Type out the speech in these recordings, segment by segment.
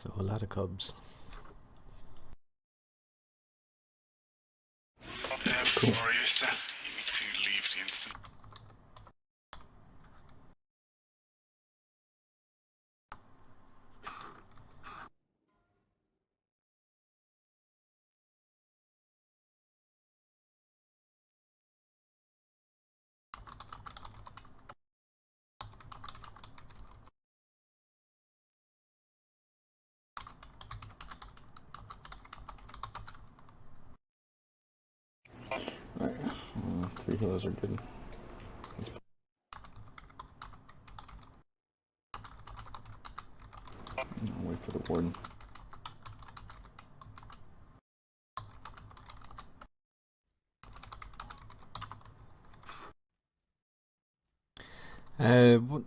It's a whole lot of cubs. Cool. Gloriously, you need to leave the instant. Alright, 3 healers are good. I'll wait for the warden.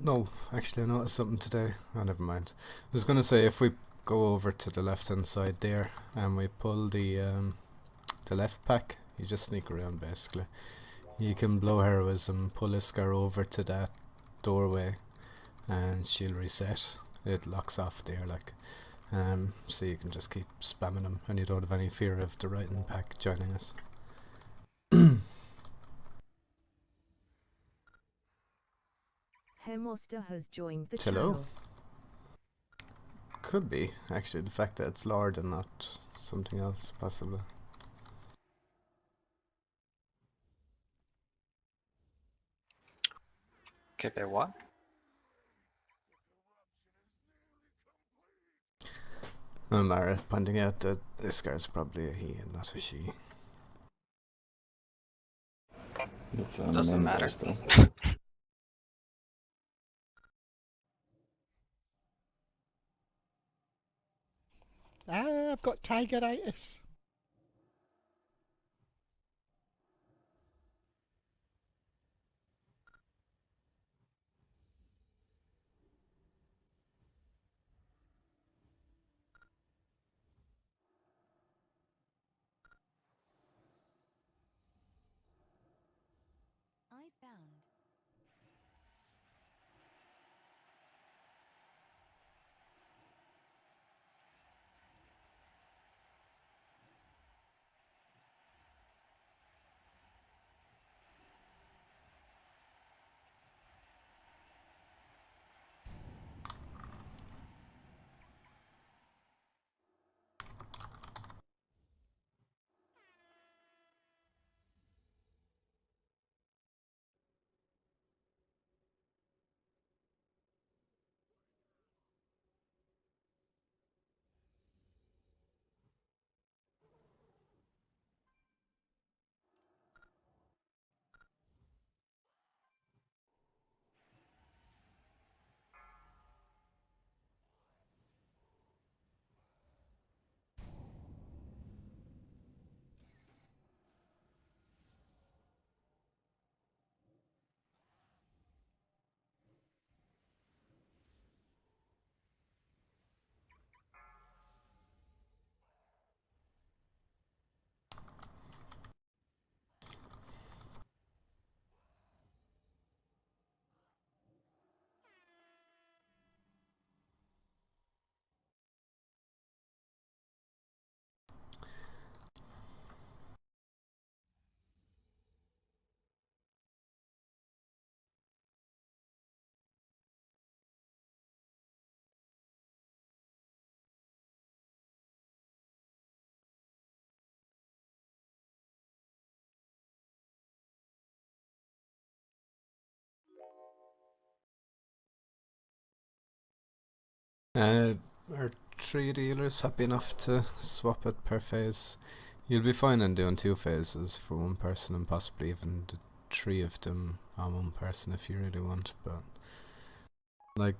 No, actually I noticed something today. Oh, never mind. I was going to say, if we go over to the left hand side there and we pull the left pack, you just sneak around basically. You can blow heroism, pull Iskar over to that doorway and she'll reset. It locks off there, like, so you can just keep spamming them and you don't have any fear of the right hand pack joining us. Hemoster has joined the Hello? channel. Could be, actually, the fact that it's Lord and not something else, possibly. Okay, they're what? Mara pointing out that this guy's probably a he and not a she. It's Doesn't matter. still. I've got tigeritis. Icebound. Are 3 dealers happy enough to swap it per phase? You'll be fine in doing 2 phases for 1 person and possibly even 3 of them on 1 person if you really want, but like,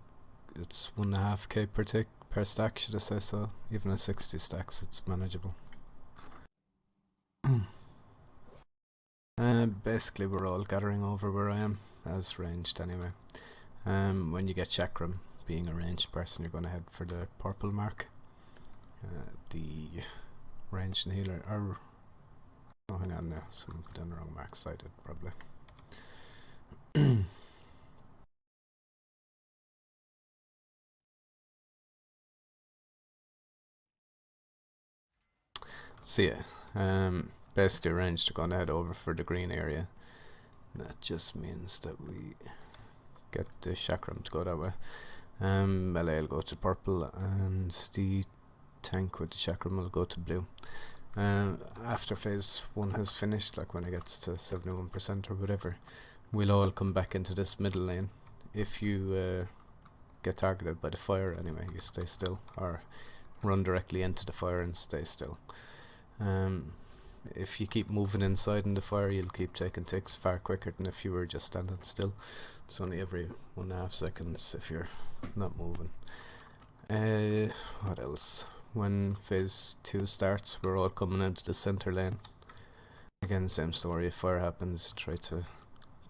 it's 1.5k per tick per stack, should I say so? Even at 60 stacks it's manageable. Basically we're all gathering over where I am, as ranged anyway. When you get Chakram, being a ranged person, you're going to head for the purple mark. The ranged and healer are... Oh, hang on now, someone put down the wrong mark, so I did probably. So yeah, basically arranged to go ahead over for the green area. That just means that we get the chakram to go that way. Melee will go to purple, and the tank with the chakram will go to blue. After phase 1 has finished, like when it gets to 71% or whatever, we'll all come back into this middle lane. If you get targeted by the fire anyway, you stay still, or run directly into the fire and stay still. If you keep moving inside in the fire, you'll keep taking ticks far quicker than if you were just standing still. It's only every 1.5 seconds if you're not moving. What else? When phase 2 starts, we're all coming into the center lane. Again, same story. If fire happens, try to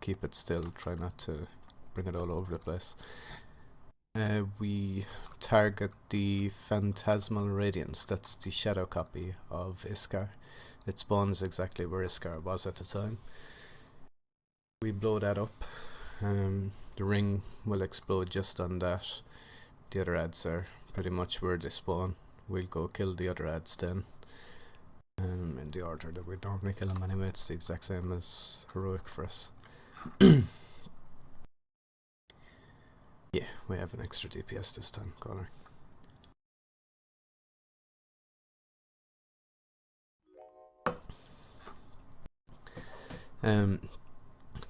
keep it still. Try not to bring it all over the place. We target the Phantasmal Radiance. That's the shadow copy of Iskar. It spawns exactly where Iskar was at the time. We blow that up. The ring will explode just on that. The other ads are pretty much where they spawn. We'll go kill the other ads then. In the order that we normally kill them anyway. It's the exact same as heroic for us. Yeah, we have an extra DPS this time, Connor.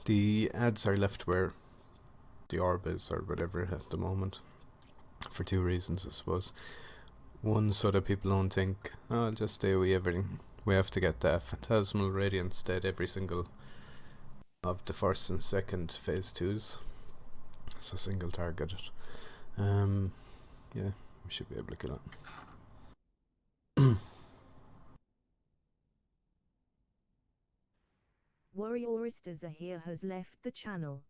The ads are left where the orb is or whatever at the moment, for two reasons I suppose. One, so that people don't think, oh, I'll just stay away everything. We have to get that Phantasmal Radiance dead every single of the first and second phase 2s, so single targeted. Yeah, we should be able to kill it. Warriorista Zahir has left the channel.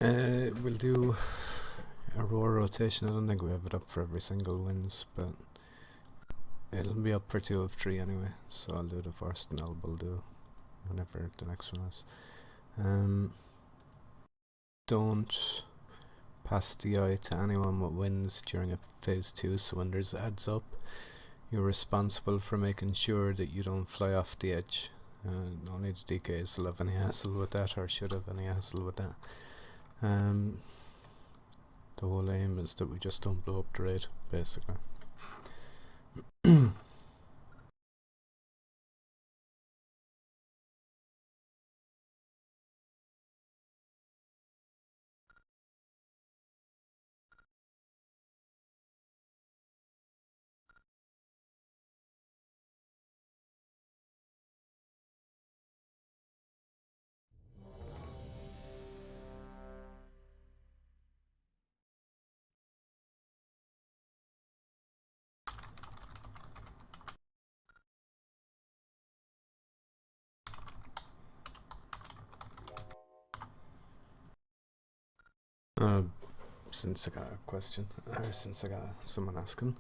We'll do a roar rotation. I don't think we have it up for every single wins, but it'll be up for 2 of 3 anyway, so I'll do the first and I'll do whenever the next one is. Don't pass the eye to anyone with wins during a phase 2, so when there's ads up, you're responsible for making sure that you don't fly off the edge. Only the DKs will have any hassle with that, or should have any hassle with that. The whole aim is that we just don't blow up the raid, basically. Since I got a question, or since I got someone asking,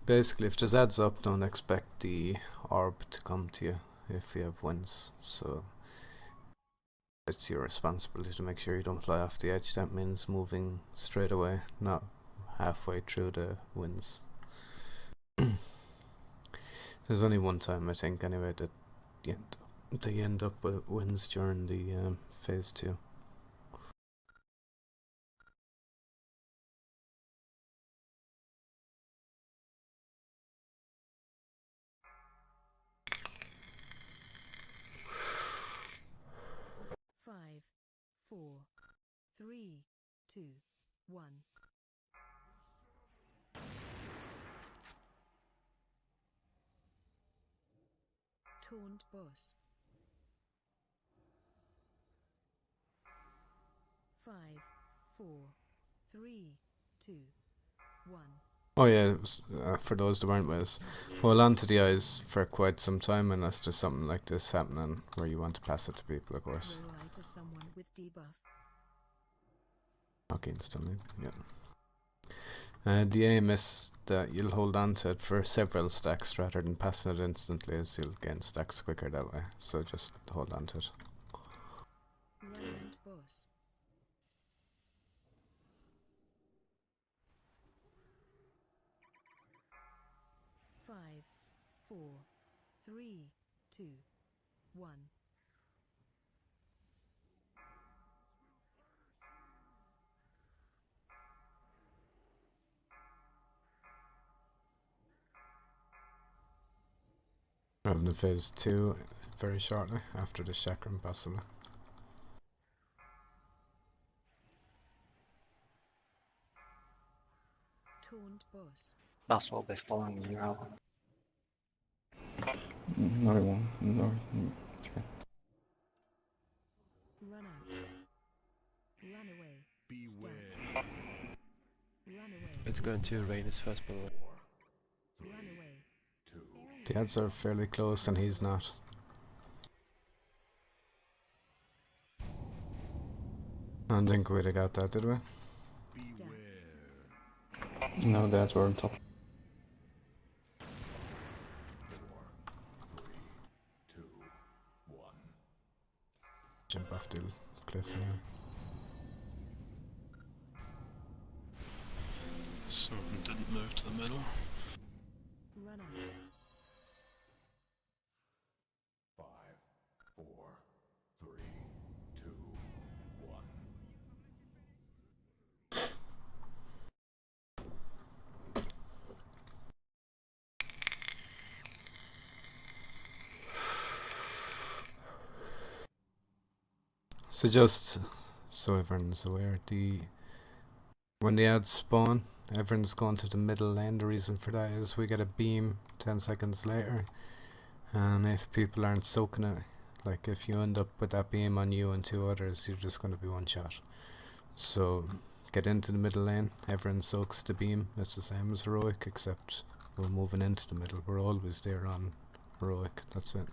basically if there's adds up, don't expect the orb to come to you if you have winds, so it's your responsibility to make sure you don't fly off the edge. That means moving straight away, not halfway through the winds. There's only one time, I think, anyway, that they end up with winds during the phase 2. Five, 4, 3, 2, 1. Taunt boss. 5, 4, 3, 2, 1. Oh yeah, it was, for those that weren't with us, hold on to the eyes for quite some time unless there's something like this happening where you want to pass it to people, of course. Rely to someone with debuff. Okay, instantly, yeah. The aim is that you'll hold on to it for several stacks rather than passing it instantly, as you'll gain stacks quicker that way, so just hold on to it. Remnant boss. 5, 4, 3, 2, 1. Rather than phase 2 very shortly after the chakram possibly. Taunt boss. That's what they're following you out. No, it won't. No, it's okay. Run out. Run away. Beware. Run away. It's going to rain his first, by the way. Run away. The odds are fairly close and he's not. I don't think we'd have got that, did we? No, that's where I'm top. Jump off the cliff now. Someone didn't move to the middle. Run out. 5, 4, 3, 2, 1. So just so everyone's aware, when the ads spawn, everyone's going to the middle lane. The reason for that is we get a beam 10 seconds later, and if people aren't soaking it, like if you end up with that beam on you and 2 others, you're just going to be one shot. So get into the middle lane, everyone soaks the beam. It's the same as heroic, except we're moving into the middle. We're always there on heroic, that's it.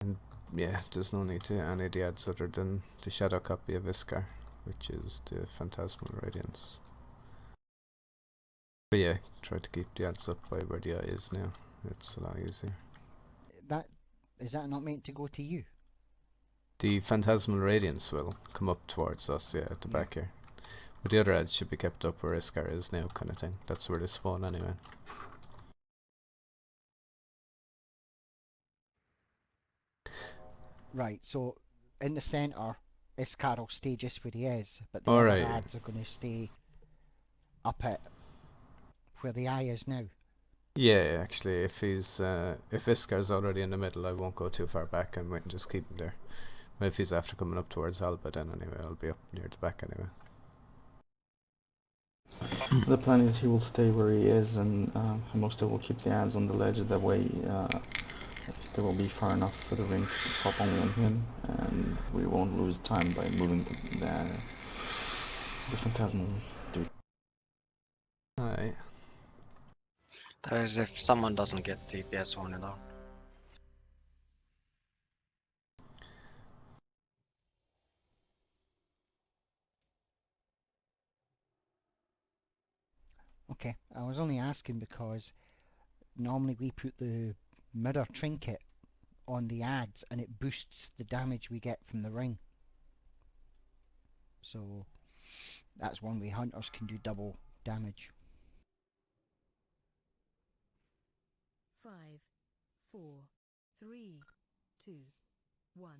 And yeah, there's no need to any of the ads other than the shadow copy of Iskar, which is the Phantasmal Radiance. But yeah, try to keep the ads up by where the eye is now. It's a lot easier. Is that not meant to go to you? The Phantasmal Radiance will come up towards us, yeah, at the back here. But the other ads should be kept up where Iskar is now, kind of thing. That's where they spawn anyway. Right, so in the centre, Iskar will stay just where he is, but the Alright. other ads are going to stay up at where the eye is now. Yeah, actually, if Iskar's already in the middle, I won't go too far back and wait and just keep him there. But if he's after coming up towards Alba, then anyway, I'll be up near the back anyway. The plan is he will stay where he is, and Hamosta will keep the ads on the ledge. That way, they will be far enough for the rings to pop only on him, and we won't lose time by moving the Phantasmal dude. Alright. That is if someone doesn't get DPS on it though. Okay, I was only asking because normally we put the mirror trinket on the ads and it boosts the damage we get from the ring. So that's one way hunters can do double damage. 5, 4, 3, 2, 1.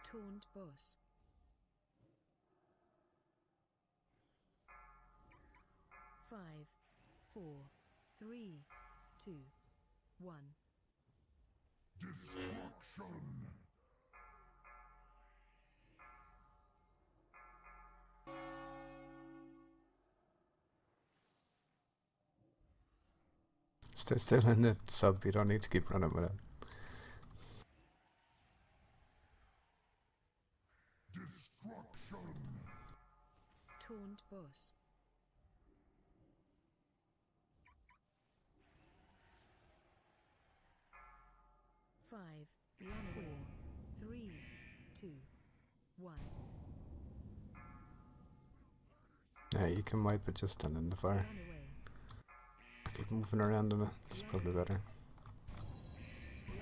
Taunt boss. 5, 4, 3, 2, 1. Destruction! Stay still in the sub, you don't need to keep running with it. Destruction! Taunt boss. 5, 4, 3, 2, 1. Yeah, you can wipe it just standing in the fire. Run away. Keep moving around in it, it's probably better. Run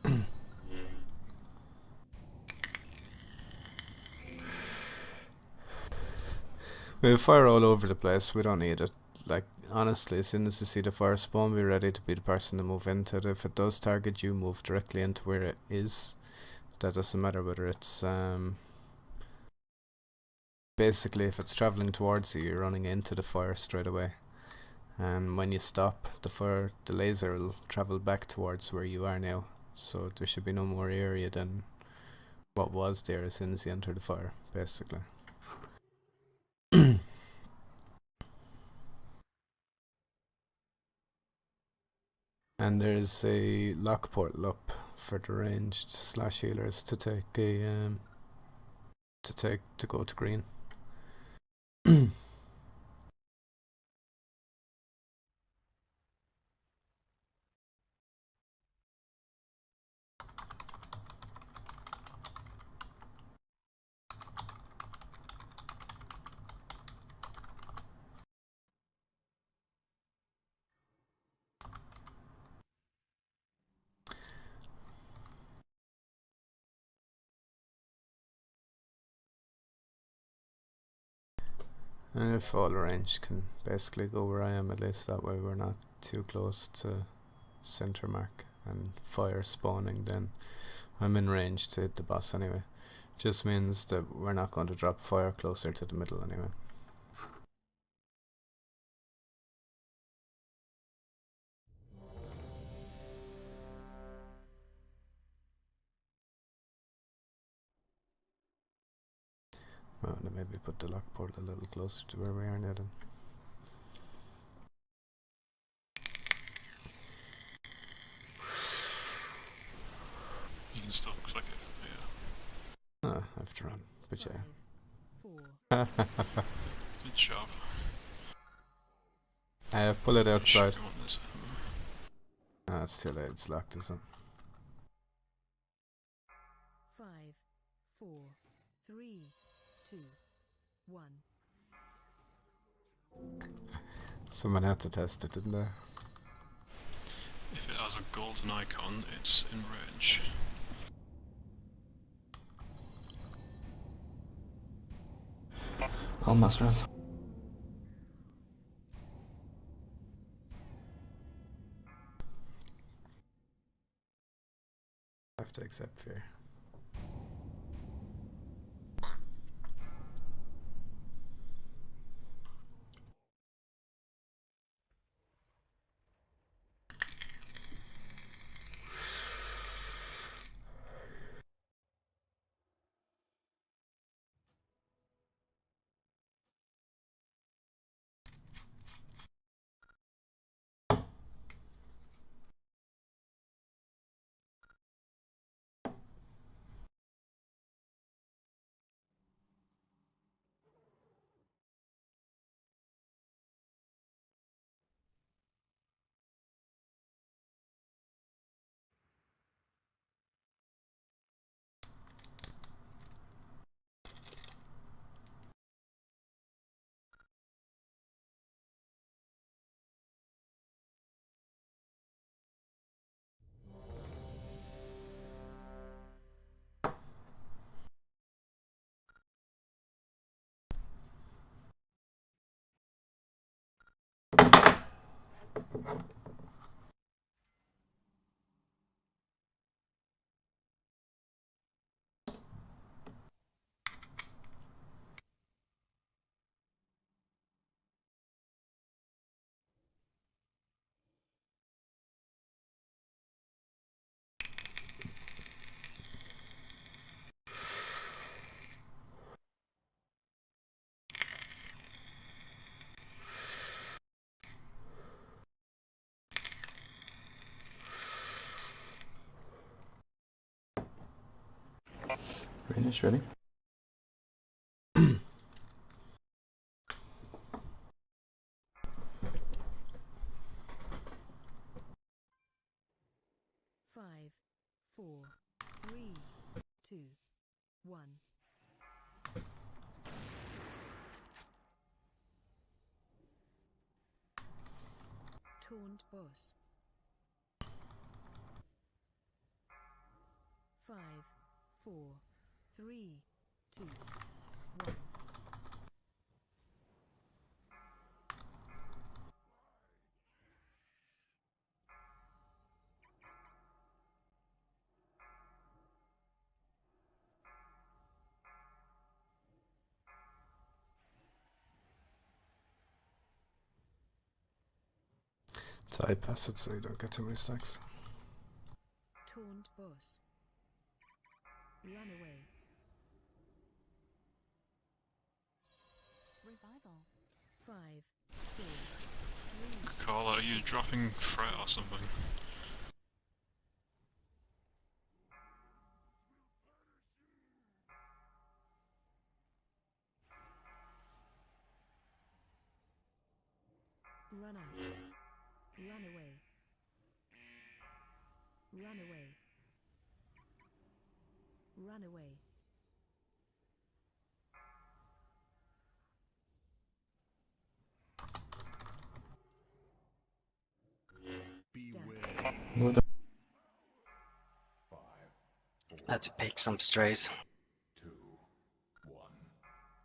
away. We have fire all over the place, we don't need it. Like, honestly, as soon as you see the fire spawn, be ready to be the person to move into it. If it does target you, move directly into where it is. That doesn't matter whether it's, basically if it's travelling towards you, you're running into the fire straight away. And when you stop, the laser will travel back towards where you are now. So there should be no more area than what was there as soon as you enter the fire, basically. And there's a lock portal up for the ranged slash healers to take a to go to green. And if all range can basically go where I am, at least that way we're not too close to center mark and fire spawning, then I'm in range to hit the boss anyway. Just means that we're not going to drop fire closer to the middle anyway. Well, then maybe put the lock portal a little closer to where we are now then. You can still click it, yeah. I have to run, but 5, 4. yeah. Good job. Pull it outside. You want this? It's too late, it's locked, isn't it? 5, 4, 3, 2, 1. Someone had to test it, didn't they? If it has a golden icon, it's in range. I'll master it. I have to accept fear. Greenish, ready? Five, four, three, two, one. Taunt boss. 5, 4, 3, 2, 1. So I pass it so you don't get too many stacks. Taunt boss. Run away. Revival. 5, 4, 3. Carla, are you dropping fret or something? Run out. Run away. Run away. Run away. Beware. Move the 5, 4, Let's pick some strays. 2, 1.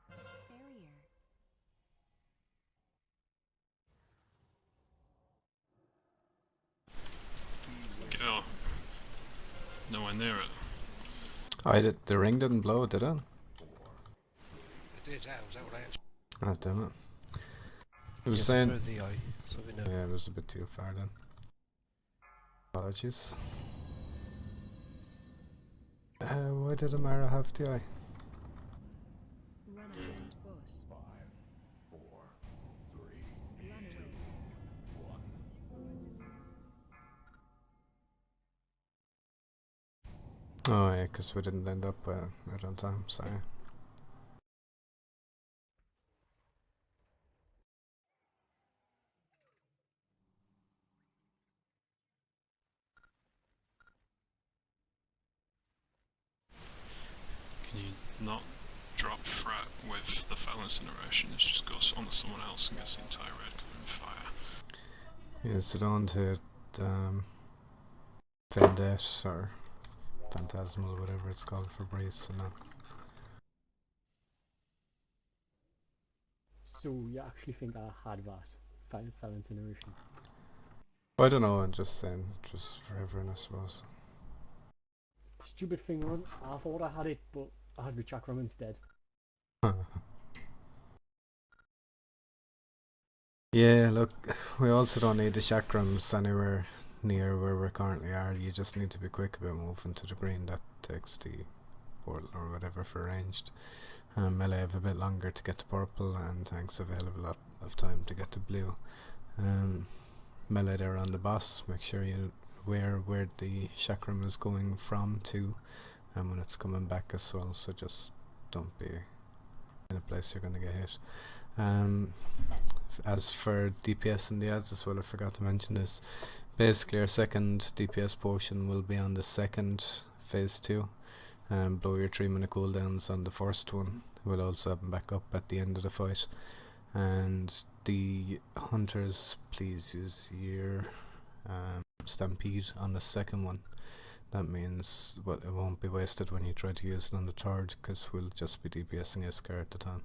Barrier. Oh. Nowhere near it. I did. The ring didn't blow, did it? It did, that was outrageous. Oh damn it! It was Yeah, saying. through the eye, so we know. Yeah, it was a bit too far then. Apologies. Why did Amara have the eye? Run out boss. 5, 4, 3, Run away. 1. Oh yeah, because we didn't end up right on time. Sorry. Can you not drop fret with the fell incineration? It just goes onto someone else and gets the entire red covered in fire. Yeah, so don't hit Vendette or Phantasmal, whatever it's called for Brace and that. So you actually think I had that fell incineration? I don't know, I'm just saying, just for everyone I suppose. Stupid thing was, I thought I had it, but I had my chakram instead. Yeah, look, we also don't need the chakrams anywhere near where we currently are. You just need to be quick about moving to the green. That takes the portal or whatever for ranged. Melee have a bit longer to get to purple, and tanks have a hell of a lot of time to get to blue. Melee there on the boss, make sure you aware where the chakram is going from to, and when it's coming back as well, so just don't be in a place you're going to get hit. As for DPS in the ads as well, I forgot to mention this. Basically our second DPS potion will be on the second phase 2. Blow your 3 minute cooldowns on the first one. We'll also have them back up at the end of the fight. And the hunters, please use your stampede on the second one. That means it won't be wasted when you try to use it on the third, because we'll just be DPSing Iskar at the time.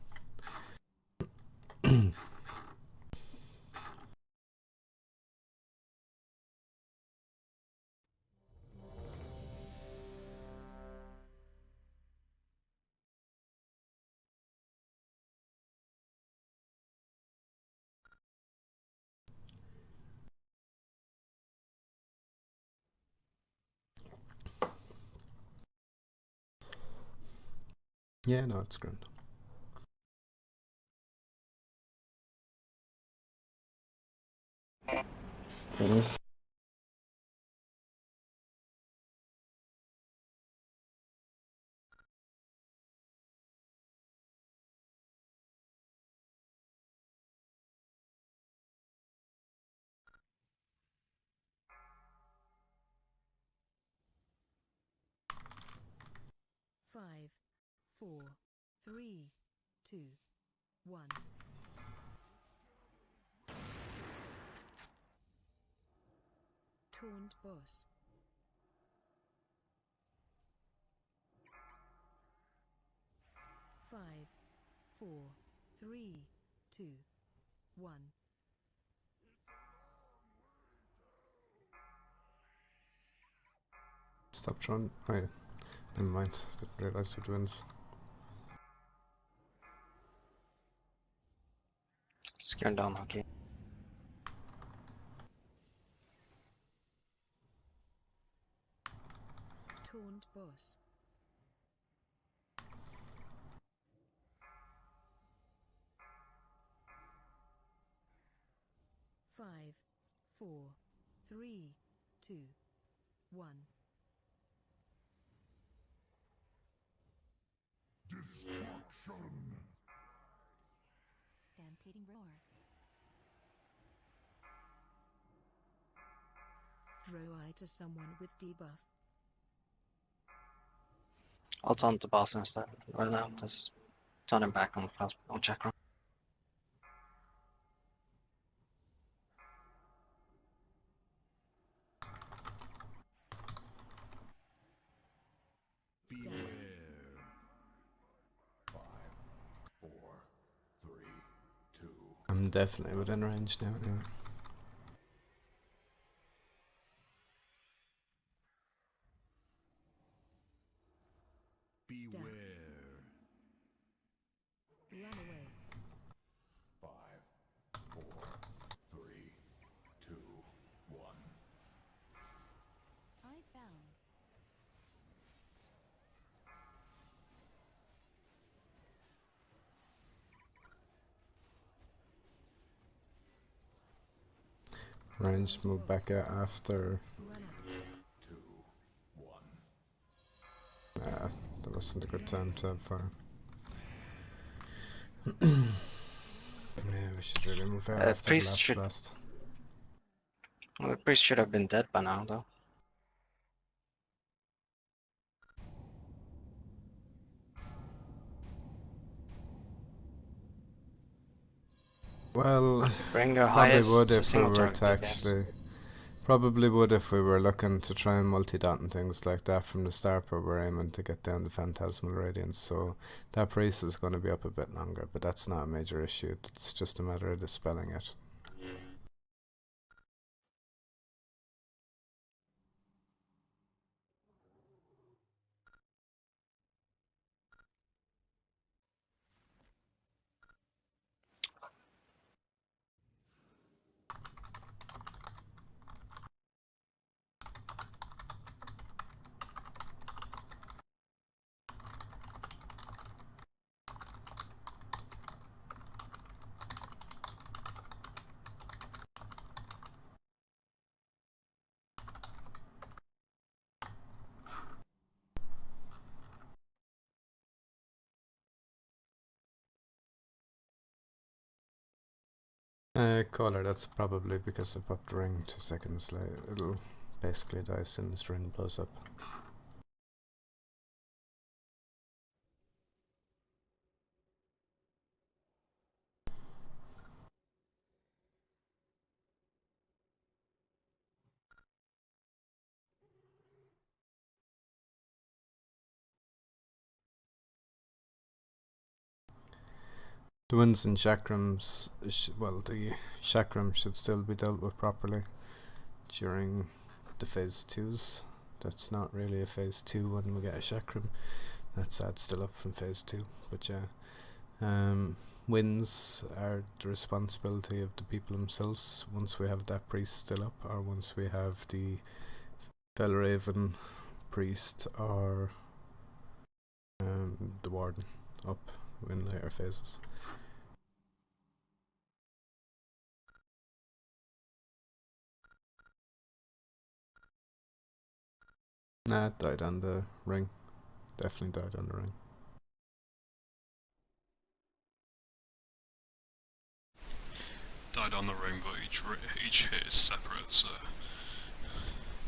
Yeah, no, it's grand. Yes. Five, 4, 3, 2, 1. Taunt boss. Five, 4, 3, 2, 1. Stop trying. Oh yeah, never mind. Didn't realise it wins. Scared down, okay. Taunt boss. Five, 4, 3, 2, 1. Destruction. Stampeding roar. Throw eye to someone with debuff. I'll taunt the boss instead. Right now, just turn him back on fast on chakra. Beware. 5, 4, 3, 2. I'm definitely within range now. Anyway. Beware. Run away. 5, 4, 3, 2, 1. I found. Range move back out after. Run out. 2, 1. That wasn't a good time to have fire. Yeah, we should really move out after the Priest last should- blast. Well, the priest should have been dead by now, though. Well, Bring your probably highest would if we single were target to DPS. actually. Probably would if we were looking to try and multi-dot and things like that from the start, but we're aiming to get down to Phantasmal Radiance, so that priest is going to be up a bit longer, but that's not a major issue. It's just a matter of dispelling it. Caller, that's probably because I popped ring 2 seconds late. It'll basically die as soon as ring blows up. The winds and chakrams, well, the chakram should still be dealt with properly during the phase 2s. That's not really a phase 2 when we get a chakram. That's still up from phase 2. But yeah, winds are the responsibility of the people themselves once we have that priest still up, or once we have the Felraven priest or the warden up in later phases. Nah, it died on the ring. Definitely died on the ring. Died on the ring, but each hit is separate, so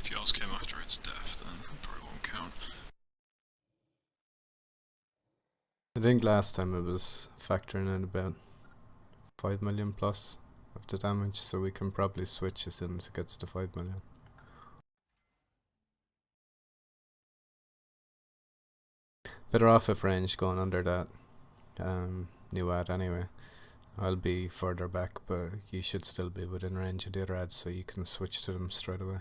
if yours came after its death, then it probably won't count. I think last time it was factoring in about 5 million plus of the damage, so we can probably switch as soon as it gets to 5 million. Better off if range going under that new ad anyway. I'll be further back, but you should still be within range of the other ads, so you can switch to them straight away.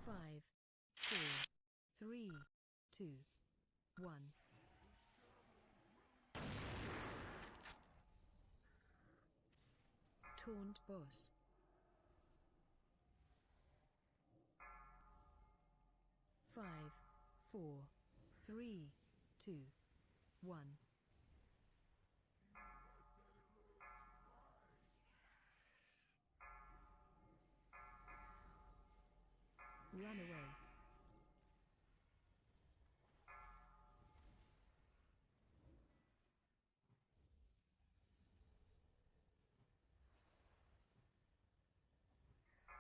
Five, four, three, two, one. Taunt boss. 5, 4, 3, 2, 1. Run away.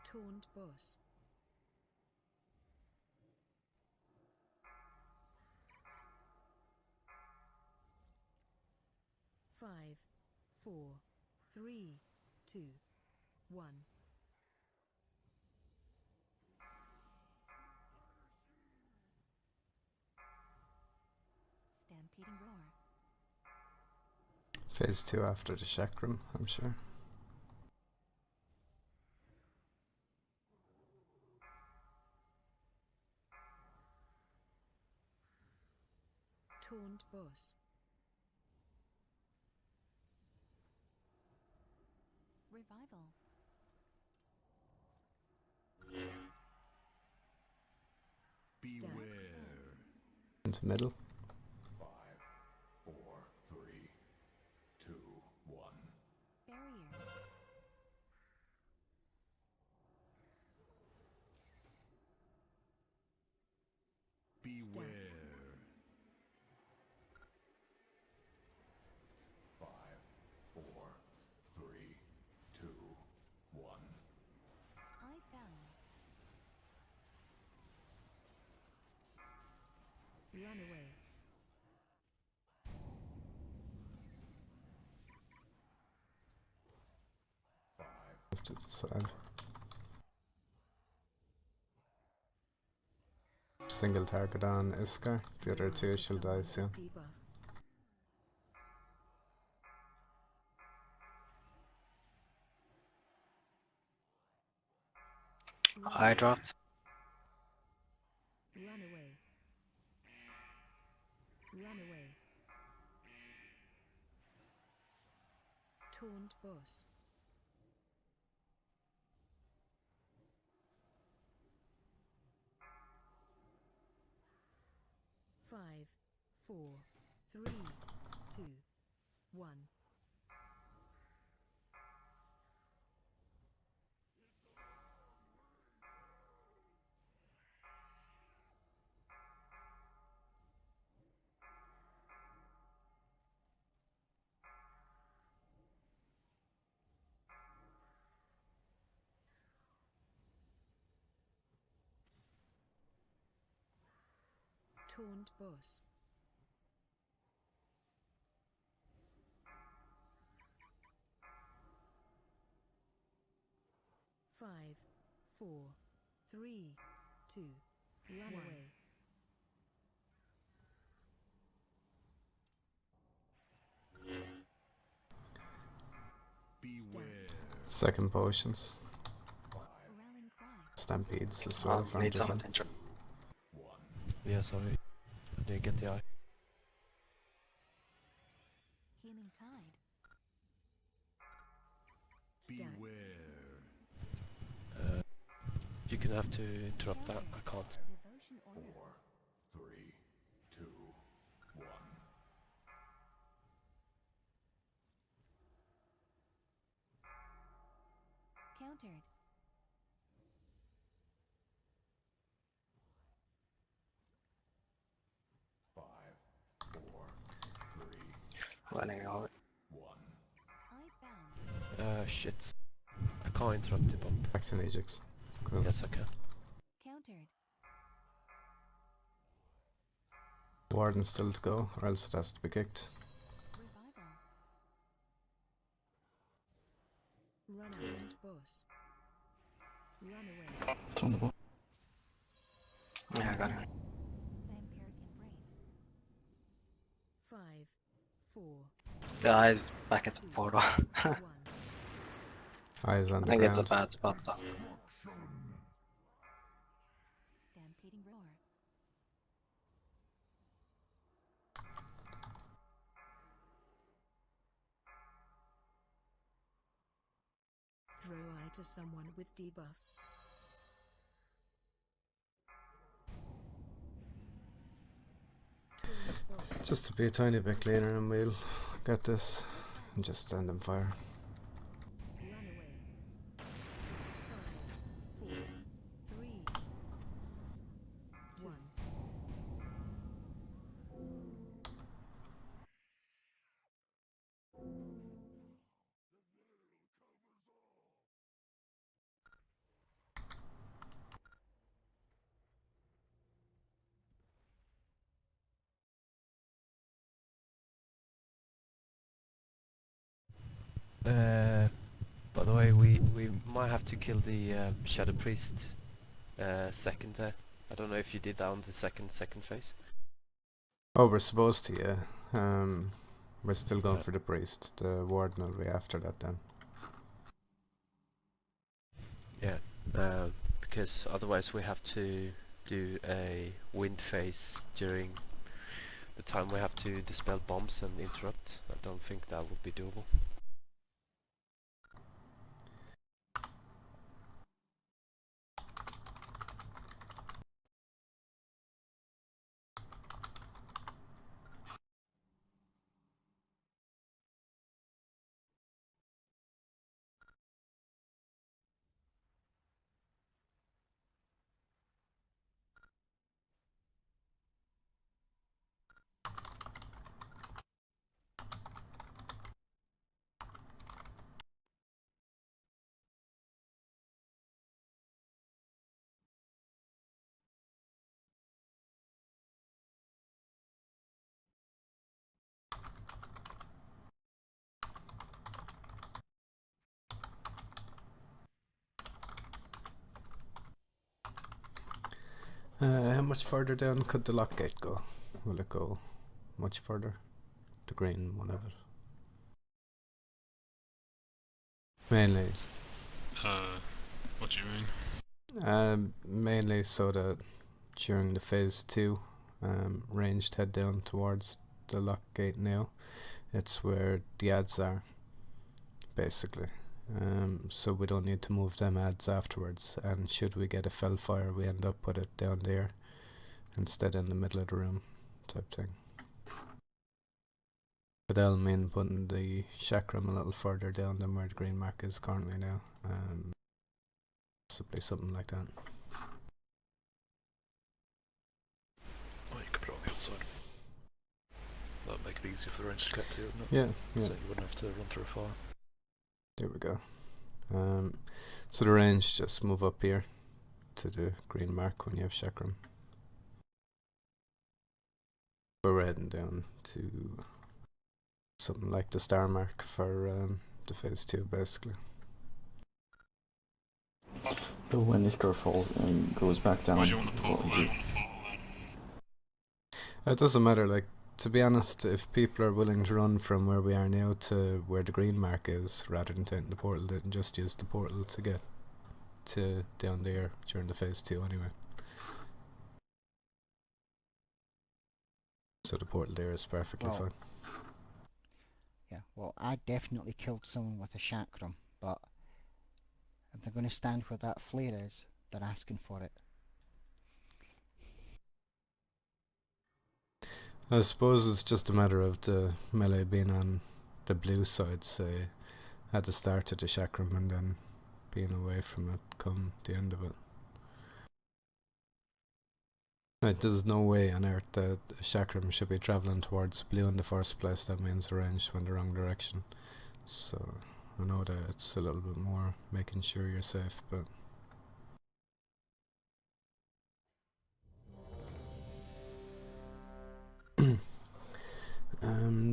Taunt boss. Five, four, three, two, one. Stampeding roar. Phase 2 after the chakram, I'm sure. Taunt boss. Revival. Beware. Into middle. 5, 4, 3, 2, 1. Barrier. Beware. 5, 4, 3, 2, 1. Eyes down. Run away. Move to the side. Single target on Iskar. The other two shall die soon. Debuff. I dropped. Run away. Run away. Taunt boss. Five, 4, 3, 2, 1. Taunt boss. Five, 4, 3, 2, run away. Beware. Second potions. Rallying cry. Stampedes as well if I'm Need just some in. attention. Yeah, sorry. I didn't get the eye. Healing tide. Stack. Beware. You're gonna have to interrupt that. I can't. Devotion order. 4, 3, 2, 1. Countered. 5, 4, 3, Running out. 1. Eyes bound. Shit. I can't interrupt the bump. Back to Ajax. Cool. Yes, I can. Countered. Warden still to go, or else it has to be kicked. Revival. Run out boss. Run away. It's on the board. Yeah, I got it. Vampiric embrace. 5, 4, Yeah, I back at the portal. 1. Eyes on I the think it's a ground. bad spot though. Stampeding roar. Throw eye to someone with debuff. Taunt boss. Just to be a tiny bit cleaner and we'll get this and just stand and fire. Run away. 5, 4, 3, 1. By the way, we might have to kill the Shadow Priest second there. I don't know if you did that on the second phase. Oh, we're supposed to, yeah. We're still going for the priest. The warden will be after that then. Yeah, because otherwise we have to do a wind phase during the time we have to dispel bombs and interrupt. I don't think that would be doable. How much further down could the lock gate go? Will it go much further? The green one of it. Mainly. What do you mean? Mainly so that during the phase 2, ranged head down towards the lock gate now. It's where the ads are, basically. So we don't need to move them ads afterwards, and should we get a fell fire we end up with it down there instead in the middle of the room type thing. But that'll mean putting the chakram a little further down than where the green mark is currently now. Possibly something like that. Well, you could put it on the outside. That'd make it easier for the range to get to, wouldn't it? Yeah, yeah. So you wouldn't have to run through a fire. There we go. So the range, just move up here to the green mark when you have chakram. We're heading down to something like the star mark for the phase 2, basically. So when Iskar falls and goes back down, Why do you want to pull then? It doesn't matter, like, to be honest, if people are willing to run from where we are now to where the green mark is, rather than taking the portal, they can just use the portal to get to down there during the phase 2 anyway. So the portal there is perfectly fine. Yeah, well, I definitely killed someone with a chakram, but if they're going to stand where that flare is, they're asking for it. I suppose it's just a matter of the melee being on the blue side, say, at the start of the chakram, and then being away from it come the end of it. Right, there's no way on earth that a chakram should be travelling towards blue in the first place. That means the range went the wrong direction. So I know that it's a little bit more making sure you're safe, but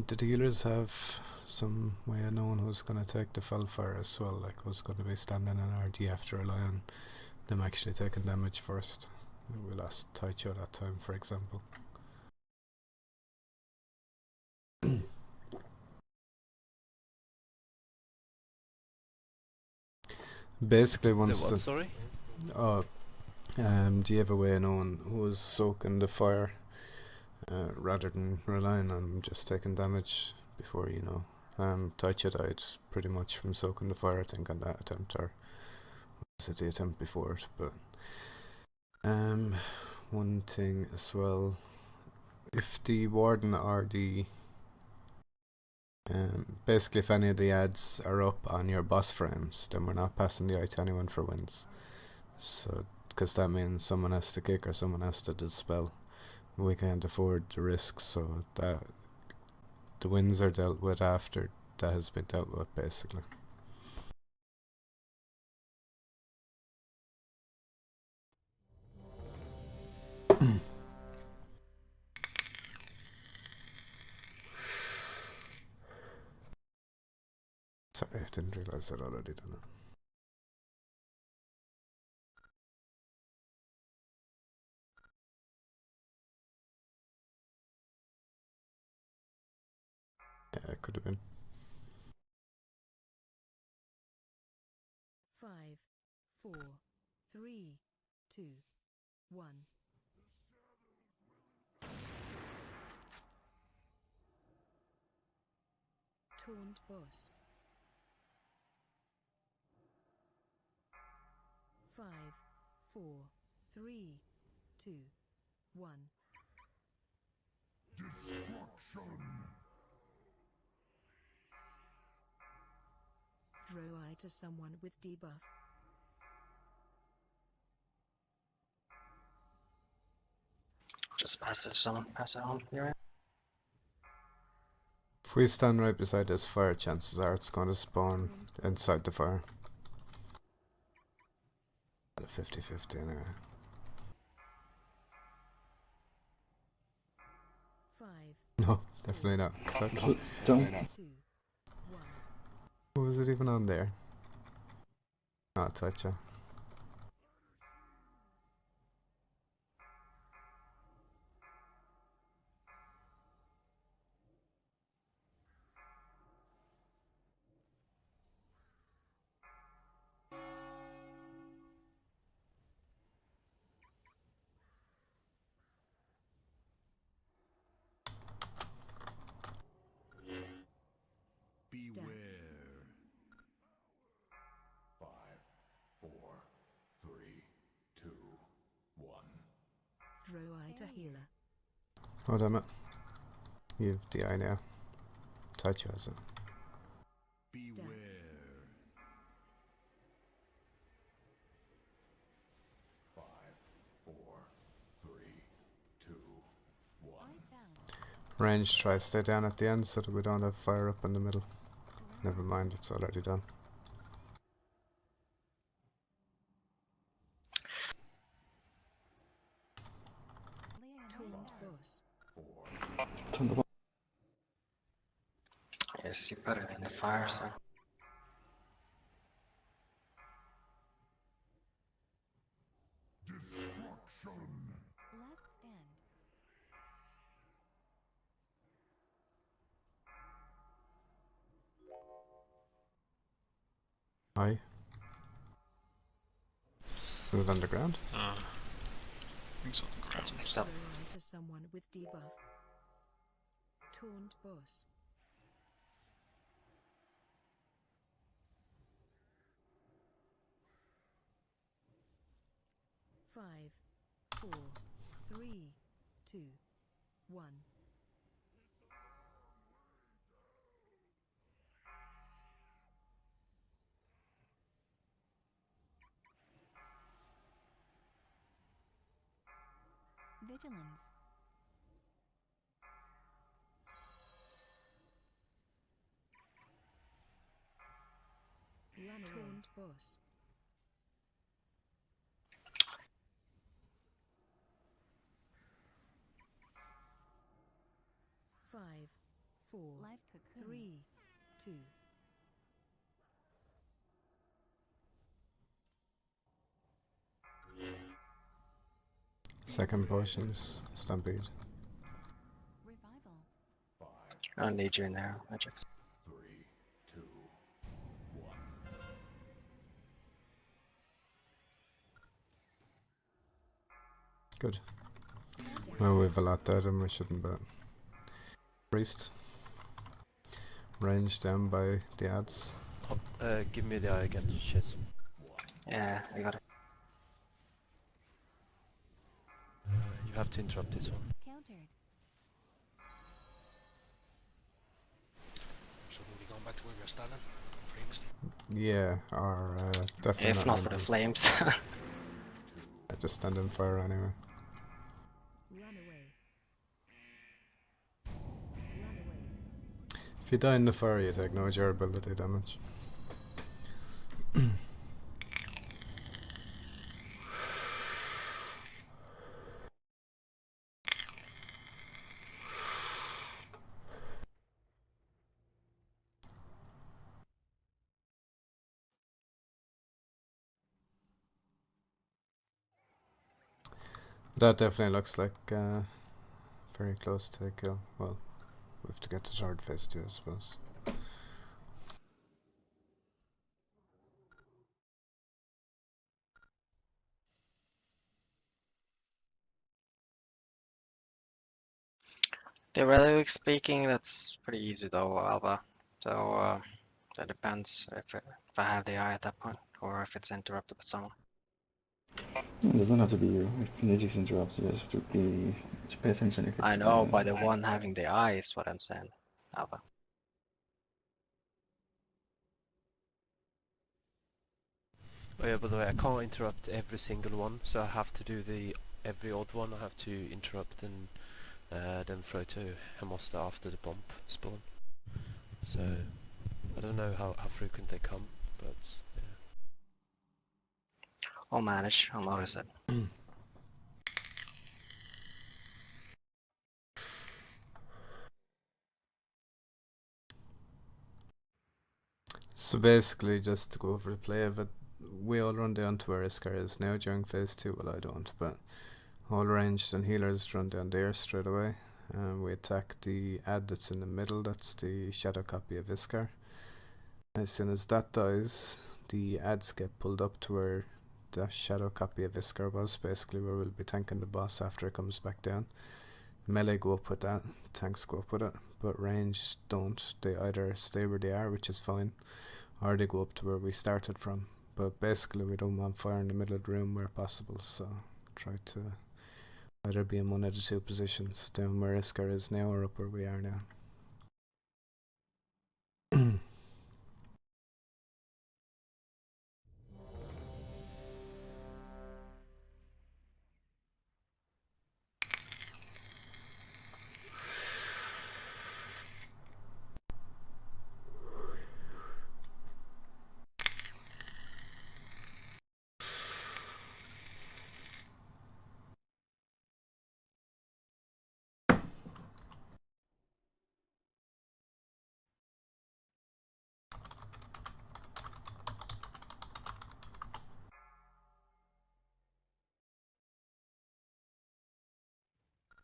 did the healers have some way of knowing who's going to take the fellfire as well, like who's going to be standing in, or do you have to rely on them actually taking damage first? We lost Taicho that time, for example. Basically, once The what, sorry? do you have a way of knowing who's soaking the fire, rather than relying on just taking damage before you know? Taicha died pretty much from soaking the fire, I think, on that attempt, or was it the attempt before it? But one thing as well, if the warden or the basically if any of the ads are up on your boss frames, then we're not passing the eye to anyone for wins. So, because that means someone has to kick or someone has to dispel. We can't afford the risk, so that the wins are dealt with after that has been dealt with, basically. Sorry, I didn't realise I'd already done it. Yeah, it could have been. 5, 4, 3, 2, 1. Taunt boss. 5, 4, 3, 2, 1. Destruction! Throw eye to someone with debuff. Just pass it to someone, pass it on. You're in. If we stand right beside this fire, chances are it's going to spawn inside the fire. At a 50-50 anyway. 5. No, definitely not. Don't. 2, 1. What was it even on there? Oh, Taicha. Throw eye to healer. Oh damn it. You've DI now. Taichu has it. Beware. Five, four, three, two, one. Eyes bound. Range, try to stay down at the end so that we don't have fire up in the middle. Never mind, it's already done. Laying on Taunt eyes down. boss. Four, Turn the bomb. Yes, you put it in the fire, so. destruction. Last stand. Aye. Is it underground? I think it's on the That's ground. mixed Throw up. eye to someone with debuff. Taunt boss. Five, four, three, two, one. Vigilance. Run away. Taunt boss. Five, four, Live cocoon. three, two. Second potions, stampede. Revival. Five, I don't need you in there, Magix. three, two, one. Good. Well, we've a lot dead and we shouldn't bet. Priest. Range down by the ads. Give me the eye again, cheers. Yeah, I got it. You have to interrupt this one. Countered. Should we be going back to where we were standing previously? Yeah, or definitely If not for moving. the flames. I just stand in fire anyway. Run away. Run away. If you die in the fire, you take no durability damage. That definitely looks like very close to a kill. Well, we have to get to third phase too, I suppose. Theoretically speaking, that's pretty easy though, Alba. So that depends if I have the eye at that point, or if it's interrupted with someone. It doesn't have to be you. If Magix interrupts, you just have to pay attention if it's. I know, by the one having the eye is what I'm saying, Alba. Oh yeah, by the way, I can't interrupt every single one, so I have to do the every odd one. I have to interrupt and then throw to Hemosta after the bomb spawn. So I don't know how frequent they come, but yeah. I'll manage, I'll notice it. So basically, just to go over the play of it, we all run down to where Iskar is now during phase 2. Well, I don't, but all ranged and healers run down there straight away. We attack the ad that's in the middle, that's the shadow copy of Iskar. As soon as that dies, the ads get pulled up to where the shadow copy of Iskar was, basically where we'll be tanking the boss after it comes back down. Melee go up with that, tanks go up with it, but range don't. They either stay where they are, which is fine, or they go up to where we started from. But basically we don't want fire in the middle of the room where possible, so try to Either be in one of the two positions, down where Iskar is now or up where we are now.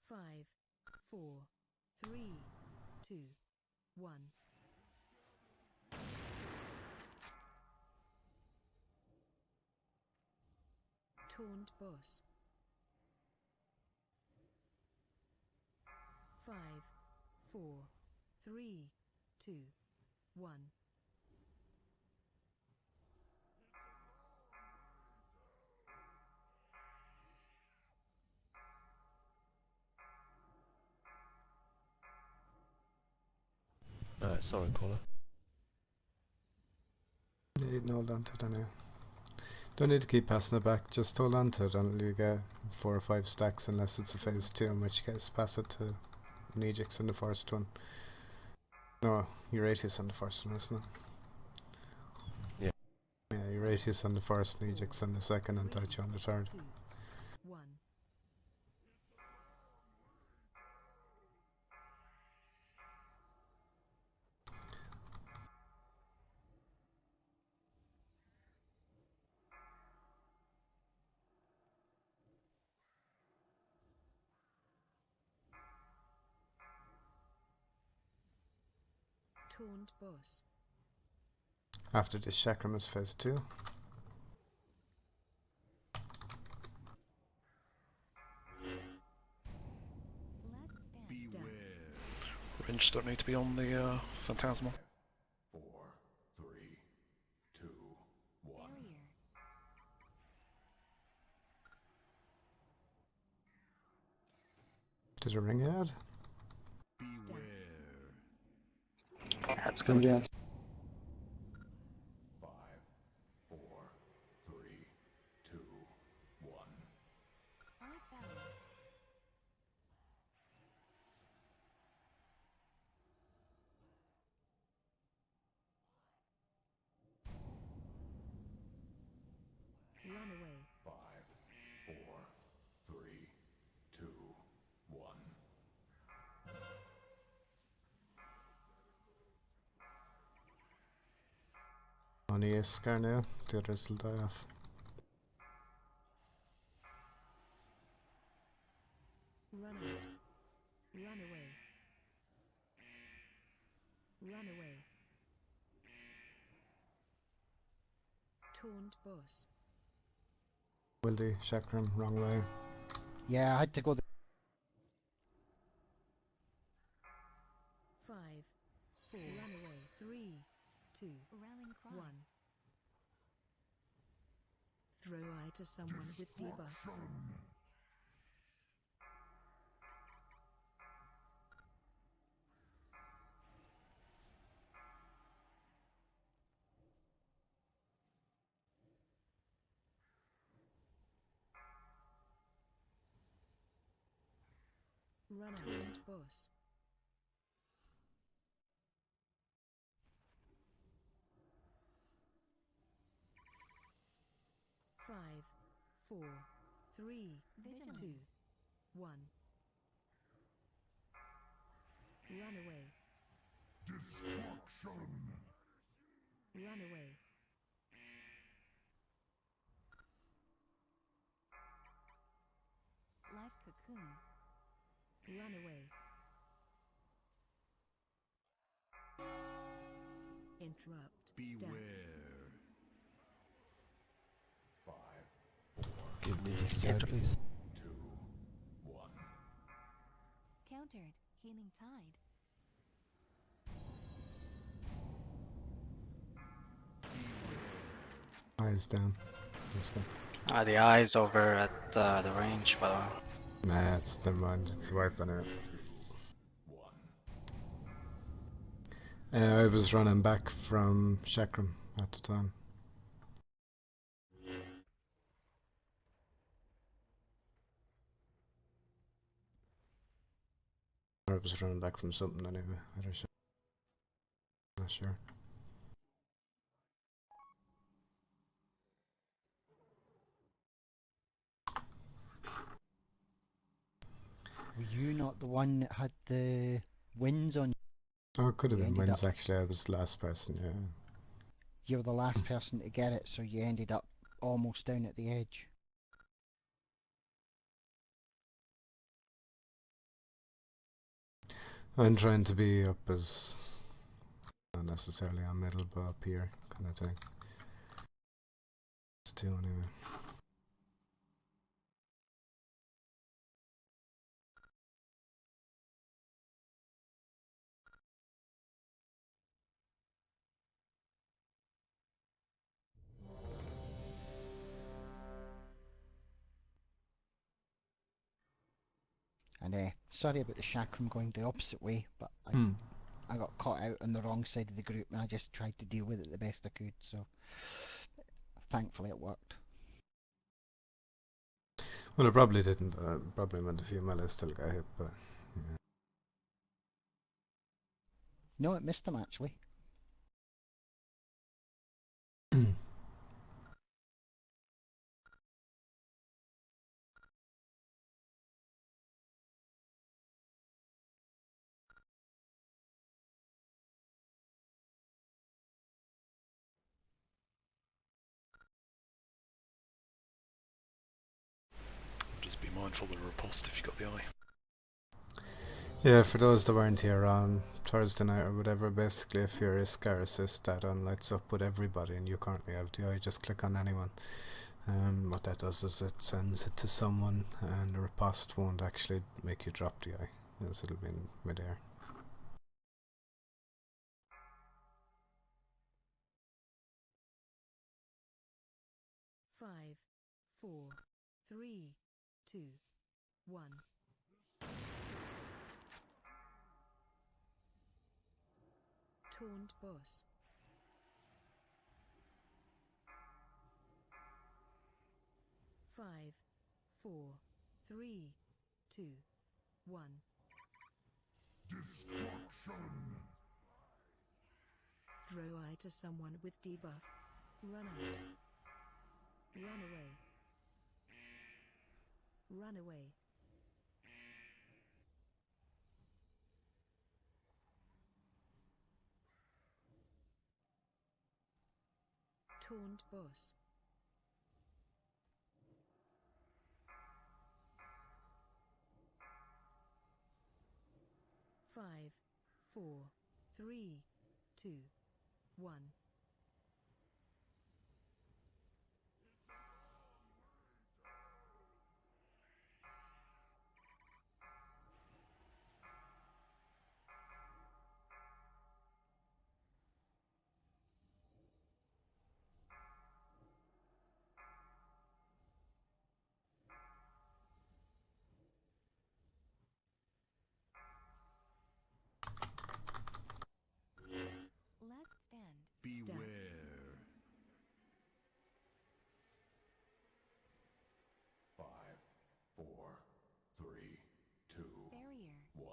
Five, 4, 3, 2, 1. Taunt boss. 5, 4, 3, 2, 1. Sorry, caller. Need to hold on to it now. Don't need to keep passing it back, just hold on to it until you get 4 or 5 stacks, unless it's a phase 2, in which case pass it to Nejix in the first one. No, Euratius on the first one, isn't it? Yeah. Yeah, Euratius on the first, Nejix on the second, and Taichi on the third. 2, 1. Taunt boss. After this chakram is phase 2. Last stand. Range don't need to be on the Phantasmal. 4, 3, 2, 1. Barrier. Did it ring ahead? That's good. Yeah. 5, 4, 3, 2, 1. Earth Valley. Run away. 5, 4, 3, 2, 1. Only Iskar now, the others will die off. Run out. Run away. Run away. Taunt boss. Wildy, chakram, wrong way. Yeah, I had to go. 5, 4. Run away. 3, 2, Rallying cry. 1. Throw eye to someone with debuff. Run out, boss. Five, 4, 3, 2, 1. Run away. Run away. Life cocoon. Run away. Interrupt. Beware. 5, 4, Give me this side, please. 2, 1. Countered. Healing tide. Eyes down. Let's go. The eye's over at the range, by the way. Nah, it's never mind. It's wiping it. I was running back from Chakram at the time. Or I was running back from something anyway. I don't know. Not sure. Were you not the one that had the winds on? Oh, it could have You been ended wins up- actually. I was the last person, yeah. You were the last person to get it, so you ended up almost down at the edge. I'm trying to be up as not necessarily on middle, but up here kind of thing. It's two anyway. And sorry about the chakram going the opposite way, but Hmm. I got caught out on the wrong side of the group and I just tried to deal with it the best I could, so thankfully it worked. Well, it probably didn't. Probably meant a few melee still got hit, but yeah. No, it missed him actually. Just be mindful of the riposte if you got the eye. Yeah, for those that weren't here on Thursday night or whatever, basically if your Iskar assist add-on lights up with everybody and you currently have the eye, just click on anyone. What that does is it sends it to someone and the riposte won't actually make you drop the eye, as it'll be in midair. Five, four, three, two, one. Taunt boss. Five, four, three, two, one. Destruction! Throw eye to someone with debuff. Run out. Run away. Run away. Taunt boss. Five, four, three, two, one. Last stand. Beware. 5, 4, 3, 2, Barrier. 1.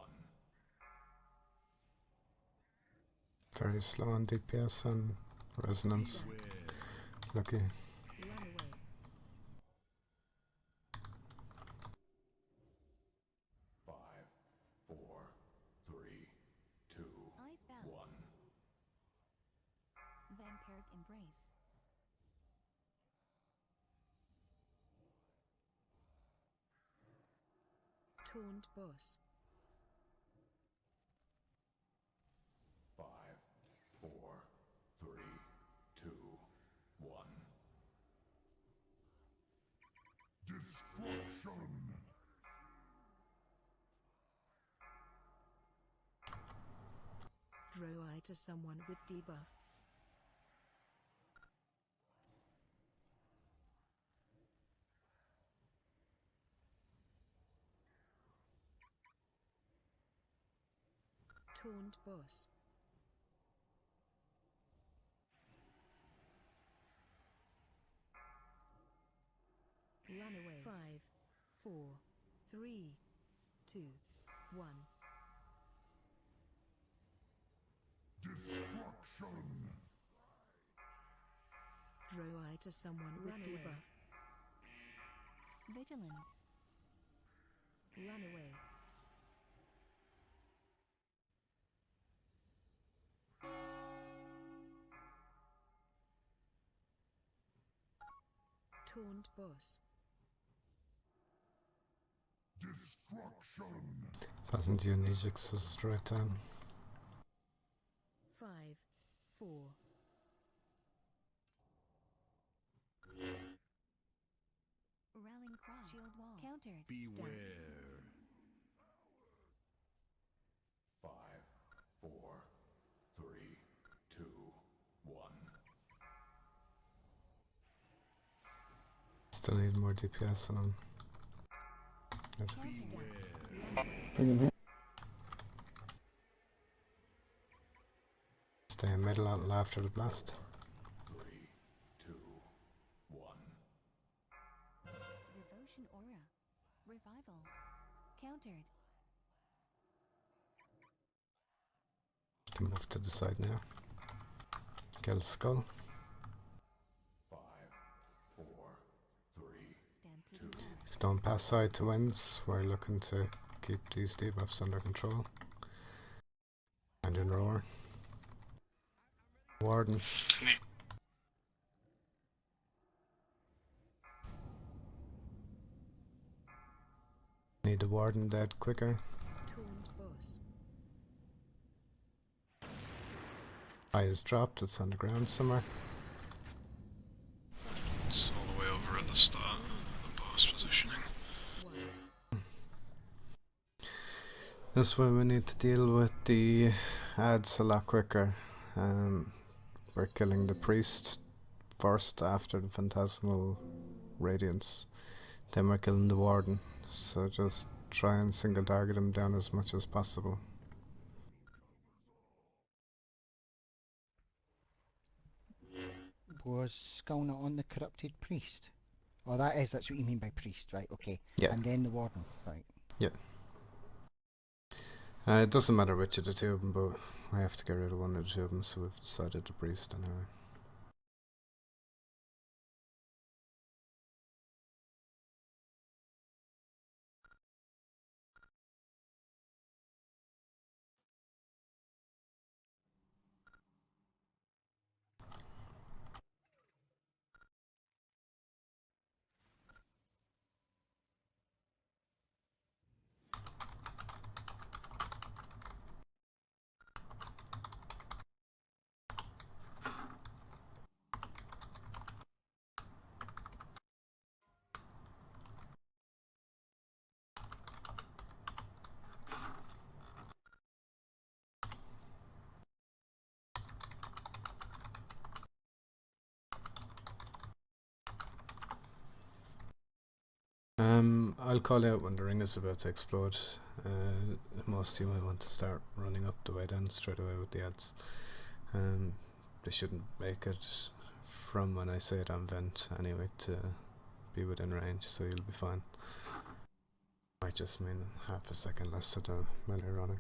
Very slow on DPS and resonance. Lucky. Run away. Five, 4, 3, 2, Icebound. 1. Vampiric embrace. Taunt boss. 5, 4, 3, 2, 1. Destruction! Throw eye to someone with debuff. Taunt boss. Run away. 5, 4, 3, 2, 1. Destruction! Throw eye to someone with debuff. Vigilance. Run away. Taunt boss. Destruction! Wasn't you Nijix's straight down? 5, 4. Rallying cry. Shield wall. Countered. Beware. 5, 4, 3, 2, 1. Still need more DPS on him. Bring him here. Stay in middle until after the blast. 3, 2, 1. Devotion aura. Revival. Countered. Can move to the side now. Kill skull. 5, 4, 3, Stampede. 2. If you don't pass side to wins, we're looking to keep these debuffs under control. And in roar. Warden. Need the warden dead quicker. Taunt boss. Eye is dropped, it's on the ground somewhere. It's all the way over at the start, the boss positioning. 1. This way we need to deal with the ads a lot quicker. We're killing the priest first after the phantasmal radiance. Then we're killing the warden. So just try and single target him down as much as possible. Was Skull not on the corrupted priest? Oh, that's what you mean by priest, right? Okay. Yeah. And then the warden, right? Yeah. It doesn't matter which of the two of them, but we have to get rid of one of the two of them, so we've decided the priest anyway. I'll call out when the ring is about to explode. Most of you might want to start running up the way down straight away with the ads. They shouldn't make it from when I say it on vent anyway to be within range, so you'll be fine. Might just mean half a second less of the melee running.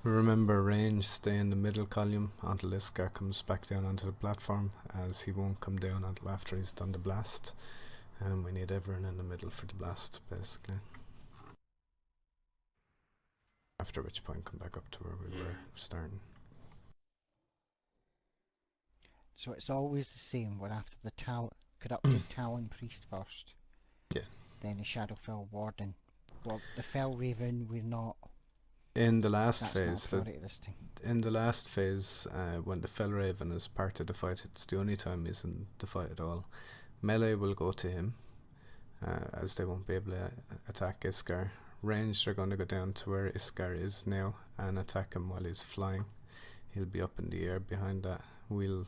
Remember, range, stay in the middle column until Iskar comes back down onto the platform, as he won't come down until after he's done the blast. And we need everyone in the middle for the blast, basically. After which point come back up to where we were starting. So it's always the same. We're after the corrupted Talon priest first. Yeah. Then the Shadowfell warden. Well, the Fell Raven, we're not. In the last That's phase, not priority this time. in the last phase, when the Fellraven is part of the fight, it's the only time he's in the fight at all. Melee will go to him, as they won't be able to attack Iskar. Ranged are going to go down to where Iskar is now and attack him while he's flying. He'll be up in the air behind that. We'll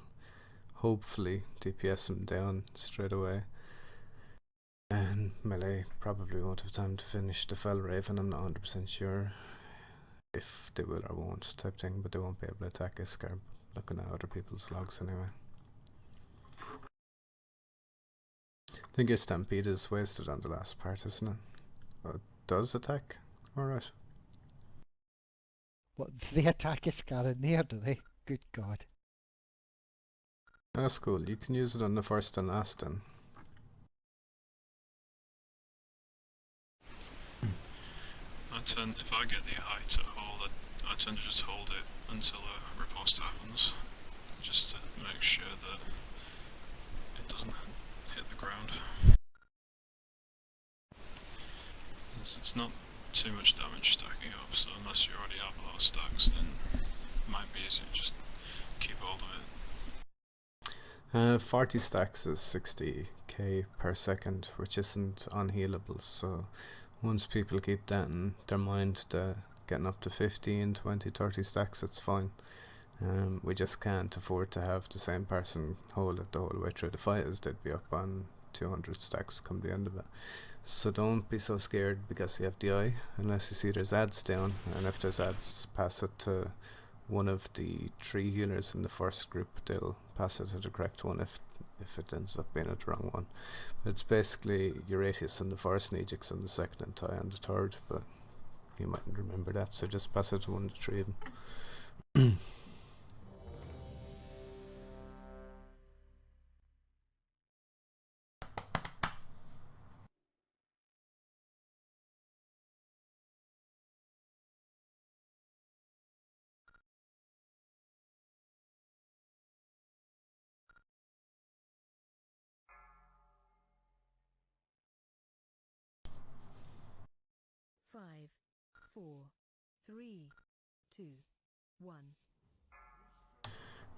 hopefully DPS him down straight away. And Melee probably won't have time to finish the Fellraven, I'm not 100% sure. if they will or won't type thing, but they won't be able to attack Iskar looking at other people's logs anyway. I think your Stampede is wasted on the last part, isn't it? Oh, it does attack? Alright. What, they attack Iskar in there, do they? Good God. That's cool, you can use it on the first and last then. If I get the eye to hold, I tend to just hold it until a riposte happens, just to make sure that it doesn't hit the ground. It's not too much damage stacking up, so unless you already have a lot of stacks, then it might be easier to just keep hold of it. 40 stacks is 60k per second, which isn't unhealable, so once people keep that in their mind to getting up to 15, 20, 30 stacks, it's fine. We just can't afford to have the same person hold it the whole way through the fight, as they'd be up on 200 stacks come the end of it. So don't be so scared because you have the eye, unless you see there's ads down, and if there's ads, pass it to one of the 3 healers in the first group. They'll pass it to the correct one if it ends up being the wrong one. It's basically Euratius on the first, Nejix on the second, and Ty on the third, but you mightn't remember that, so just pass it to one of the 3 of them. Five, 4, 3, 2, 1.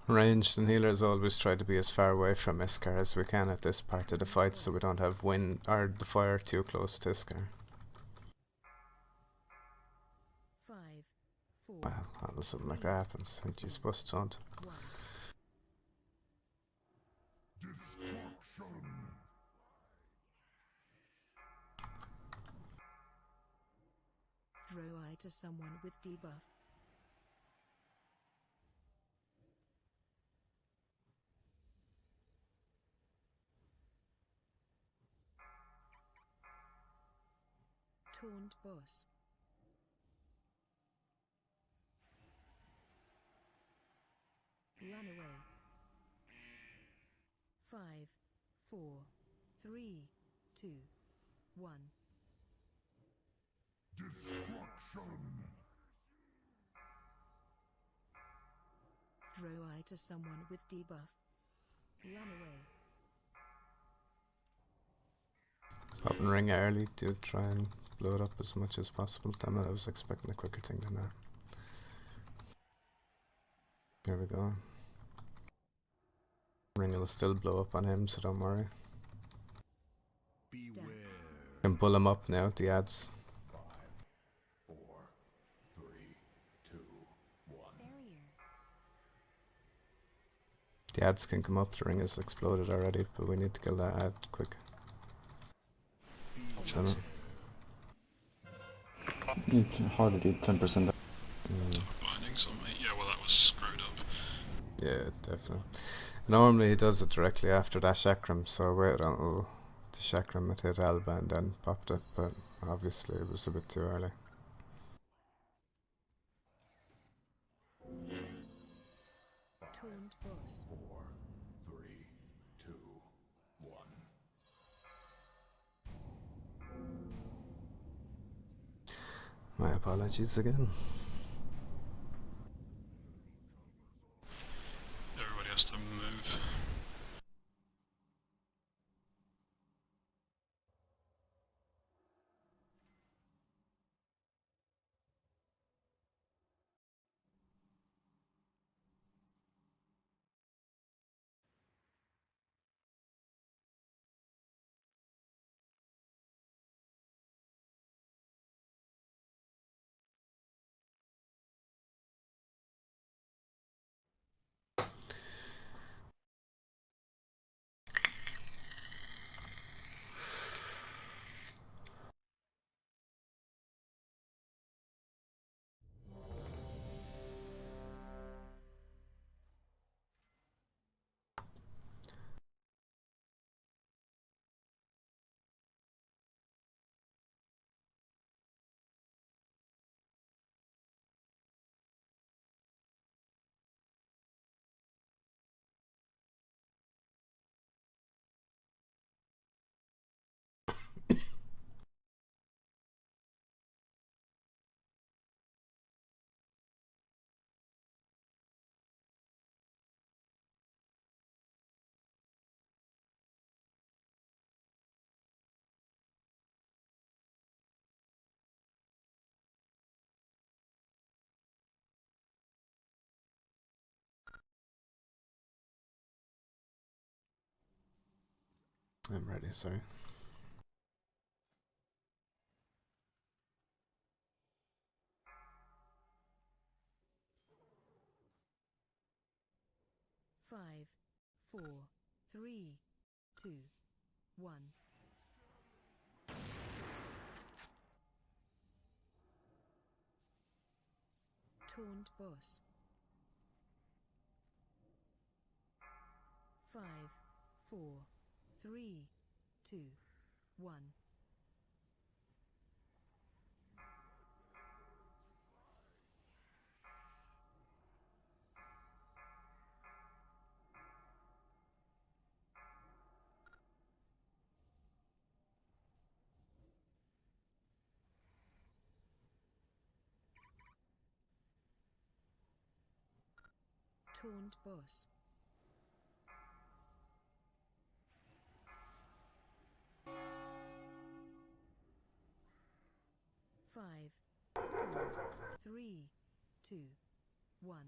Ranged and healers always try to be as far away from Iskar as we can at this part of the fight, so we don't have wind or the fire too close to Iskar. 5, 4. Well, unless something like that happens, aren't you supposed to hunt? Throw eye to someone with debuff. Taunt boss. Run away. 5, 4, 3, 2, 1. Throw eye to someone with debuff. Run away. Pop and ring early to try and blow it up as much as possible. Damn it, I was expecting a quicker thing than that. Here we go. Ring will still blow up on him, so don't worry. Beware. Can pull him up now, the ads. 5, 4, 3, 2, 1. Barrier. The ads can come up, the ring has exploded already, but we need to kill that ad quick. Damn it. You can hardly do 10%. Bindings on me. Yeah, well that was screwed up. Yeah, definitely. Normally he does it directly after that chakram, so I waited until the chakram had hit Alba and then popped it, but obviously it was a bit too early. Taunt boss. 4, 3, 2, 1. My apologies again. Everybody has to move. I'm ready, sorry. Five, 4, 3, 2, 1. Taunt boss. 5, 4, 3, 2, 1. Taunt boss. 5, 4, 3, 2, 1.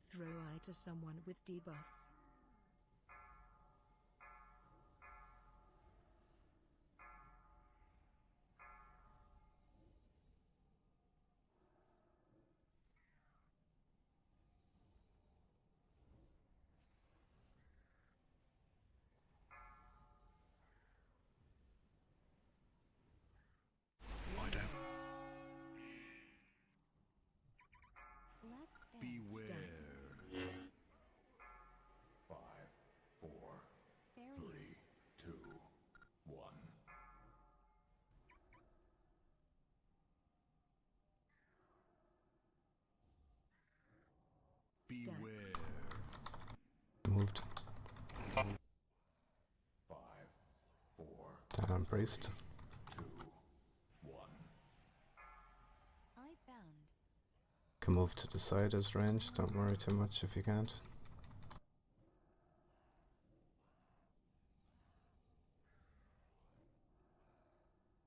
Throw eye to someone with debuff. Lie down. Last stand. Beware. 5, 4, Barrier. 3, 2, 1. Beware. Moved. 5, 4, Down on priest. 2, 1. Icebound. Can move to the side as range. Don't worry too much if you can't.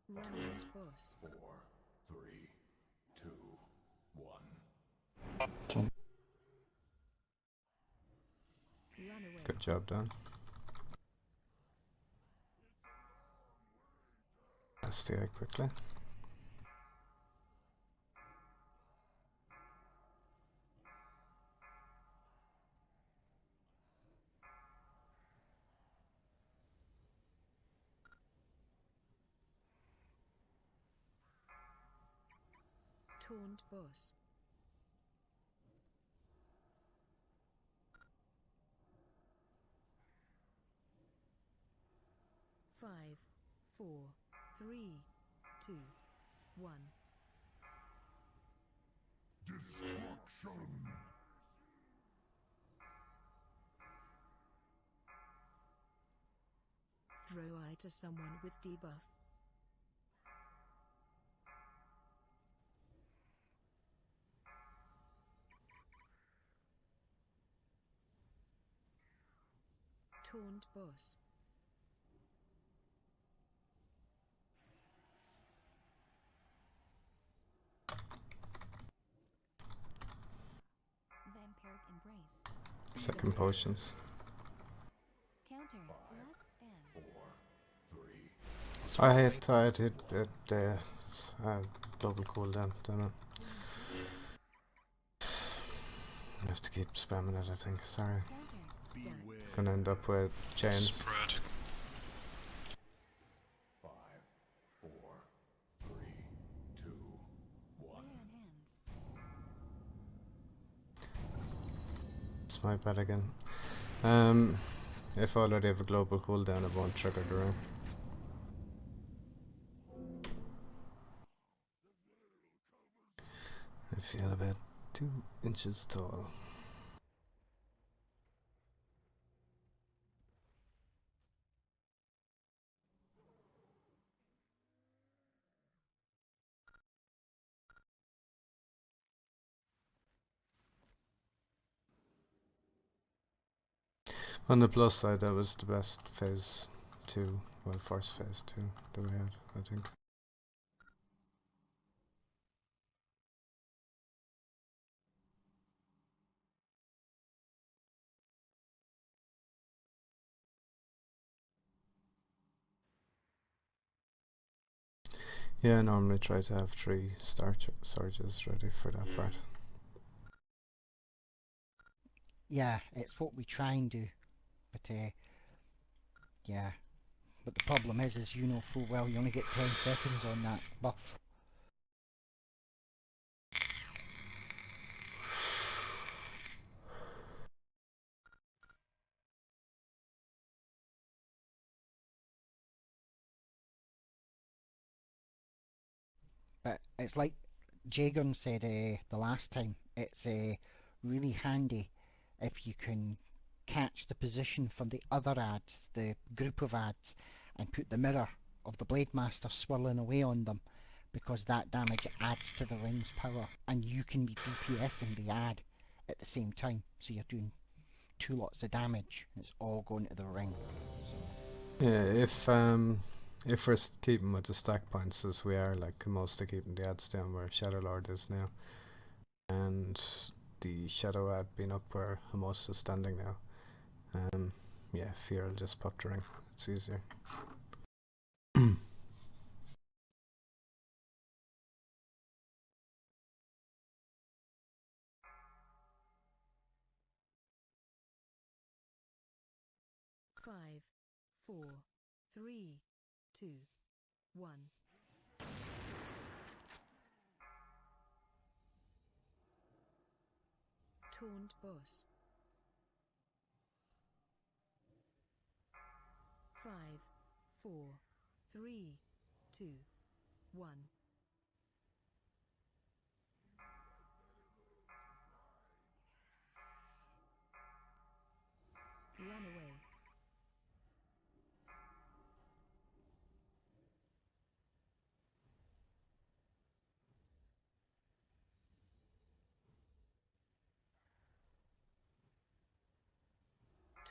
Taunt boss. 4, 3, 2, 1. Run away. Good job done. STI quickly. Taunt boss. 5, 4, 3, 2, 1. Destruction. Throw eye to someone with debuff. Taunt boss. 'Vampiric Embrace. Second potions. Counter. Last stand. 4, 3. I hit it's double cooldown, damn it. I have to keep spamming it, I think, sorry. Counter. Beware. Gonna end up with chains. Spread. 5, 4, 3, 2, 1. Lay on hands. It's my bad again. If I already have a global cooldown, it won't trigger the room. I feel about 2 inches tall. On the plus side, that was the best phase 2, well, first phase 2 that we had, I think. Yeah, I normally try to have 3 surges ready for that part. Yeah, it's what we try and do, but yeah. But the problem is you know full well you only get 10 seconds on that buff. But it's like Jagon said the last time, it's really handy if you can catch the position from the other ads, the group of ads, and put the mirror of the Blade Master swirling away on them, because that damage adds to the ring's power, and you can be DPSing the ad at the same time, so you're doing 2 lots of damage, and it's all going to the ring. So. Yeah, if we're keeping with the stack points as we are, like most are keeping the ads down where Shadow Lord is now, and the Shadow ad being up where Hamos is standing now, yeah, Fear will just pop the ring. It's easier. 5, 4, 3, 2, 1. Taunt boss. 5, 4, 3, 2, 1. Run away.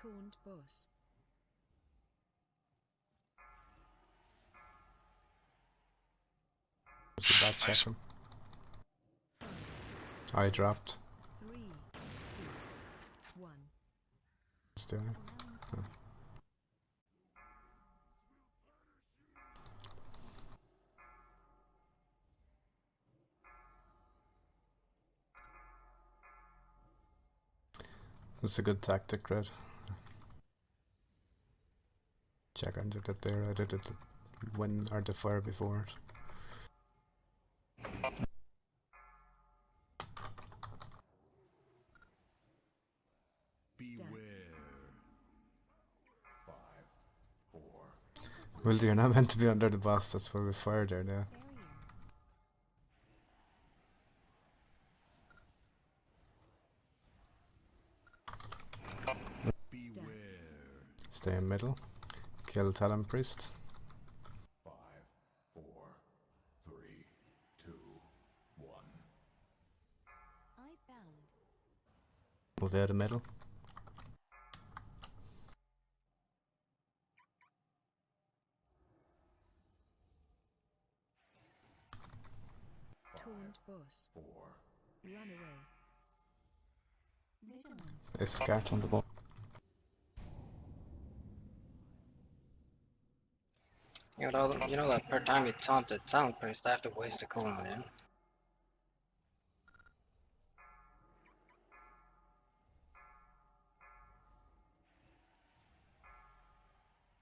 Taunt boss. Back check him. I dropped. 3, 2, 1. It's doing. Oh. That's a good tactic, Red. Check under it there. I did it when or the fire before it. Well, you're not meant to be under the boss, that's why we fired there now. Stay in middle. Kill Talon Priest. 5, 4, 3, 2, 1. Icebound. Move out of middle. Taunt boss. 4. Run away. Iskar on the ball. You know that per time you taunted Talon Priest, I have to waste a cooldown, yeah?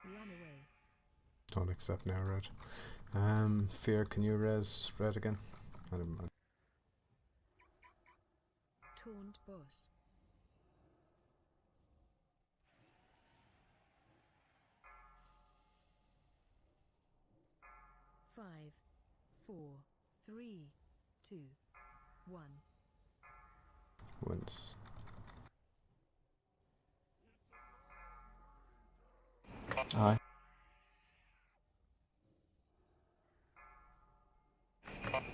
Run away. Don't accept now, Red. Fear, can you res Red again? I don't mind. Taunt boss. 5, 4, 3, 2, 1. Once. Aye.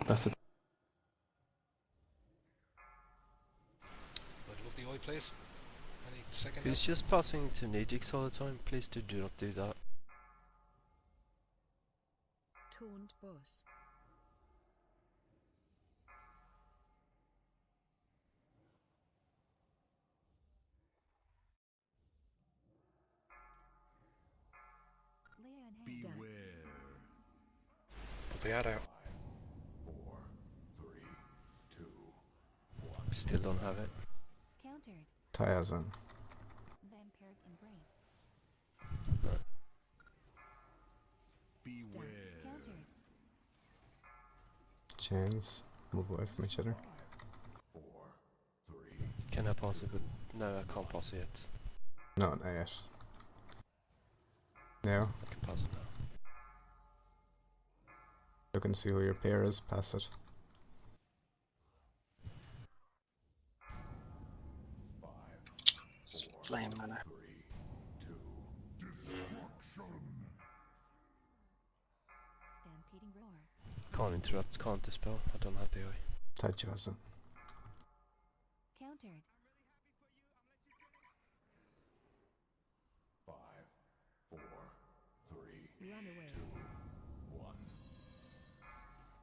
That's it. I'd love the eye, please. Any second Who's just passing to Nidix all the time? Please do not do that. Taunt boss. 'Leia in hand. Stack. Sort the ad out. 5, 4, 3, 2, 1. Still don't have it. Countered. Tiazan. Vampiric Embrace. Beware. Countered. Chains. Move away from each other. 4, 3. Can I pass it? No, I can't pass it yet. No, not yet. Now, I can pass it now. you can see who your pair is. Pass it. 5, 4, Flame mana. 3, 2. Destruction. Stampeding Roar. Can't interrupt, can't dispel. I don't have the eye. Tiazan. Countered. 5, 4, 3, Run away. 2, 1.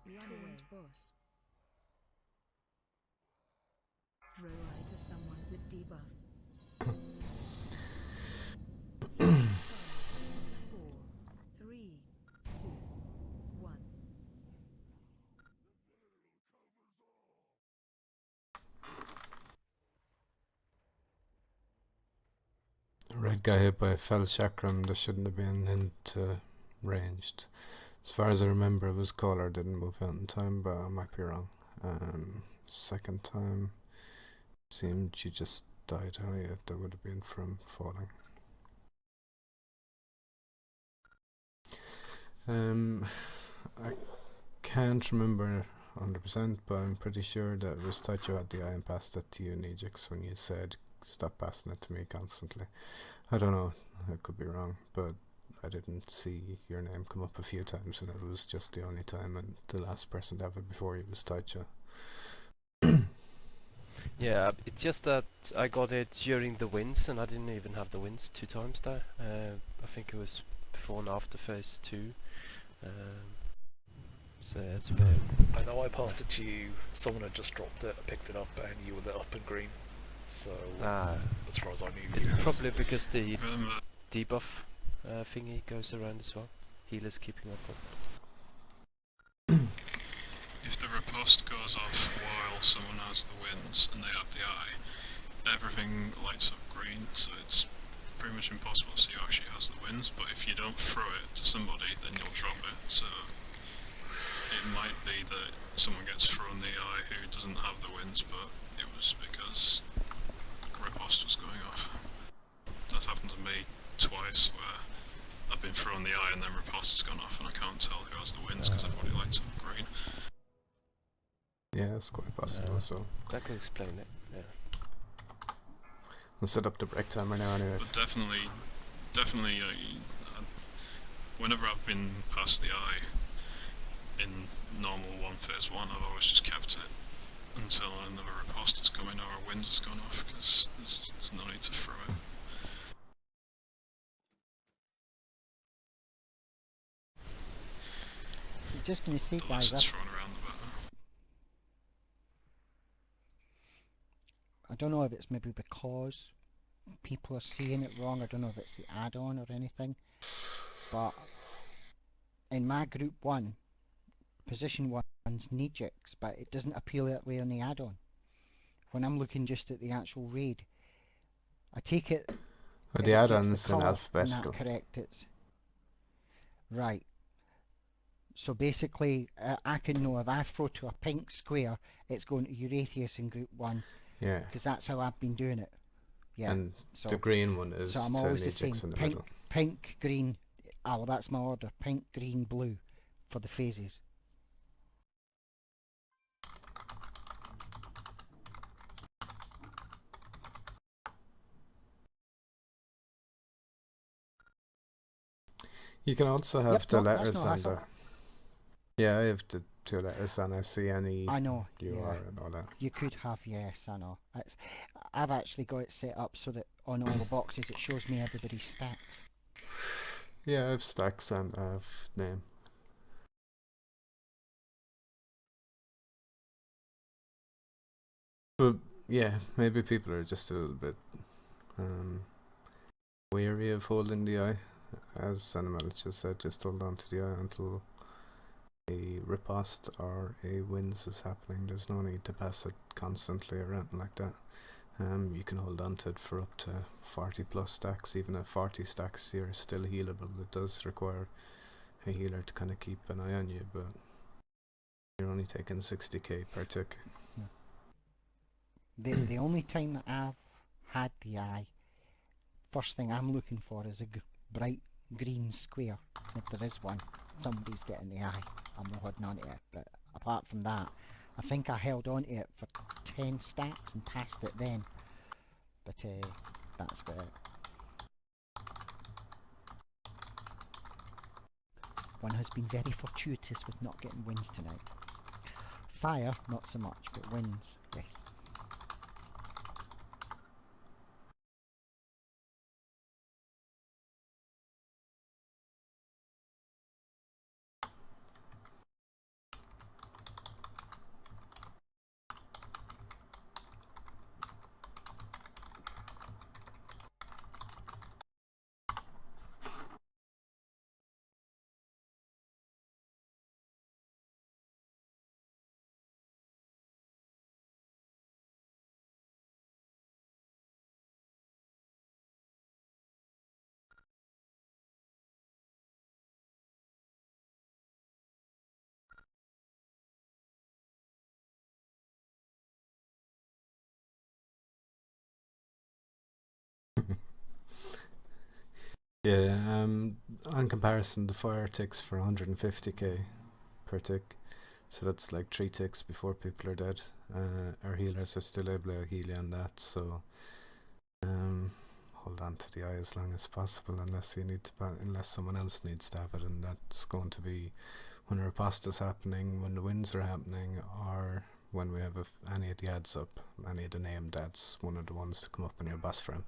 Run away. Boss. Throw eye to someone with debuff. 4, 3, 2, 1. Red guy hit by a fell chakram that shouldn't have been into ranged. As far as I remember, it was caller didn't move out in time, but I might be wrong. Second time seemed she just died. Oh yeah, that would have been from falling. I can't remember 100%, but I'm pretty sure that it was Taicho had the eye and passed it to you, Nijix, when you said stop passing it to me constantly. I don't know, I could be wrong, but I didn't see your name come up a few times, and it was just the only time, and the last person to have it before you was Taicho. Yeah, it's just that I got it during the wins, and I didn't even have the wins 2 times there. I think it was before and after phase 2. So yeah, it's a bit. I know I passed it to you, someone had just dropped it, I picked it up, and you were lit up in green. So, as far as I knew, It's you probably because the debuff thingy goes around as well. Healer's keeping up on. If the riposte goes off while someone has the winds and they have the eye, everything lights up green, so it's pretty much impossible to see who actually has the winds, but if you don't throw it to somebody, then you'll drop it, so it might be that someone gets thrown the eye who doesn't have the winds, but it was because riposte was going off. That's happened to me twice, where I've been thrown the eye and then riposte has gone off and I can't tell who has the winds because everybody lights up green. Yeah, it's quite possible as well. That could explain it, yeah. We'll set up the break timer now anyway. But definitely, whenever I've been past the eye in normal 1 phase 1, I've always just kept it until another riposte has come in or a wind has gone off, because there's no need to throw it. Just gonna say, The guys, less it's thrown around, the better. I don't know if it's maybe because people are seeing it wrong. I don't know if it's the add-on or anything, but in my group 1, position 1's Nijix, but it doesn't appear that way on the add-on. When I'm looking just at the actual raid, I take it. Well, the add-on's in alphabetical. Correct, it's right. So basically, I can know if I throw to a pink square, it's going to Euratius in group 1. Yeah. Because that's how I've been doing it. Yeah. And so, the green one is so I'm to always the Nijix same. in the Pink, middle. pink, green. Ah, well, that's my order. Pink, green, blue for the phases. You can also have the letters on the. Yeah, I have the 2 letters on ICNE. I know. UR Yeah. and all that. You could have, yes, I know. I've actually got it set up so that on all the boxes it shows me everybody's stats. Yeah, I have stacks and I have name. But yeah, maybe people are just a little bit wary of holding the eye. As Animal just said, just hold on to the eye until a riposte or a wins is happening. There's no need to pass it constantly or anything like that. You can hold on to it for up to 40 plus stacks. Even at 40 stacks you're still healable. It does require a healer to kind of keep an eye on you, but you're only taking 60k per tick. The only time that I've had the eye, first thing I'm looking for is a bright green square. If there is one, somebody's getting the eye. I'm not holding on to it. But apart from that, I think I held on to it for 10 stacks and passed it then. But that's about it. One has been very fortuitous with not getting wins tonight. Fire, not so much, but wins, yes. Yeah, on comparison, the fire ticks for 150k per tick, so that's like 3 ticks before people are dead. Our healers are still able to heal you on that, so hold on to the eye as long as possible, unless you need to, unless someone else needs to have it, and that's going to be when a riposte is happening, when the wins are happening, or when we have any of the ads up, any of the named ads, one of the ones to come up in your boss frame.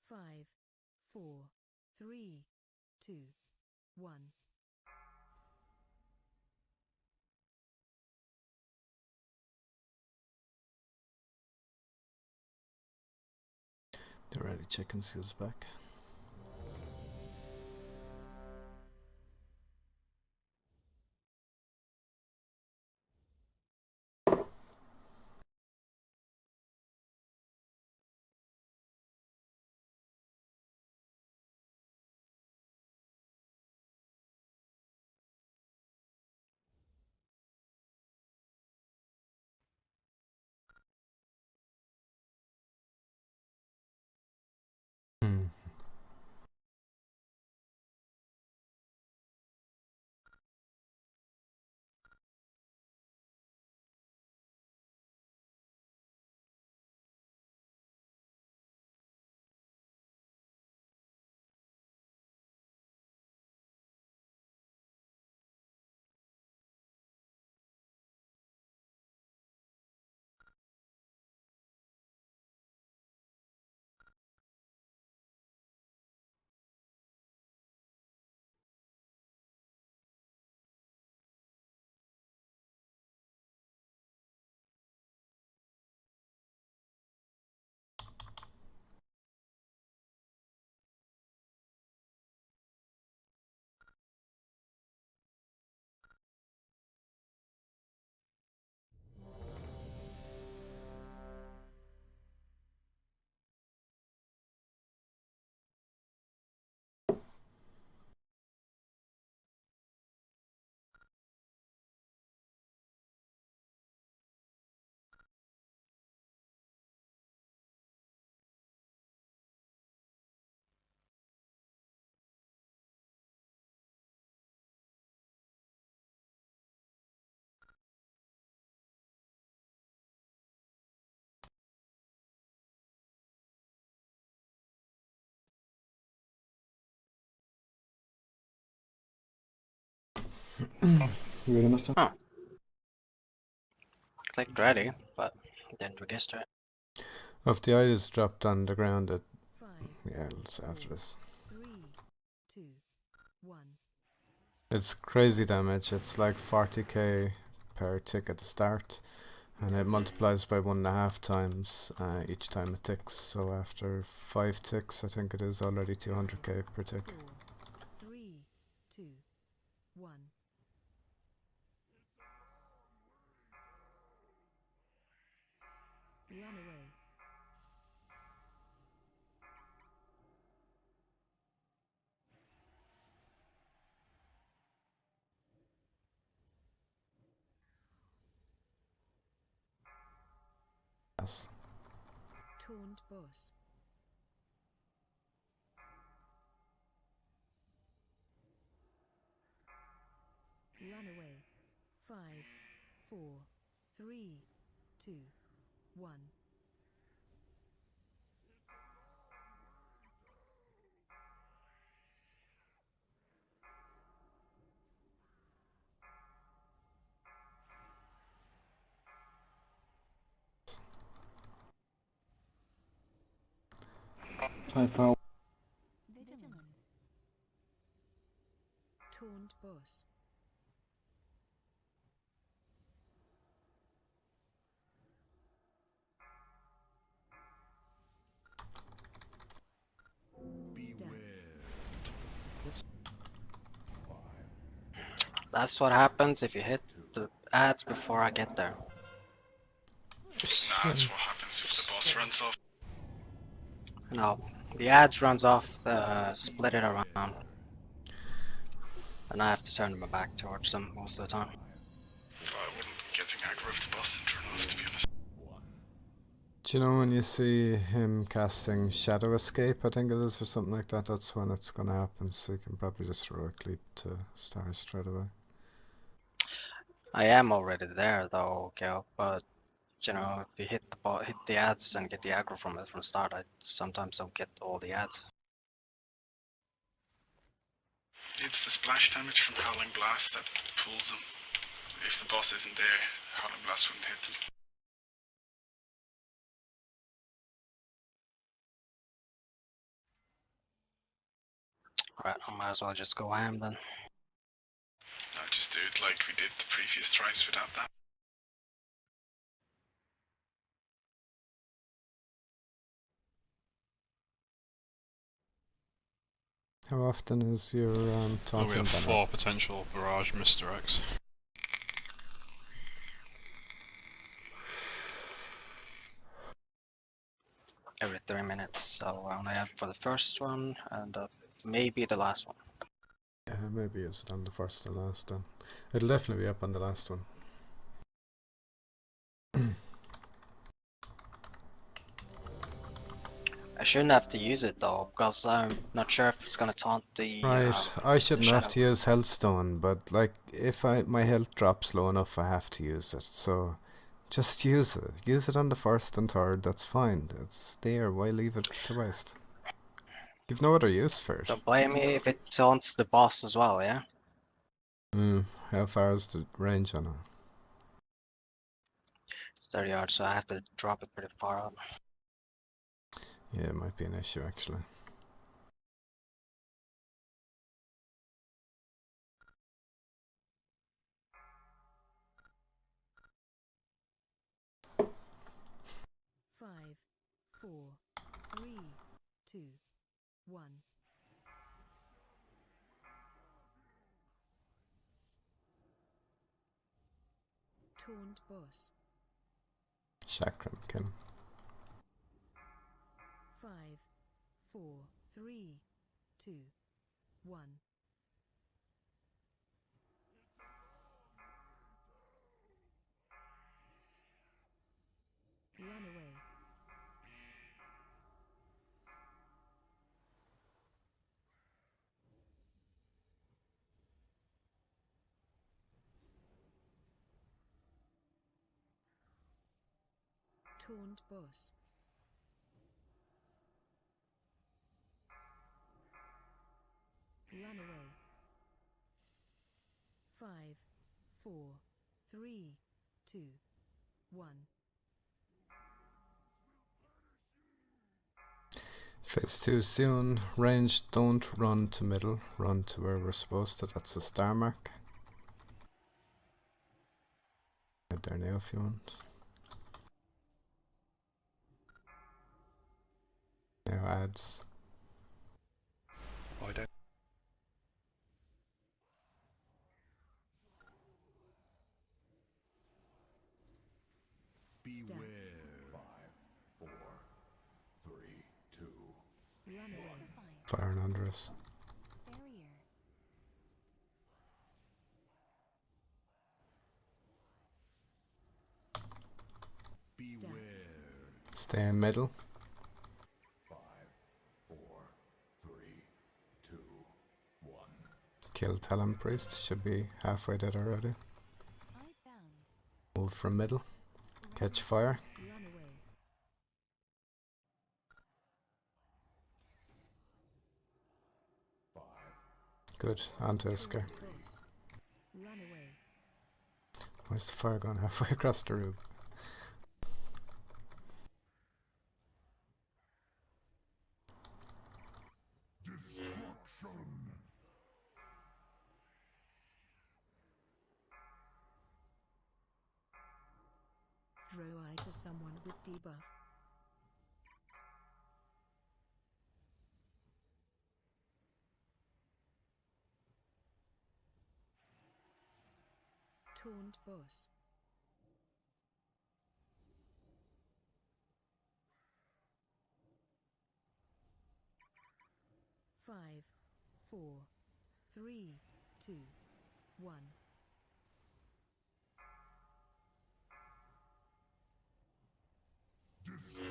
Five, four, three, two, one. The ready chicken seals back. You ready, Mister? Huh. Clicked ready, but didn't register it. If the eye is dropped on the ground, it 5, yeah, it's after this. 3, 2, 1. It's crazy damage. It's like 40k per tick at the start, and it multiplies by 1.5 times each time it ticks. So after 5 ticks, I think it is already 200k per tick. 4, 3, 2, 1. Run away. Yes. Taunt boss. Run away. 5, 4, 3, 2, 1. Hi, Foul. Vigilance. Taunt boss. That's what happens if you hit the ads before I get there. Nah, that's what happens if the boss runs off. No, the ads runs off, split it around, and I have to turn my back towards them most of the time. I wouldn't be getting aggro if the boss didn't turn off, to be honest. Do you know when you see him casting Shadow Escape, I think it is, or something like that, that's when it's going to happen, so you can probably just heroic leap to stars straight away. I am already there though, Kel, but you know, if you hit the ads and get the aggro from it from the start, I sometimes don't get all the ads. It's the splash damage from Howling Blast that pulls them. If the boss isn't there, Howling Blast wouldn't hit them. Right, I might as well just go ham then. No, just do it like we did the previous tries without that. How often is your So we taunting have banner? 4 potential barrage misdirects. Every 3 minutes, so I only have for the first one and maybe the last one. Yeah, maybe it's on the first and last one. It'll definitely be up on the last one. I shouldn't have to use it though, because I'm not sure if it's gonna taunt the. Right, I shouldn't have shadow. to use Hellstone, but like if my health drops low enough, I have to use it. So just use it. Use it on the first and third. That's fine. It's there. Why leave it to waste? You've no other use for it. Don't blame me if it taunts the boss as well, yeah. How far is the range on it? 30 yards, so I have to drop it pretty far out. Yeah, it might be an issue actually. Five, 4, 3, 2, 1. Taunt boss. Chakram can. 5, 4, 3, 2, 1. Run away. Taunt boss. Run away. 5, 4, 3, 2, 1. Phase 2 soon. Range, don't run to middle. Run to where we're supposed to. That's the star mark. Head there now if you want. Now adds. I don't. Beware. 5, 4, 3, 2. Run away. Firing under us. Barrier. Beware. Stay in middle. 5, 4, 3, 2, 1. Kill Talon Priest. Should be halfway dead already. Eyes bound. Move from middle. Catch fire. Run away. 5. Good. Onto Iskar. Run away. Where's the fire going halfway across the room? Destruction. Throw eye to someone with debuff. Taunt boss. Five, 4, 3, 2, 1. Destruction.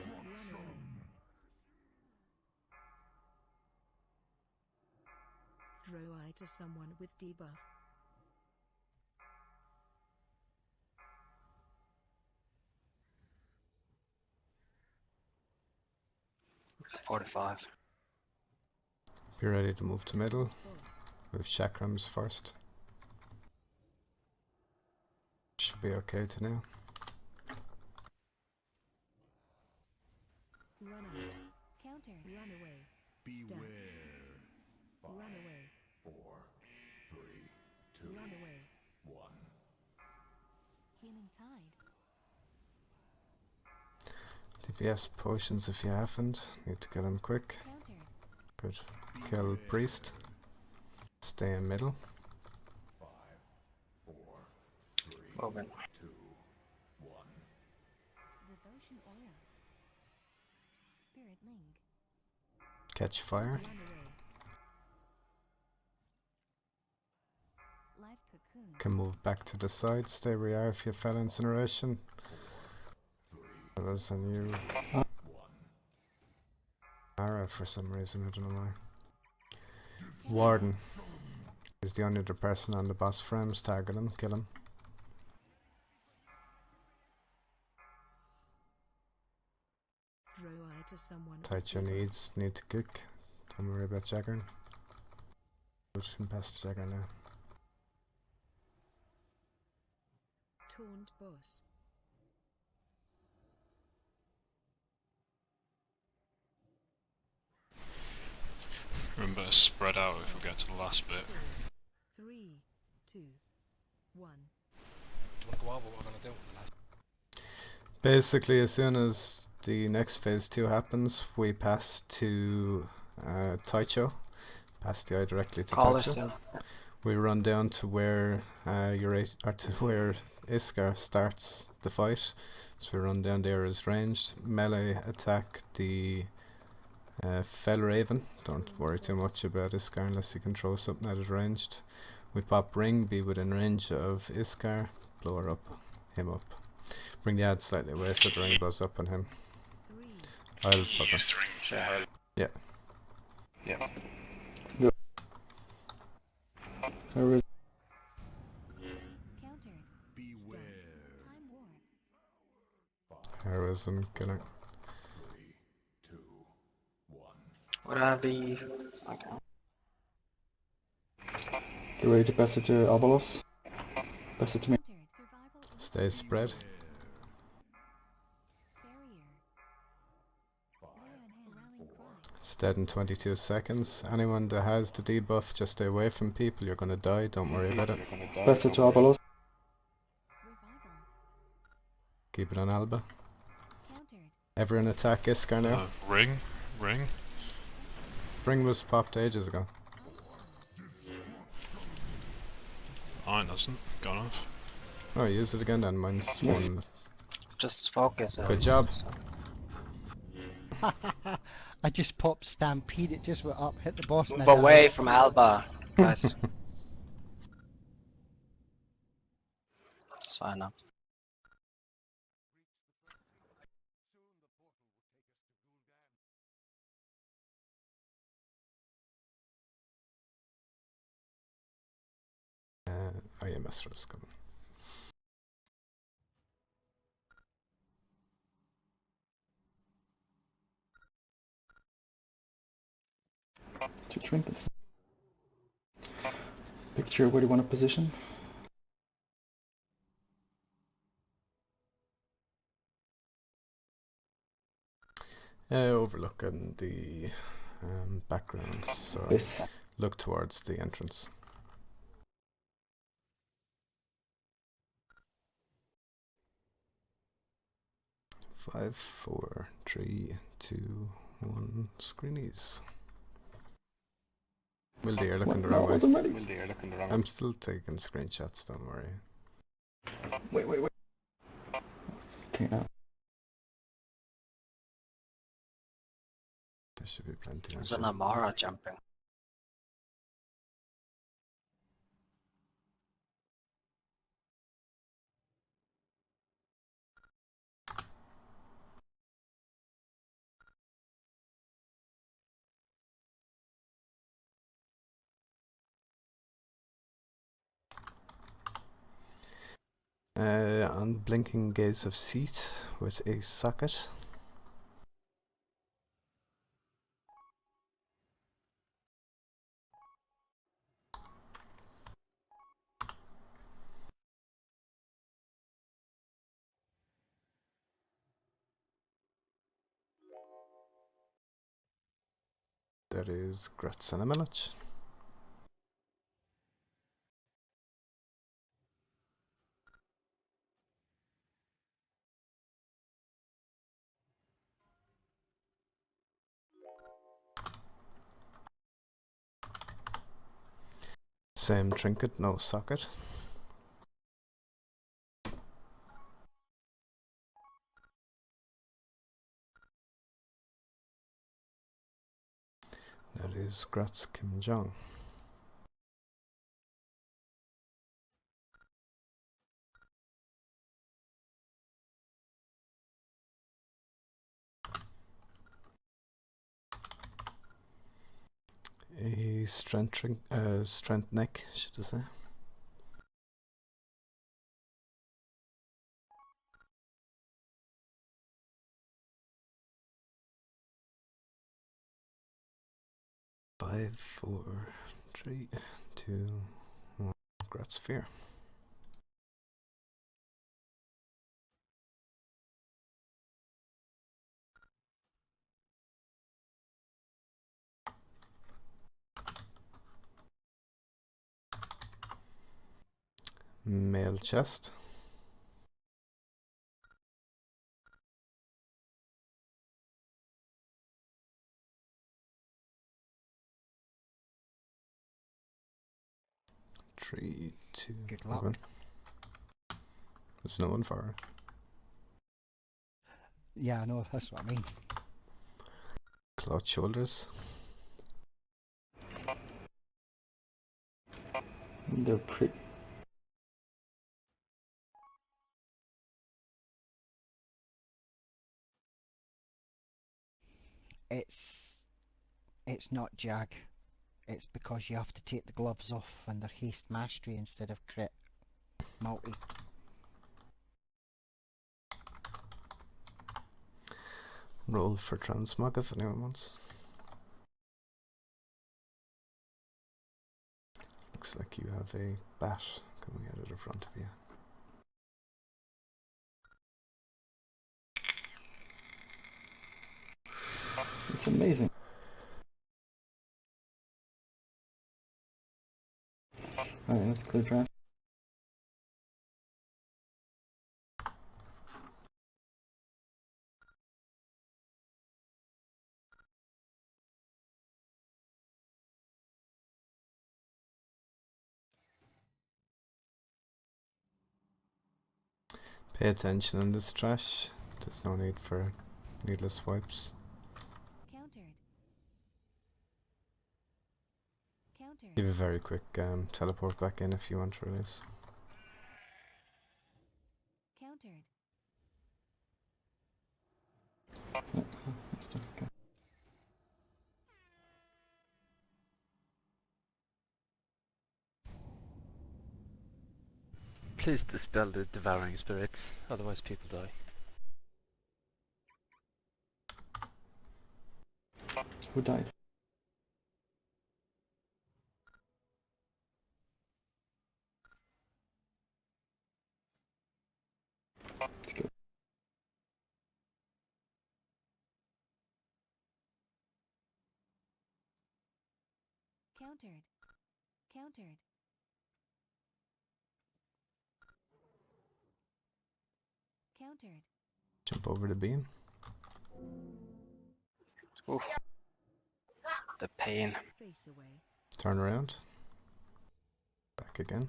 Throw eye to someone with debuff. $45. Be ready to move to middle. Boss. With chakrams first. Should be okay to now. Run out. Counter. Run away. Beware. 5, Run away. 4, 3, 2, Run away. 1. Healing tide. DPS potions if you haven't. Need to get them quick. Counter. Good. Kill priest. Stay in middle. 5, 4, 3, Moving. 2, 1. Devotion aura. Spirit link. Catch fire. Run away. Life cocoon. Can move back to the side. Stay where you are if you fell incineration. That was a new arrow for some reason, I don't know why. Warden is the only other person on the boss frames. Target him, kill him. Throw eye to someone. Taicho need to kick. Don't worry about Jagger. We'll just pass Jagger now. Taunt boss. Remember, spread out if we get to the last bit. 3, 2, 1. Do you want to go over what we're going to do in the last? Basically, as soon as the next phase 2 happens, we pass to Taicho. Pass the eye directly to Taicho. We run down to where where Iskar starts the fight. So we run down there as ranged. Melee attack the Fell Raven. Don't worry too much about Iskar unless you can throw something at it ranged. We pop ring, be within range of Iskar, blow her up, him up. Bring the ad slightly away so the ring blows up on him. 3. I'll pop Use it. the ring. Yeah. Yeah. There is Countered. Beware. Time warp. Heroism killing. 3, 2, 1. Would I be... Okay. get ready to pass it to Albalos. Pass it to me. Stay spread. It's dead in 22 seconds. Anyone that has the debuff, just stay away from people. You're gonna die, don't worry about it. Pass it to Abalos. Keep it on Alba. Everyone attack Iskar now. Ring. Ring was popped ages ago. Mine hasn't gone off. Oh, use it again then. Mine's one. Just focus. Good job. I just popped Stampede, it just went up, hit the boss. Move away from Alba. Guys. It's fine now. Oh yeah, Master's coming. Two trinkets. Picture where do you want to position? Overlooking the background, so This. look towards the entrance. Five, 4, 3, 2, 1. Screenies. Will the air looking the wrong way? I'm still taking screenshots, don't worry. Wait. Okay, now. There should be plenty of There's an Amara jumping. Unblinking gaze of seat with a socket. That is Grats and a Millich. Same trinket, no socket. That is Gratz Kim Jong. A strength neck, should I say. Five, 4, 3, 2, 1. Gratz Fear. Male chest. Three, 2, Good luck. 1. There's no one far. Yeah, I know, that's what I mean. Cloth shoulders. They're pretty. It's not Jag. It's because you have to take the gloves off and they're haste mastery instead of crit multi. Roll for transmog if anyone wants. Looks like you have a bat coming out of the front of you. It's amazing. Alright, let's clear trash. Pay attention in this trash. There's no need for needless wipes. Countered. Countered. Give a very quick teleport back in if you want to release. Countered. Okay. Please dispel the devouring spirits, otherwise people die. Who died? Let's go. Countered. Countered. Countered. Jump over the beam. Oof. The pain. Face away. Turn around. Back again.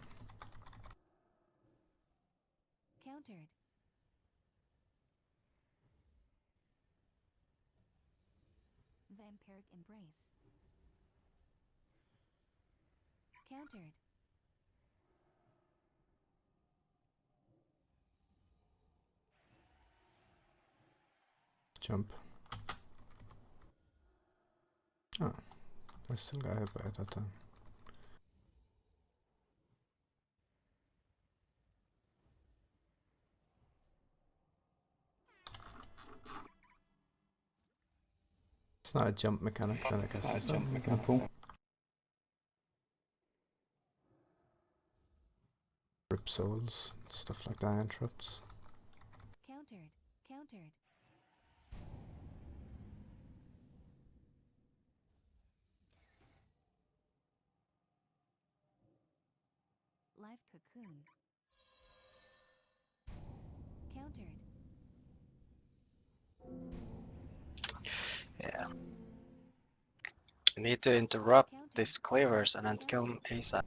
Countered. Vampiric embrace. Countered. Jump. Oh, I still got hit by it that time. It's not a jump mechanic then, I guess. It's a jump mechanic. Rip souls, stuff like that interrupts. Countered. Countered. Live cocoon. Countered. Yeah. You need to interrupt these cleavers and then kill them ASAP.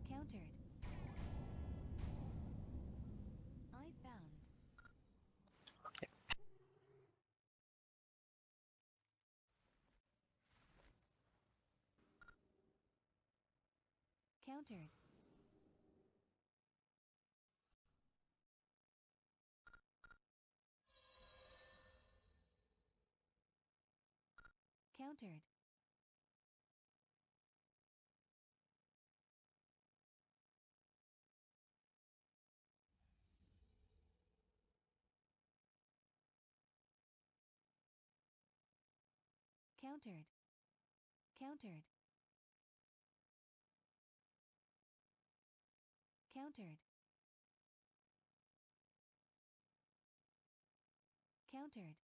Countered. Icebound. Countered. Countered. Countered. Countered. Countered. Countered.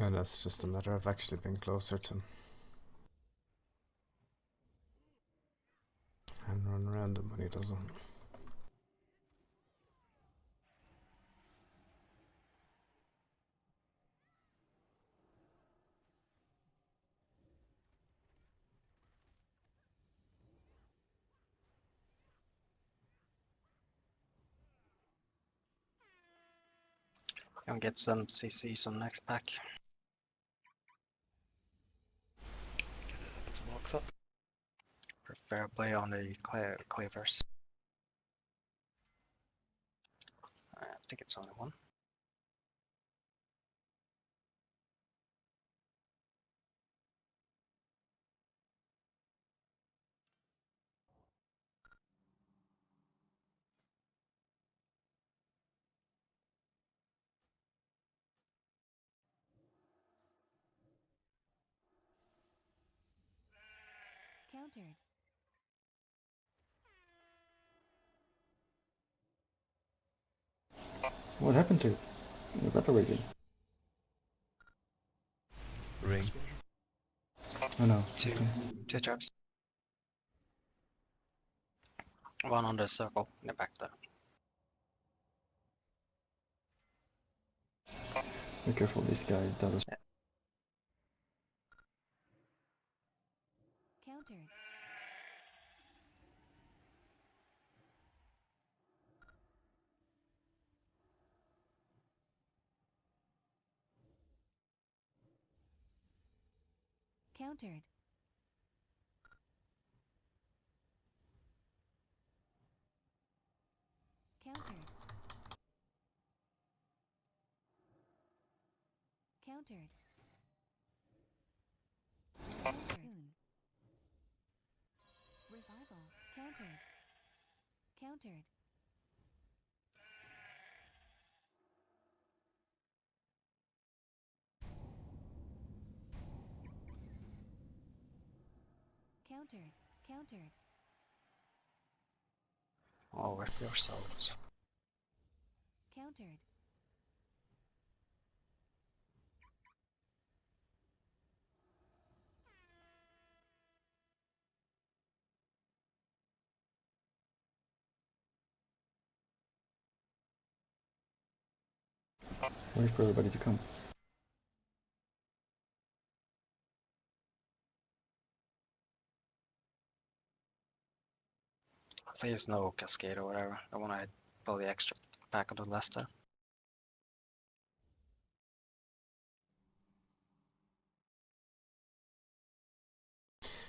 And that's just a matter of actually being closer to him. And run around him when he doesn't. Gonna get some CCs on next pack. Put some marks up. Fair play on the cleavers. I think it's only one. Countered. What happened to the battle region? Ring. Oh no. Two traps. One on the circle in the back there. Be careful, this guy does. Countered. Countered. Countered. Countered. Countered. Revival. Countered. Countered. Countered. Countered. Oh, with your souls. Countered. Wait for everybody to come. Please no cascade or whatever. I want to pull the extra back on the left there.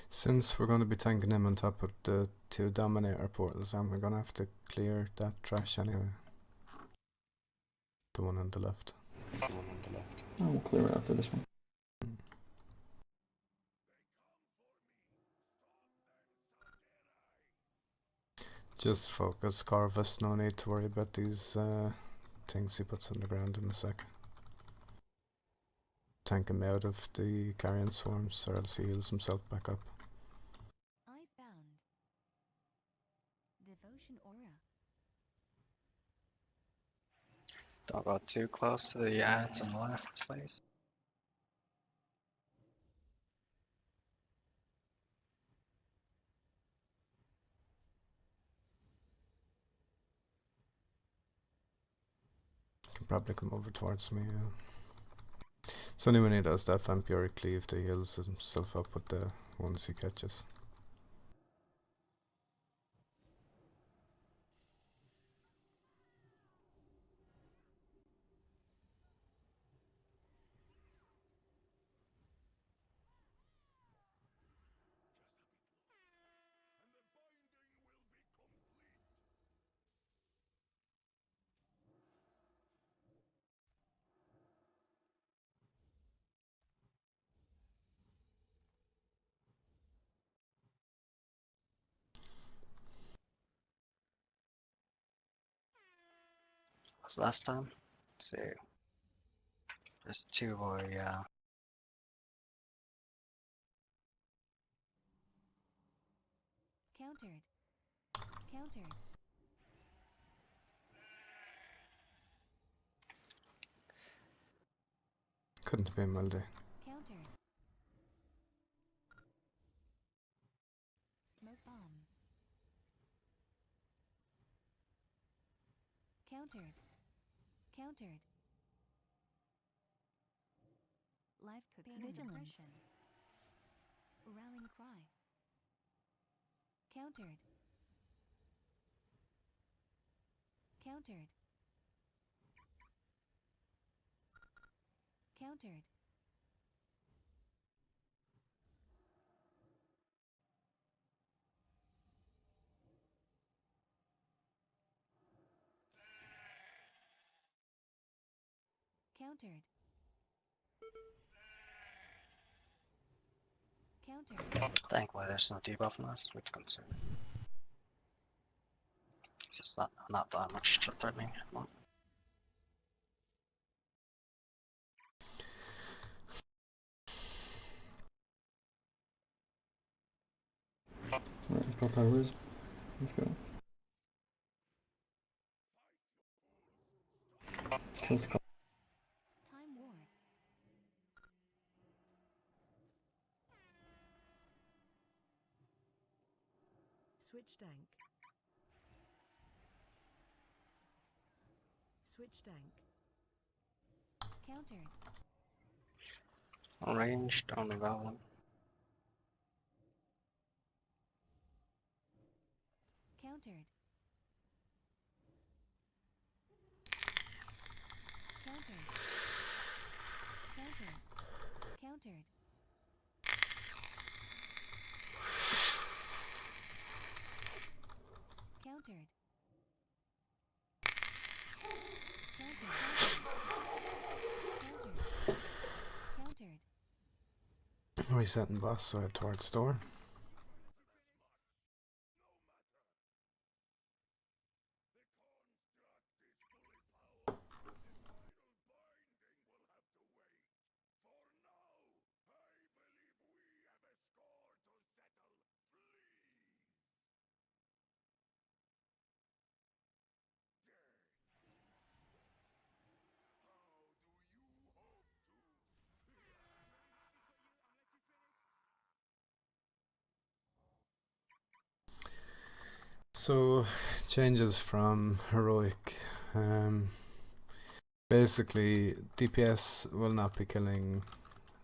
Since we're going to be tanking him on top of the two Dominator portals, and we're going to have to clear that trash anyway. The one on the left. Oh, we'll clear it after this one. Just focus, Corvus. No need to worry about these things he puts on the ground in a sec. Tank him out of the carrion swarms, or else he heals himself back up. Icebound. Devotion aura. Don't go too close to the ads on the left, please. Can probably come over towards me. It's only when he does that vampiric cleave that he heals himself up with the ones he catches. As last time. So there's two more, yeah. Countered. Countered. Couldn't be Muldy. Countered. Smoke bomb. Countered. Countered. Life cocoon. Vigilance. Rallying cry. Countered. Countered. Countered. Countered. Countered. Thankfully there's no debuff on us, we can consider. It's not that much threatening. Well, Alright, pop powers. Let's go. Kill Skull. Time Ward. Switch tank. Switch tank. Countered. ranged on the Gaeline. Countered. Countered. Countered. Countered. Countered. Countered. Resetting boss side towards store. So, changes from heroic. Basically, DPS will not be killing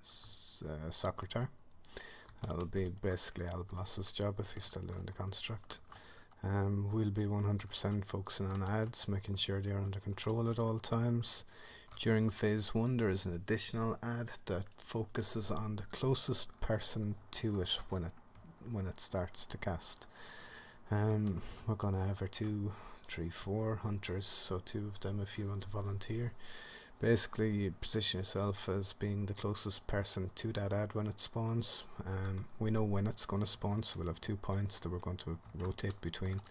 Secretary. That'll be basically Alblas's job if he's still doing the construct. We'll be 100% focusing on ads, making sure they're under control at all times. During phase 1 there is an additional ad that focuses on the closest person to it when it starts to cast. We're gonna have our 2, 3, 4 hunters, so 2 of them if you want to volunteer. Basically you position yourself as being the closest person to that ad when it spawns. We know when it's going to spawn, so we'll have 2 points that we're going to rotate between.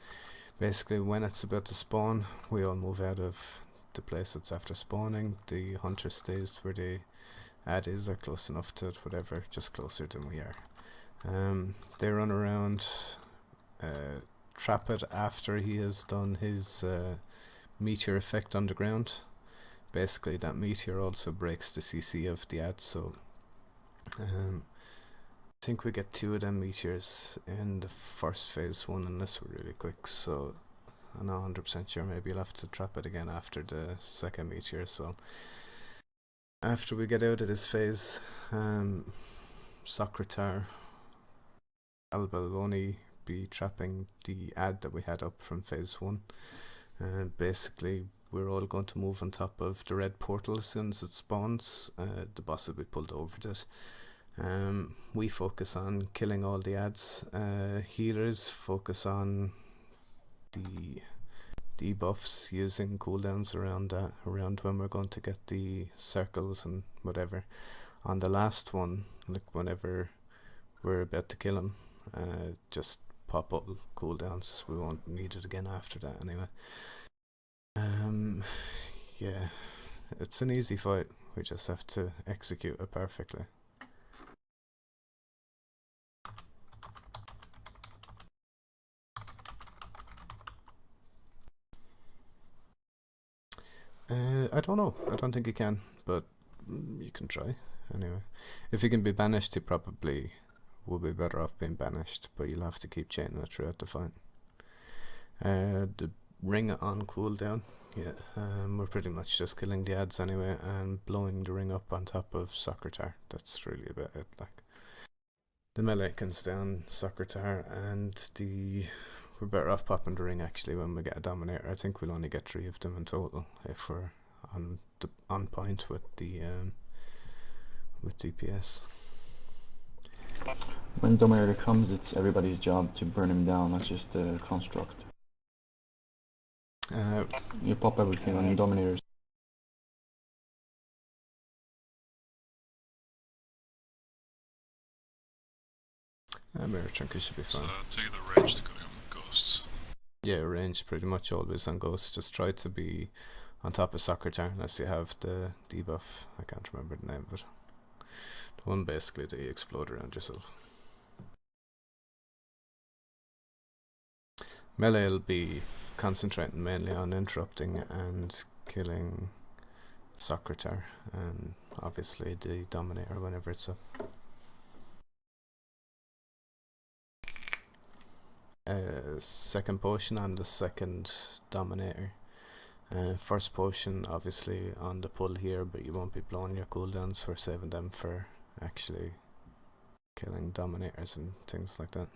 Basically when it's about to spawn, we all move out of the place that's after spawning. The hunter stays where the ad is, or close enough to it, whatever, just closer than we are. They run around, trap it after he has done his meteor effect on the ground. Basically that meteor also breaks the CC of the ad, so I think we get 2 of them meteors in the first phase 1 unless we're really quick, so I'm not 100% sure, maybe you'll have to trap it again after the second meteor as well. After we get out of this phase, Secretary will only be trapping the ad that we had up from phase 1. Basically we're all going to move on top of the red portal as soon as it spawns. The boss will be pulled over it. We focus on killing all the ads. Healers focus on the debuffs, using cooldowns around when we're going to get the circles and whatever. On the last one, like whenever we're about to kill him, just pop up cooldowns. We won't need it again after that anyway. Yeah, it's an easy fight. We just have to execute it perfectly. I don't know. I don't think you can, but you can try anyway. If you can be banished, you probably will be better off being banished, but you'll have to keep chaining it throughout the fight. The ring on cooldown, yeah, we're pretty much just killing the ads anyway and blowing the ring up on top of Secretary. That's really about it. Like, the melee can stay on Secretary, and we're better off popping the ring actually when we get a Dominator. I think we'll only get 3 of them in total if we're on point with the with DPS. When Dominator comes, it's everybody's job to burn him down, not just the construct. You pop everything on Dominators. Mirror Trinket should be So fine. take the range to go down with ghosts. Yeah, range pretty much always on ghosts. Just try to be on top of Secretary unless you have the debuff. I can't remember the name of it. The one basically that you explode around yourself. Melee will be concentrating mainly on interrupting and killing Secretary, and obviously the Dominator whenever it's up. Second potion on the second Dominator. First potion obviously on the pull here, but you won't be blowing your cooldowns. We're saving them for actually killing Dominators and things like that.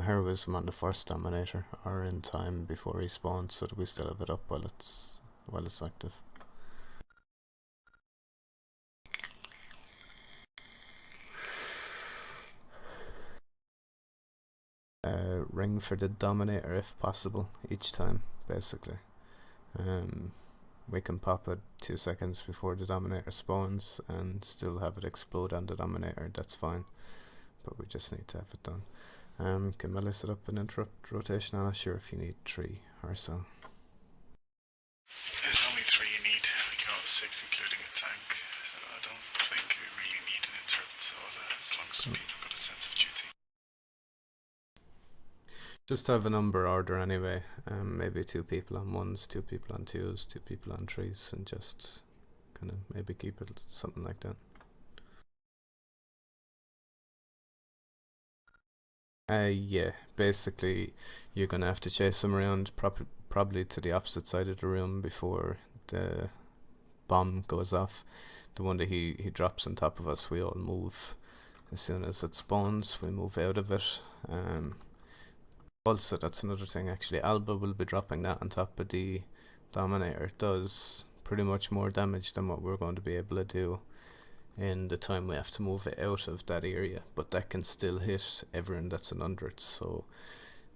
Heroism on the first Dominator or in time before he spawns, so that we still have it up while it's active. Ring for the Dominator if possible each time, basically. We can pop it 2 seconds before the Dominator spawns and still have it explode on the Dominator, that's fine, but we just need to have it done. Can Melly set up an interrupt rotation? I'm not sure if you need 3 or so. There's only 3 you need. We got 6 including a tank, so I don't think we really need an interrupt order as long as people got a sense of duty. Just have a number order anyway, maybe 2 people on 1s, 2 people on 2s, 2 people on 3s, and just kind of maybe keep it something like that. Yeah, basically you're gonna have to chase him around probably to the opposite side of the room before the bomb goes off. The one that he drops on top of us, we all move. As soon as it spawns, we move out of it. Also, that's another thing actually, Alba will be dropping that on top of the Dominator. It does pretty much more damage than what we're going to be able to do in the time we have to move it out of that area, but that can still hit everyone that's under it, so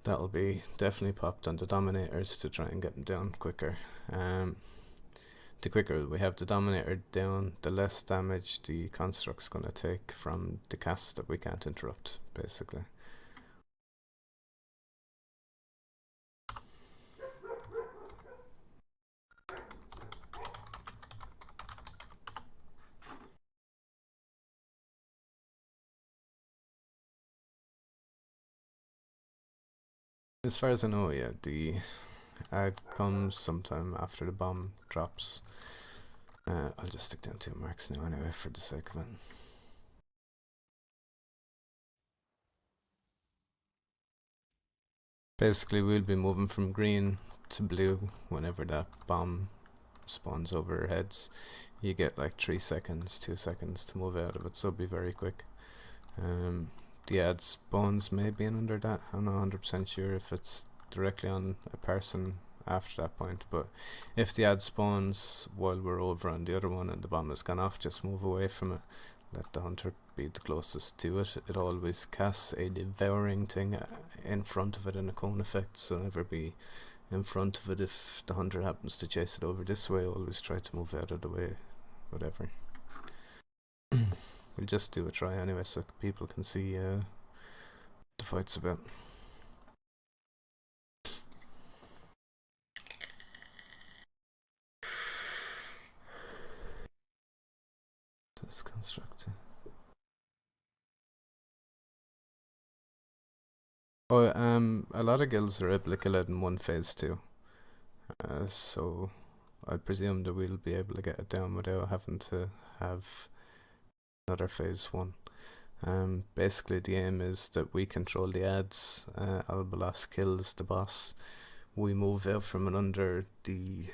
that'll be definitely popped on the Dominators to try and get them down quicker. The quicker we have the Dominator down, the less damage the Construct's gonna take from the cast that we can't interrupt, basically. As far as I know, yeah, the ad comes sometime after the bomb drops. I'll just stick down 2 marks now anyway for the sake of it. Basically, we'll be moving from green to blue whenever that bomb spawns over our heads. You get like 3 seconds, 2 seconds to move out of it, so be very quick. The ad spawns maybe in under that. I'm not 100% sure if it's directly on a person after that point, but if the ad spawns while we're over on the other one and the bomb has gone off, just move away from it. Let the hunter be the closest to it. It always casts a devouring thing in front of it in a cone effect, so never be in front of it. If the hunter happens to chase it over this way, always try to move out of the way, whatever. We'll just do a try anyway so people can see the fight's about. This constructor. Oh, a lot of guilds are able to kill it in one phase too. So I presume that we'll be able to get it down without having to have another phase 1. Basically the aim is that we control the ads, Albalos kills the boss, we move out from and under the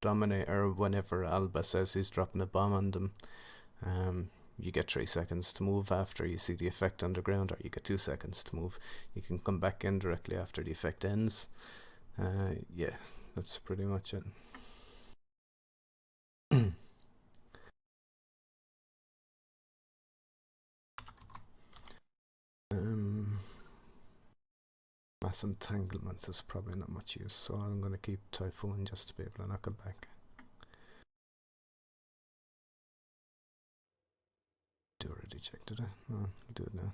Dominator whenever Alba says he's dropping a bomb on them. You get 3 seconds to move after you see the effect underground, or you get 2 seconds to move. You can come back in directly after the effect ends. Yeah, that's pretty much it. Mass entanglement is probably not much use, so I'm going to keep Typhoon just to be able to knock it back. Do already check, did I? No, I'll do it now.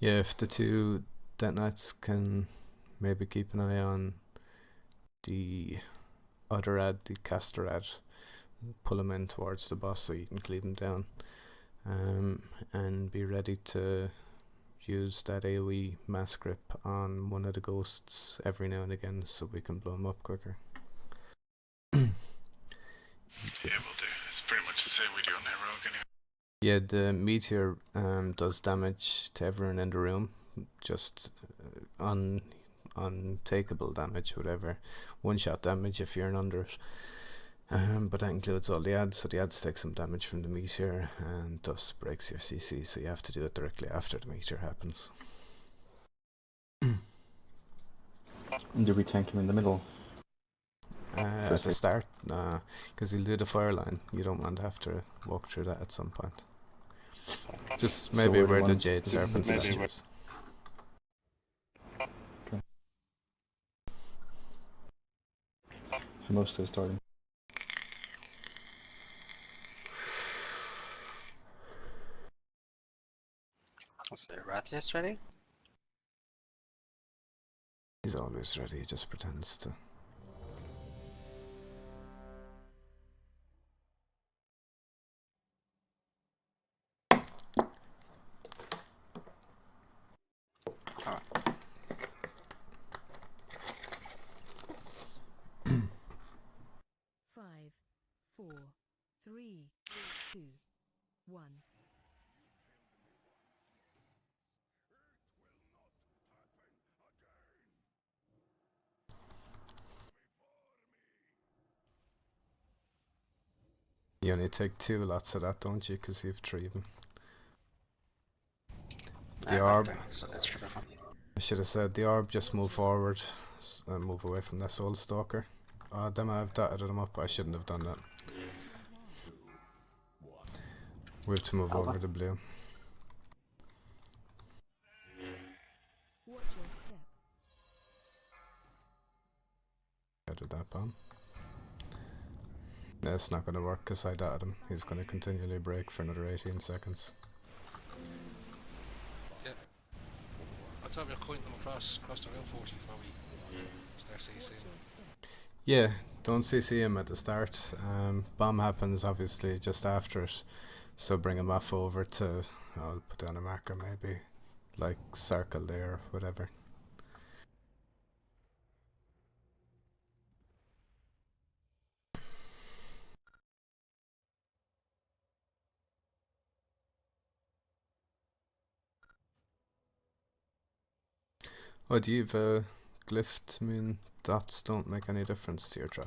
Yeah, if the two Death Knights can maybe keep an eye on the other ad, the caster ad, pull him in towards the boss so you can cleave him down, and be ready to use that AoE mass grip on one of the ghosts every now and again so we can blow him up quicker. Yeah, will do. It's pretty much the same we do on Heroic anyway. Yeah, the meteor does damage to everyone in the room, just untakeable damage, whatever. One shot damage if you're under it. But that includes all the ads, so the ads take some damage from the meteor and thus breaks your CC, so you have to do it directly after the meteor happens. Do we tank him in the middle? At the start, nah, because he'll do the fire line. You don't want to have to walk through that at some point. Just maybe where the Jade Serpent statue is. Okay. Most is starting. Is Rathias ready? He's always ready, he just pretends to. Five, four, three, two, one. You only take 2 lots of that, don't you? Because you have 3 of them. The orb. So that's true. I should have said the orb just move forward and move away from that Soul Stalker. Damn, I've dotted them up. I shouldn't have done that. We have to move over the blue. Watch your step. Added that bomb. No, it's not going to work because I dotted him. He's going to continually break for another 18 seconds. Yeah. I'd tell you point them across the real 40 before we start CCing. Yeah, don't CC him at the start. Bomb happens obviously just after it. So bring him off over to, I'll put down a marker maybe, like circle there, whatever. Oh, do you have a glyph? I mean, dots don't make any difference to your trap.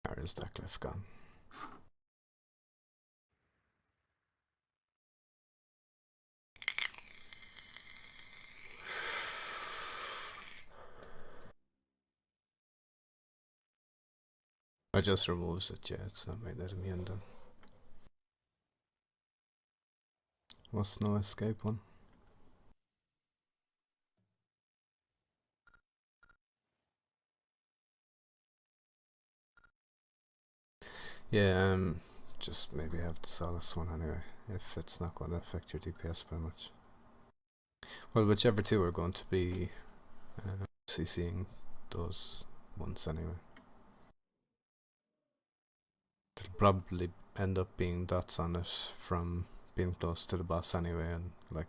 Where is that glyph gone? I just removes it, yeah, it's not made that immune then. What's no escape one? Yeah, just maybe have the Solace one anyway, if it's not going to affect your DPS very much. Well, whichever 2 are going to be CCing those ones anyway. It'll probably end up being dots on it from being close to the boss anyway, and like,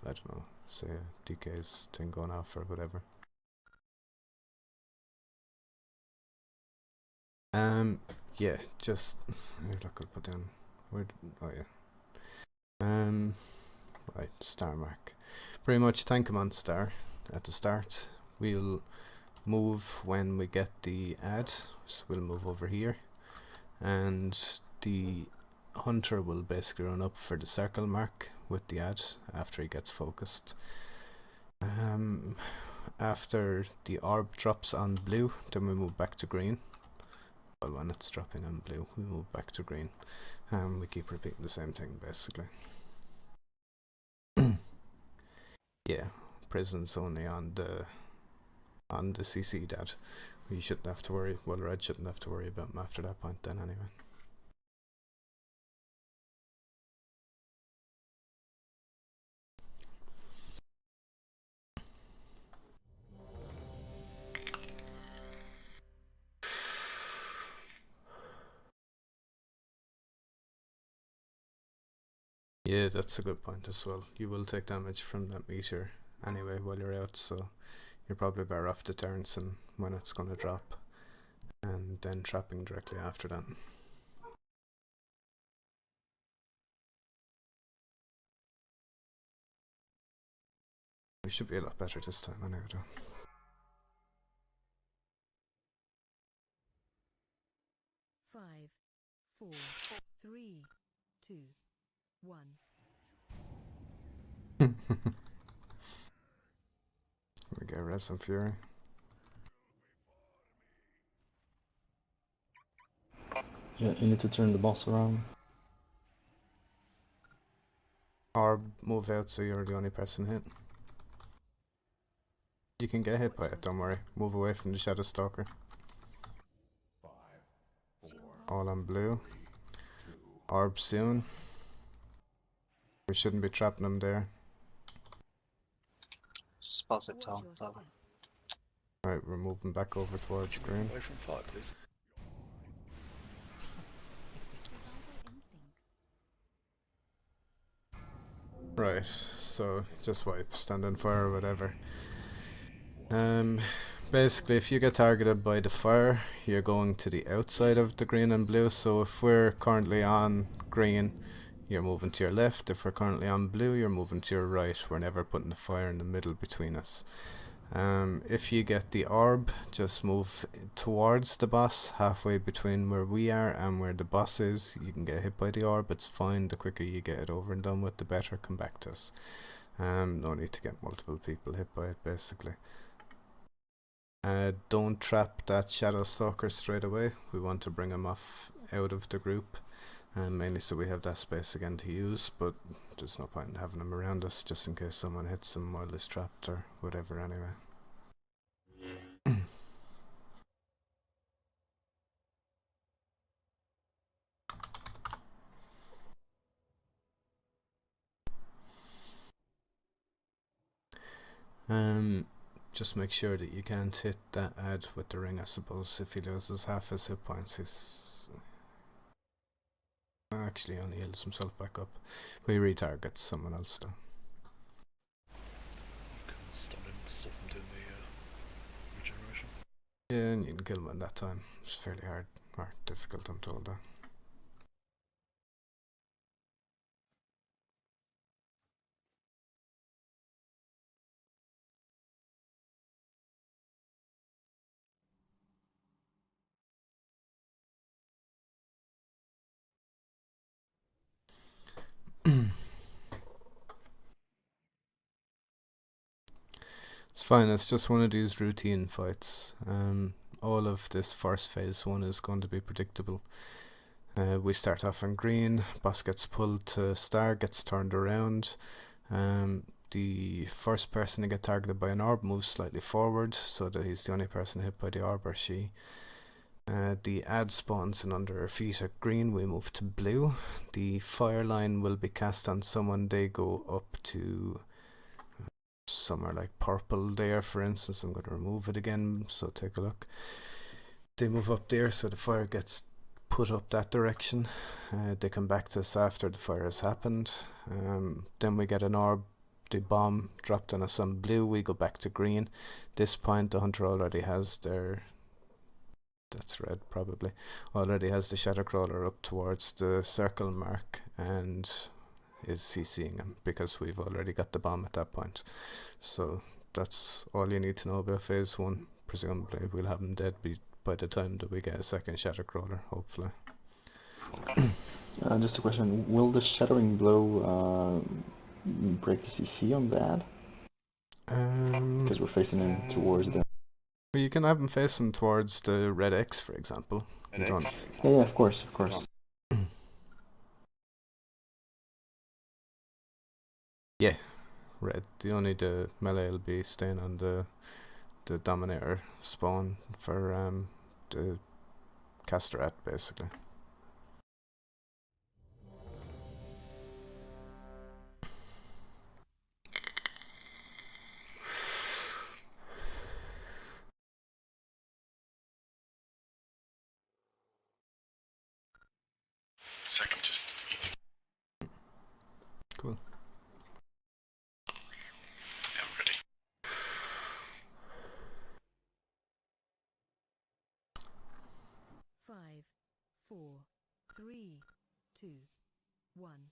I don't know, say a DK's thing going off or whatever. Yeah, just look, I'll put down where. Oh yeah. Right, star mark. Pretty much tank him on star at the start. We'll move when we get the ad, so we'll move over here, and the hunter will basically run up for the circle mark with the ad after he gets focused. After the orb drops on blue, then we move back to green. Well, when it's dropping on blue, we move back to green. And we keep repeating the same thing, basically. Yeah, prison's only on the CC that we shouldn't have to worry. Well, red shouldn't have to worry about him after that point then anyway. Yeah, that's a good point as well. You will take damage from that meter anyway while you're out, so you're probably better off deterrence and when it's going to drop, and then trapping directly after that. We should be a lot better this time anyway though. Five, 4, 3, 2, 1. We get Res and Fury. Yeah, you need to turn the boss around. Or move out so you're the only person hit. You can get hit by it, don't worry. Move away from the Shadow Stalker. All on blue. Orb soon. We shouldn't be trapping them there. Spot it, Tom. Right, we're moving back over towards green. Away from fire, please. Right, so just wipe, stand on fire or whatever. Basically if you get targeted by the fire, you're going to the outside of the green and blue, so if we're currently on green, you're moving to your left. If we're currently on blue, you're moving to your right. We're never putting the fire in the middle between us. If you get the orb, just move towards the boss, halfway between where we are and where the boss is. You can get hit by the orb, it's fine. The quicker you get it over and done with, the better. Come back to us. No need to get multiple people hit by it, basically. Don't trap that Shadow Stalker straight away. We want to bring him off out of the group, mainly so we have that space again to use, but there's no point in having him around us just in case someone hits him while he's trapped or whatever anyway. Just make sure that you can't hit that ad with the ring, I suppose. If he loses half his hit points, he's actually only heals himself back up. We retarget someone else though. Stun him to stop him doing the regeneration. Yeah, and you can kill him at that time. It's fairly hard, or difficult, I'm told though. It's fine, it's just one of these routine fights. All of this first phase 1 is going to be predictable. We start off on green, boss gets pulled to star, gets turned around. The first person to get targeted by an orb moves slightly forward so that he's the only person hit by the orb or she. The ad spawns in under our feet at green, we move to blue. The fire line will be cast on someone, they go up to somewhere like purple there, for instance. I'm going to remove it again, so take a look. They move up there, so the fire gets put up that direction. They come back to us after the fire has happened. Then we get an orb, the bomb dropped on us on blue, we go back to green. This point the hunter already has their, that's red probably, already has the shadow crawler up towards the circle mark and is CCing him because we've already got the bomb at that point. So that's all you need to know about phase 1. Presumably we'll have him dead by the time that we get a second shadow crawler, hopefully. Just a question, will the shattering blow break the CC on that? Because we're facing him towards them. Well, you can have them facing towards the red X, for example. You don't. Yeah, of course, of course. Yeah, red. The melee will be staying on the Dominator spawn for the Casterat, basically. Second, just eat. Cool. Yeah, I'm ready. Five, four, three, two, one.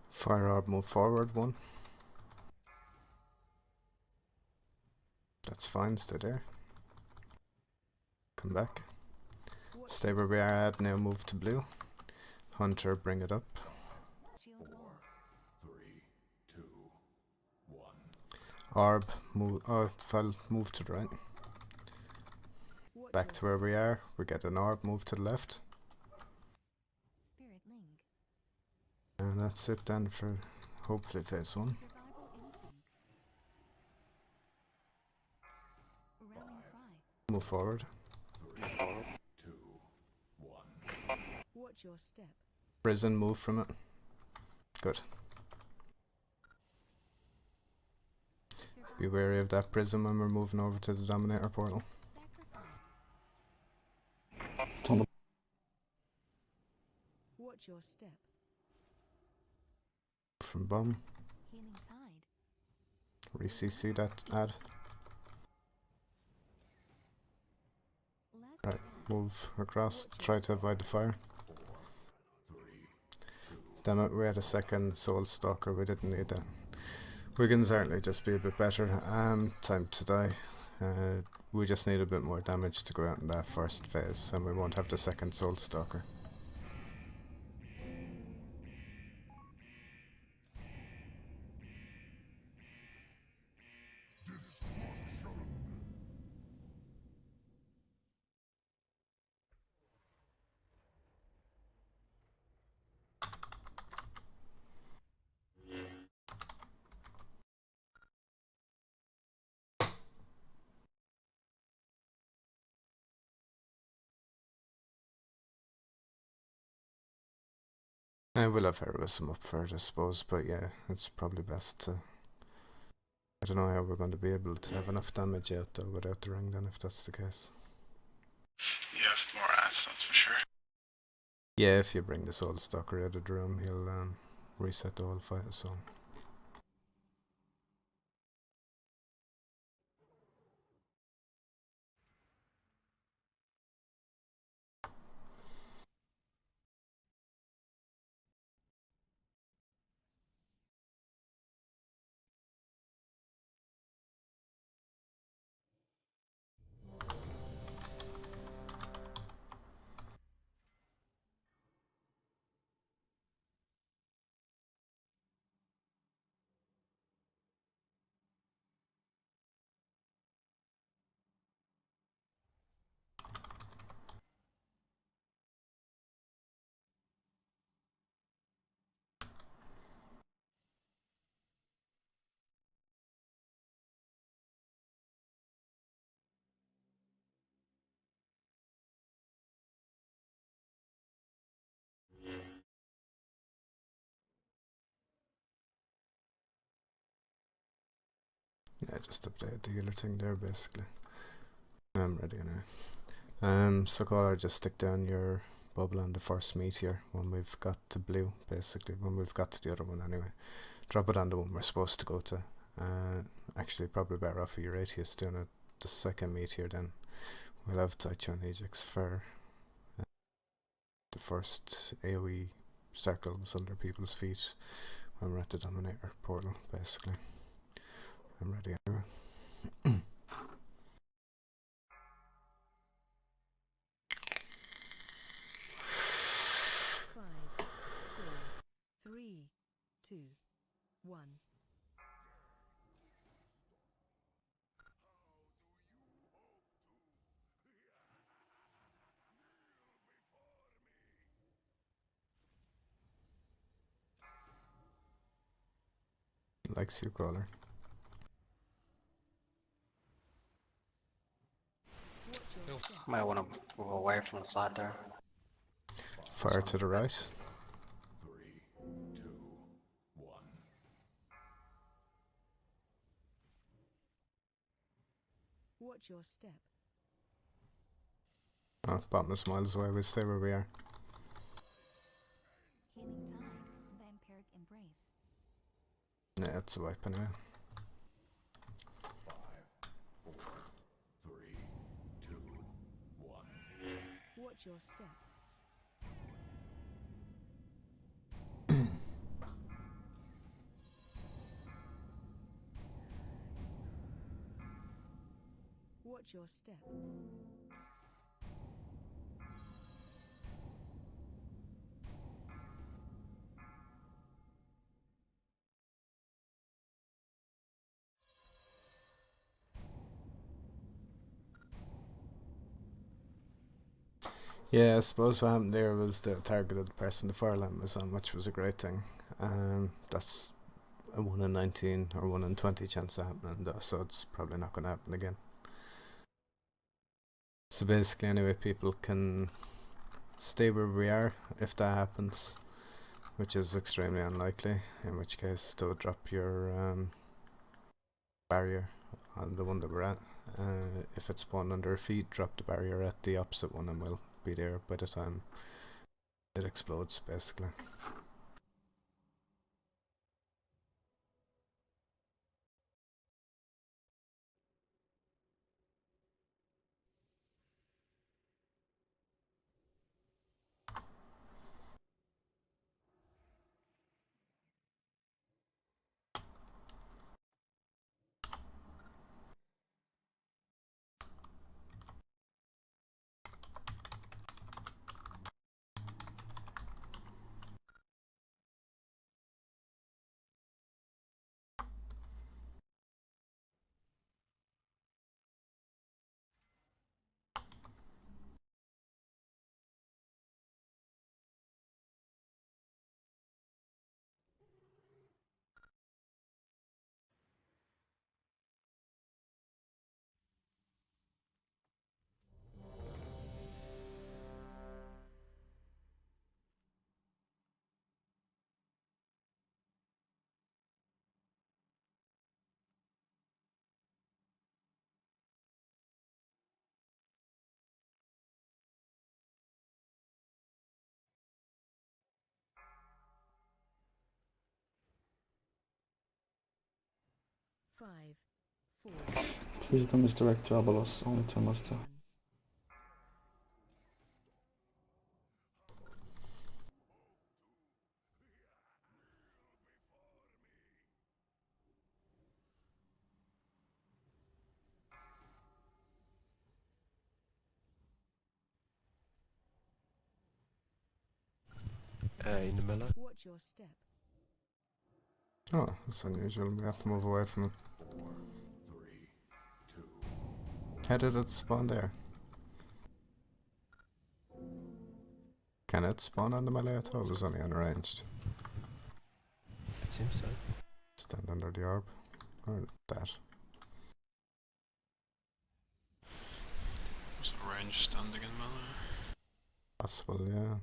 Fire Orb, move forward 1. That's fine, stay there. Come back. Stay where we are at, now move to blue. Hunter, bring it up. 4, 3, 2, 1. Orb, move to the right. Back to where we are. We get an orb, move to the left. Spirit link. And that's it then for hopefully phase 1. Survival instincts. Rallying cry. Move forward. 3, 2, 1. Watch your step. Prison, move from it. Good. Be wary of that prism when we're moving over to the Dominator portal. It's on the Watch your step. From bomb. Healing tide. Re-CC that ad. Last Right, move across. Try to avoid the fire. Damn it, we had a second Soul Stalker. We didn't need that. We can certainly just be a bit better. Time to die. We just need a bit more damage to go out in that first phase, and we won't have the second Soul Stalker. I will have heroism up for it, I suppose, but yeah, it's probably best to... I don't know how we're going to be able to have enough damage yet, though, without the ring, then, if that's the case. You have more ads, that's for sure. Yeah, if you bring the Soul Stalker out of the room, he'll reset the whole fight, so... Yeah, just update the healer thing there, basically. I'm ready now. So Caller, just stick down your bubble on the first meteor when we've got to blue, basically, when we've got to the other one anyway. Drop it on the one we're supposed to go to. Actually, probably better off with your Aetius doing it the second meteor then. We'll have Taichung Ajax for the first AoE circles under people's feet when we're at the Dominator portal, basically. I'm ready anyway. 1. Likes you, caller. Might want to move away from the side there. Fire to the right. 3, 2, 1. Watch your step. Oh, bottomless miles away. We stay where we are. Healing Tide, Vampiric Embrace. Yeah, it's a wipe now. 5, 4, 3, 2, 1. Watch your step. Watch your step. Yeah, I suppose what happened there was the targeted person the fire lamp was on, which was a great thing. That's a 1 in 19 or 1 in 20 chance of happening, though, so it's probably not going to happen again. So basically, anyway, people can stay where we are if that happens, which is extremely unlikely, in which case don't drop your barrier on the one that we're at. If it's spawned under our feet, drop the barrier at the opposite one and we'll be there by the time it explodes, basically. Five, 4. Please don't misdirect to Abalos, only to Musta. In the middle. Watch your step. Oh, that's unusual. We have to move away from it. 4, 3, 2. How did it spawn there? Can it spawn on the melee? I thought it was only unranged. It seems so. Stand under the orb. Or that. Was it range standing in melee? Possible, yeah.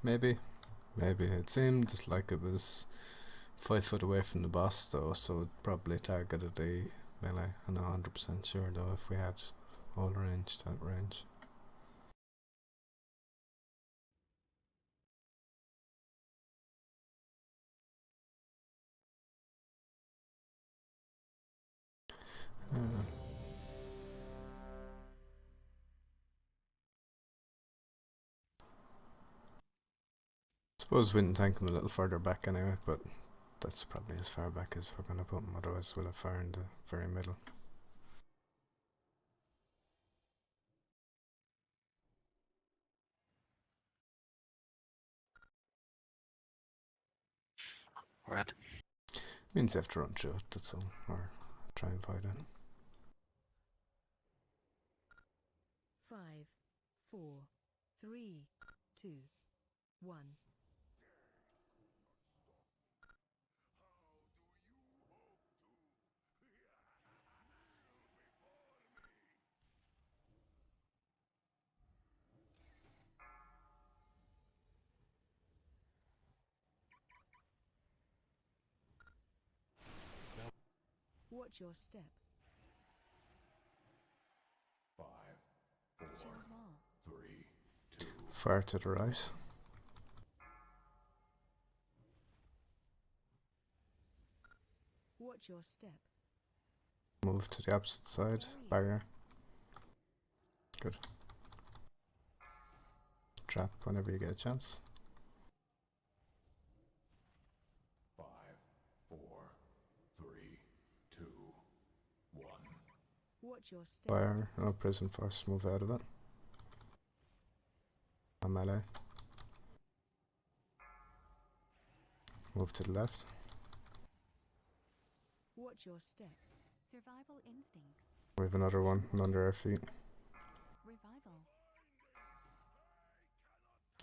Maybe. Maybe. It seemed like it was 5 foot away from the boss, though, so it probably targeted the melee. I'm not 100% sure, though, if we had all range, that range. suppose we can tank him a little further back anyway, but that's probably as far back as we're going to put him, otherwise we'll have fire in the very middle. Red. Means you have to run through it, that's all, or try and fight it. 5, 4, 3, 2, 1. Watch your step. 5, 4, 3, 2. Fire to the right. Watch your step. Move to the opposite side, barrier. Good. Trap whenever you get a chance. 5, 4, 3, 2, 1. Watch your step. Fire, no prison first, move out of it. A melee. Move to the left. Watch your step. Survival instincts. We have another one under our feet. Revival.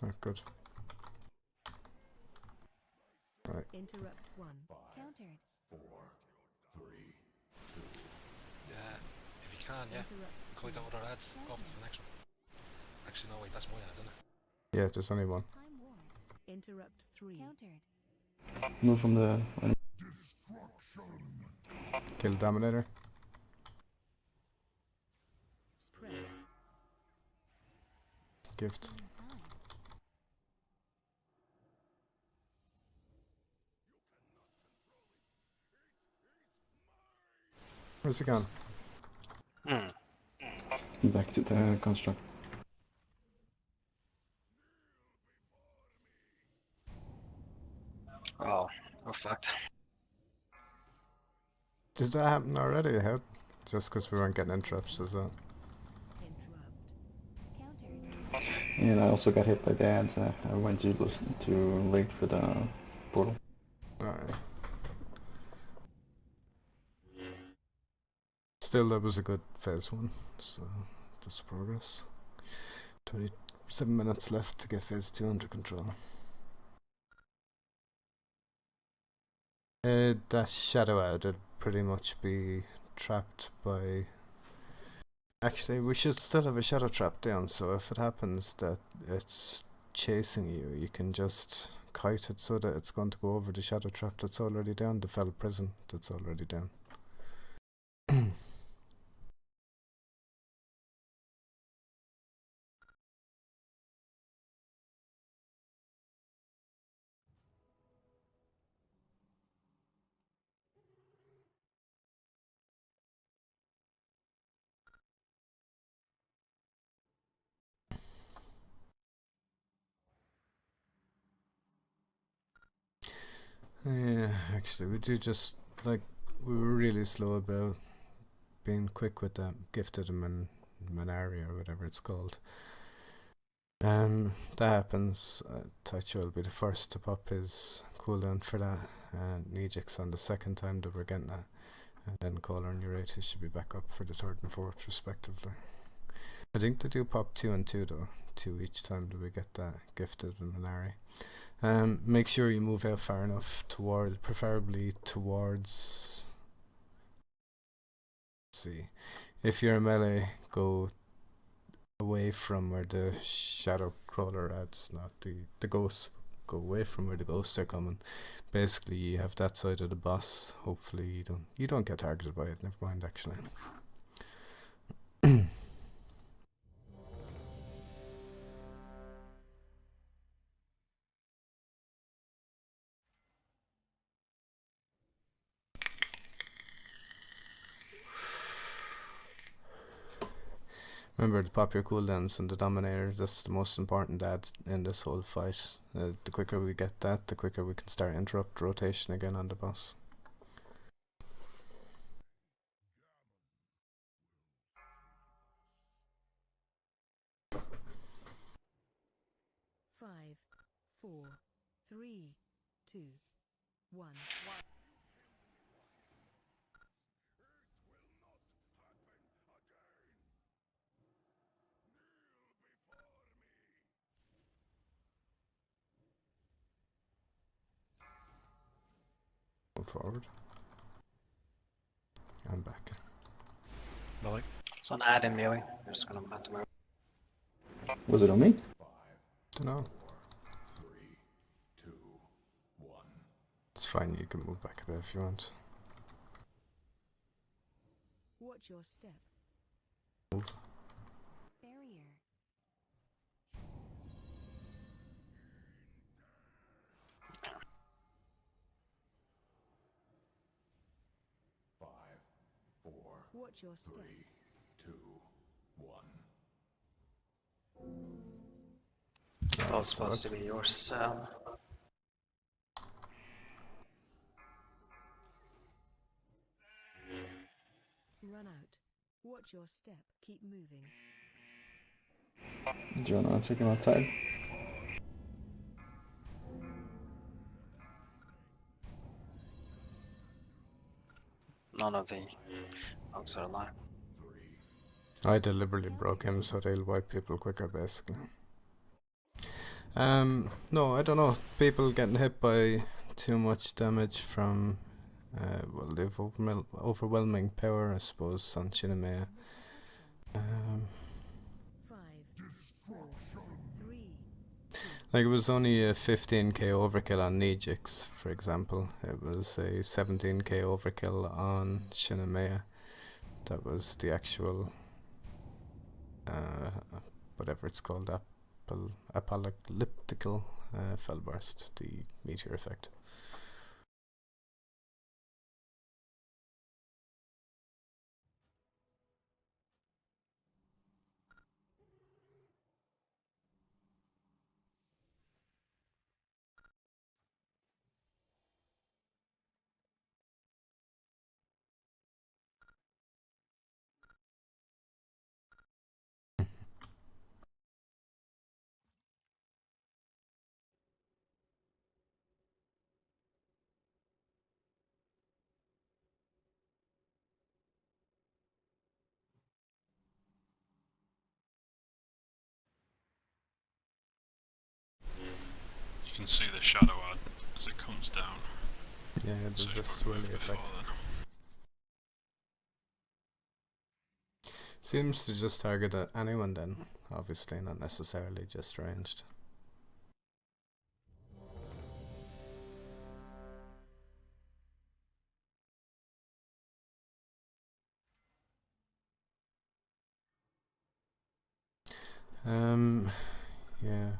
Oh, good. Right. Interrupt 1. Countered. 4, 3, 2. Yeah, if you can, yeah. Collect that other ads, go off to the next one. Actually, no, wait, that's my ad, isn't it? Yeah, there's only one. Time war. Interrupt 3. Countered. Move from the. Kill Dominator. Spread. Gift. Time. Where's it gone? Back to the construct. Oh, fucked. Did that happen already? How? Just because we weren't getting interrupts, is that? Countered. And I also got hit by the ads. I went to listen too late for the portal. Alright. Still, that was a good phase 1, so that's progress. 27 minutes left to get phase 2 under control. That shadow ad would pretty much be trapped by... Actually, we should still have a shadow trap down, so if it happens that it's chasing you, you can just kite it so that it's going to go over the shadow trap that's already down, the fell prison that's already down. Yeah, actually, we do just, like, we were really slow about being quick with that gifted Manari or whatever it's called. That happens. Taicho will be the first to pop his cooldown for that, and Nijix on the second time that we're getting that, and then Caller and Uratus should be back up for the third and fourth respectively. I think they do pop 2 and 2 though, 2 each time that we get that gifted Manari. Make sure you move out far enough toward, preferably towards, let's see, if you're a melee, go away from where the shadow crawler adds, not the ghosts. Go away from where the ghosts are coming. Basically, you have that side of the boss. Hopefully, you don't get targeted by it. Never mind, actually. Remember to pop your cooldowns and the Dominator. That's the most important ad in this whole fight. The quicker we get that, the quicker we can start interrupt rotation again on the boss. Five, 4, 3, 2, 1. Move forward. And back. Melee. It's an ad in melee. I'm just gonna have to move. Was it on me? Dunno. It's fine, you can move back a bit if you want. Watch your step. Move. Barrier. Watch your step. 3, 2, 1. That was supposed to be your cell. Run out. Watch your step. Keep moving. Do you want to take him outside? None of the bugs are alive. I deliberately broke him so they'll wipe people quicker, basically. No, I don't know. People getting hit by too much damage from, well, they've overwhelming power, I suppose, on Shinamea. 5, 4, 3. Like, it was only a 15k overkill on Nijix, for example. It was a 17k overkill on Shinamea. That was the actual, whatever it's called, apocalyptical fellburst, the meteor effect. You can see the shadow ad as it comes down. Yeah, there's this swirly effect. Seems to just target anyone then, obviously not necessarily just ranged. Yeah.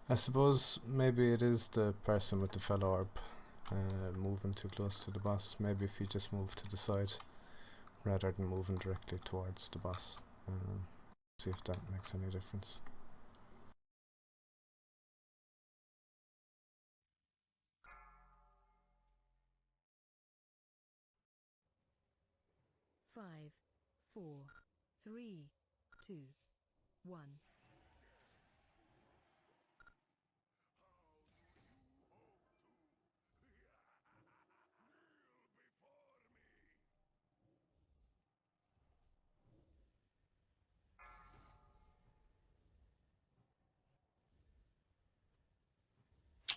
I suppose maybe it is the person with the fell orb moving too close to the boss. Maybe if you just move to the side rather than moving directly towards the boss. See if that makes any difference. Five, 4, 3, 2, 1.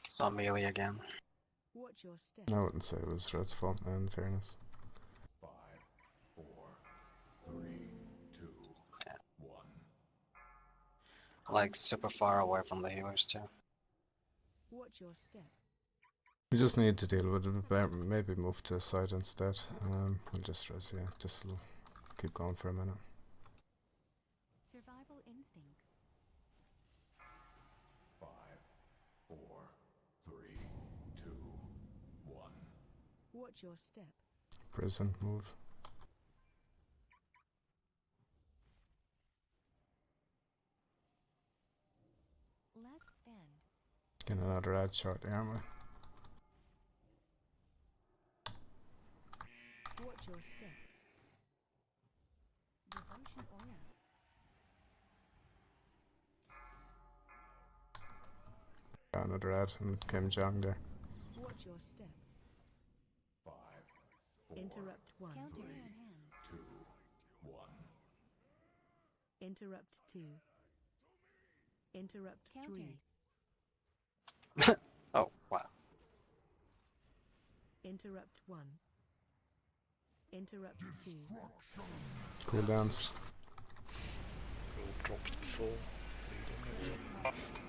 It's not melee again. Watch your step. I wouldn't say it was Red's fault, in fairness. 5, 4, 3, 2, 1. Like super far away from the healers too. Watch your step. We just need to deal with it, maybe move to the side instead. We'll just res, yeah, just keep going for a minute. Survival instincts. 5, 4, 3, 2, 1. Watch your step. Prison, move. Get another ad shortly, aren't we? Watch your step. Devotion aura. Got another ad and came Jong there. Watch your step. 5, 4, Interrupt 1. Counter. 2, 1. Interrupt 2. Interrupt Counter. 3. Oh, wow. Interrupt 1. Interrupt 2. Cooldowns. All dropped before.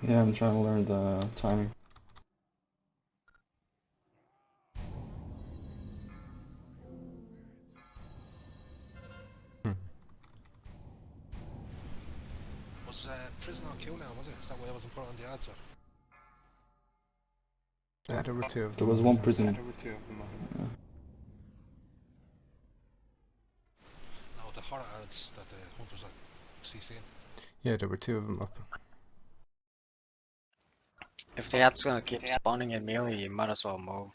Yeah, I'm trying to learn the timing. Was prison on cooldown, was it? Is that why I wasn't put on the ads? Yeah, there were two of them. There was one prison. No, the horror ads that the hunters are CCing. Yeah, there were two of them up. If the ad's gonna keep spawning in melee, you might as well move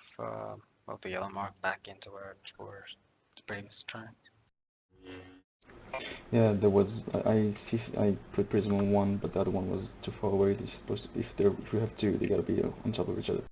the yellow mark back into where it was the previous turn. Yeah, there was. I put prism on one, but the other one was too far away. They're supposed to, if we have two, they gotta be on top of each other.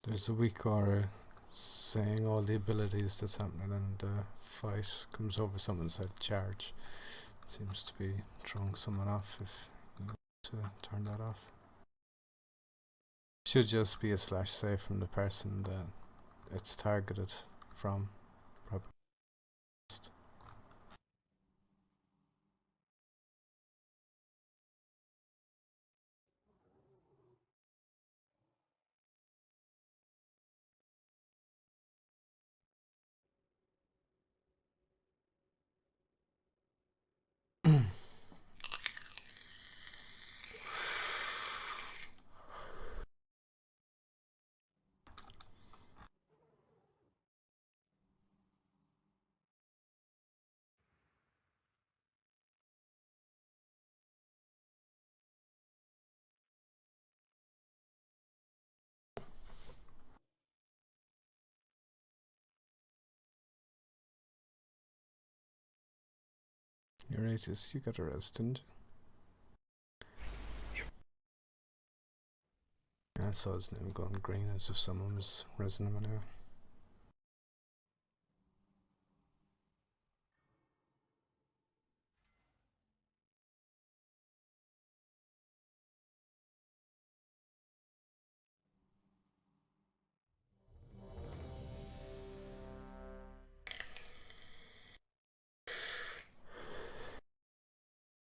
There's a weak aura saying all the abilities that's happening in the fight comes over someone's head charge. Seems to be throwing someone off if you want to turn that off. Should just be a slash save from the person that it's targeted from. Probably. You're right, you got arrested. Yeah, I saw his name going green as if someone was resing him anyway.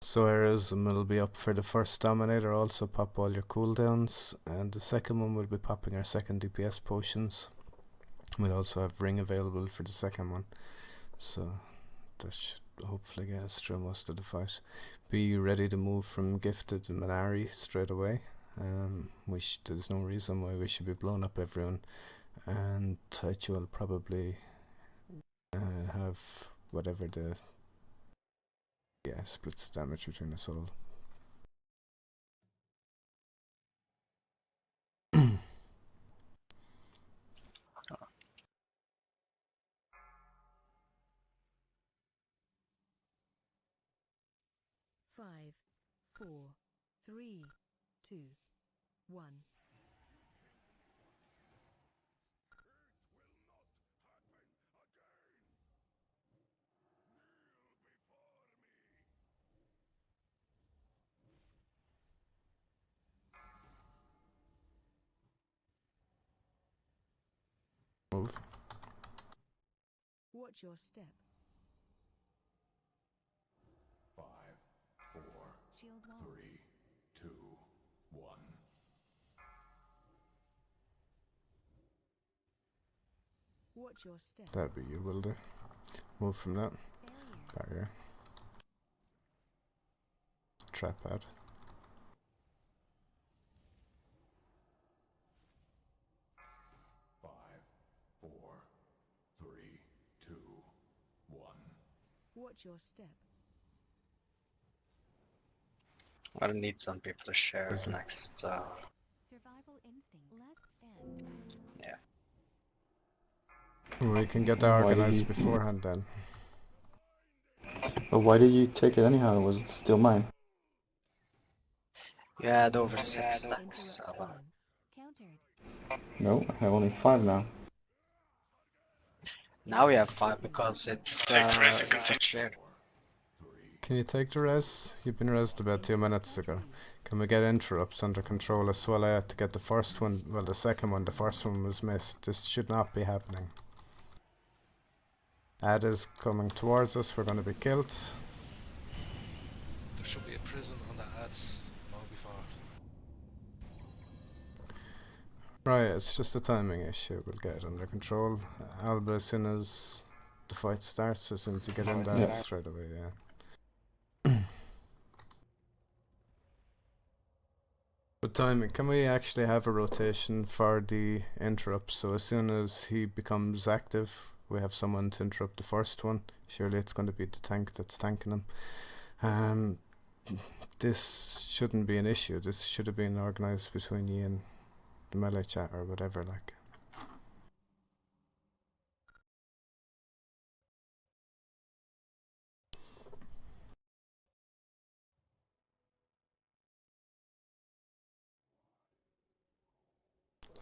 So Aerism will be up for the first Dominator, also pop all your cooldowns, and the second one will be popping our second DPS potions. We'll also have Ring available for the second one, so that should hopefully get us through most of the fight. Be ready to move from Gifted to Minari straight away. There's no reason why we should be blowing up everyone, and Taichu will probably have whatever the splits the damage between us all. Five, 4, 3, 2, 1. Move. Watch your step. 5, 4, Shield wall. 3, 2, Watch your step. That'd be you, will do. Move from that. Barrier. Trap pad. Watch your step. I'm gonna need some people to share Is it? next. Survival instinct. Last stand. Yeah. We can get that Why did organized you- beforehand then. But why did you take it anyhow? Was it still mine? You had over 6 stacks. Interrupt So, 1. Countered. No, I have only 5 now. now we have 5 because it's shared. Can you take the res? You've been resed about 2 minutes ago. Can we get interrupts under control as well? I had to get the first one, well the second one, the first one was missed. This should not be happening. Ad is coming towards us, we're going to be killed. There should be a prison on that ad long before. Right, it's just a timing issue, we'll get it under control. Alba, as soon as the fight starts, as soon as you get in there, Yeah. straight away, yeah. But timing, can we actually have a rotation for the interrupts? So as soon as he becomes active, we have someone to interrupt the first one. Surely it's going to be the tank that's tanking him. This shouldn't be an issue. This should have been organised between you and the melee chat or whatever, like.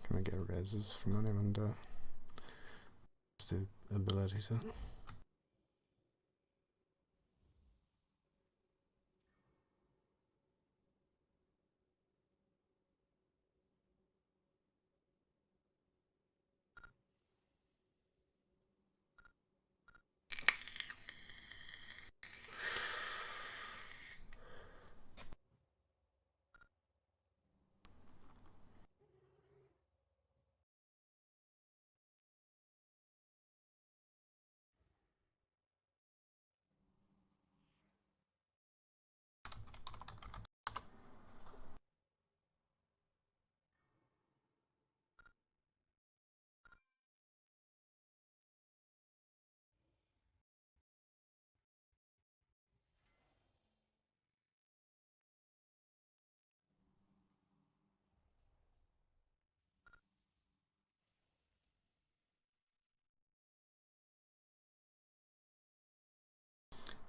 Can we get reses from anyone to the ability to?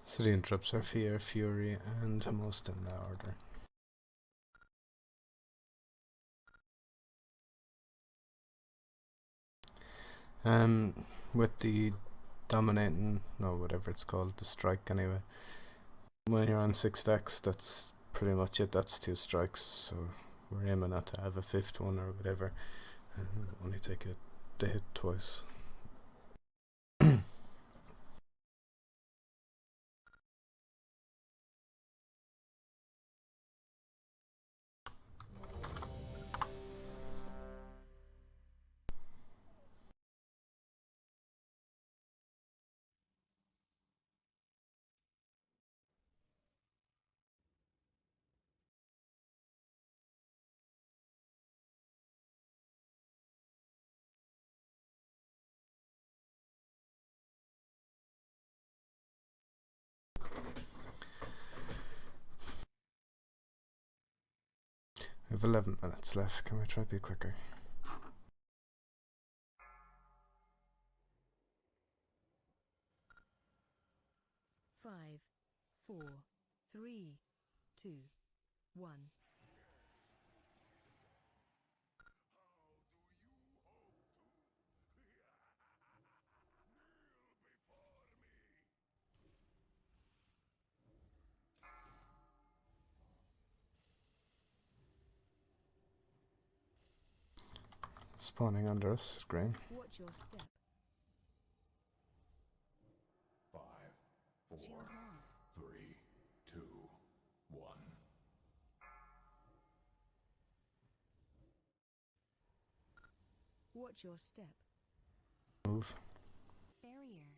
So the interrupts are Fear, Fury, and most in that order. With the dominating, no, whatever it's called, the strike anyway. When you're on 6 stacks, that's pretty much it. That's 2 strikes, so we're aiming not to have a 5th one or whatever. Only take the hit twice. We have 11 minutes left. Can we try to be quicker? Five, 4, 3, 2, 1. Spawning under us, green. Watch your step. 5, 4, 3, 2, 1. Watch your step. Move. Barrier.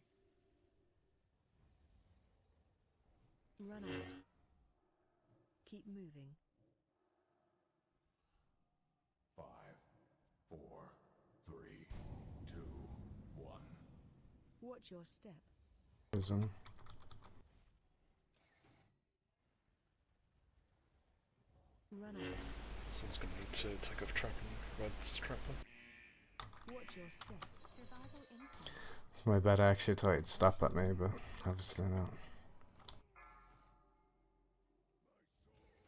Run out. Keep moving. 5, 4, 3, 2, 1. Watch your step. Prison. Run out. Someone's going to need to take over trapping. Red's trapping. Watch your step. Survival instinct. It's my bad. I actually thought he'd stop at me, but obviously not.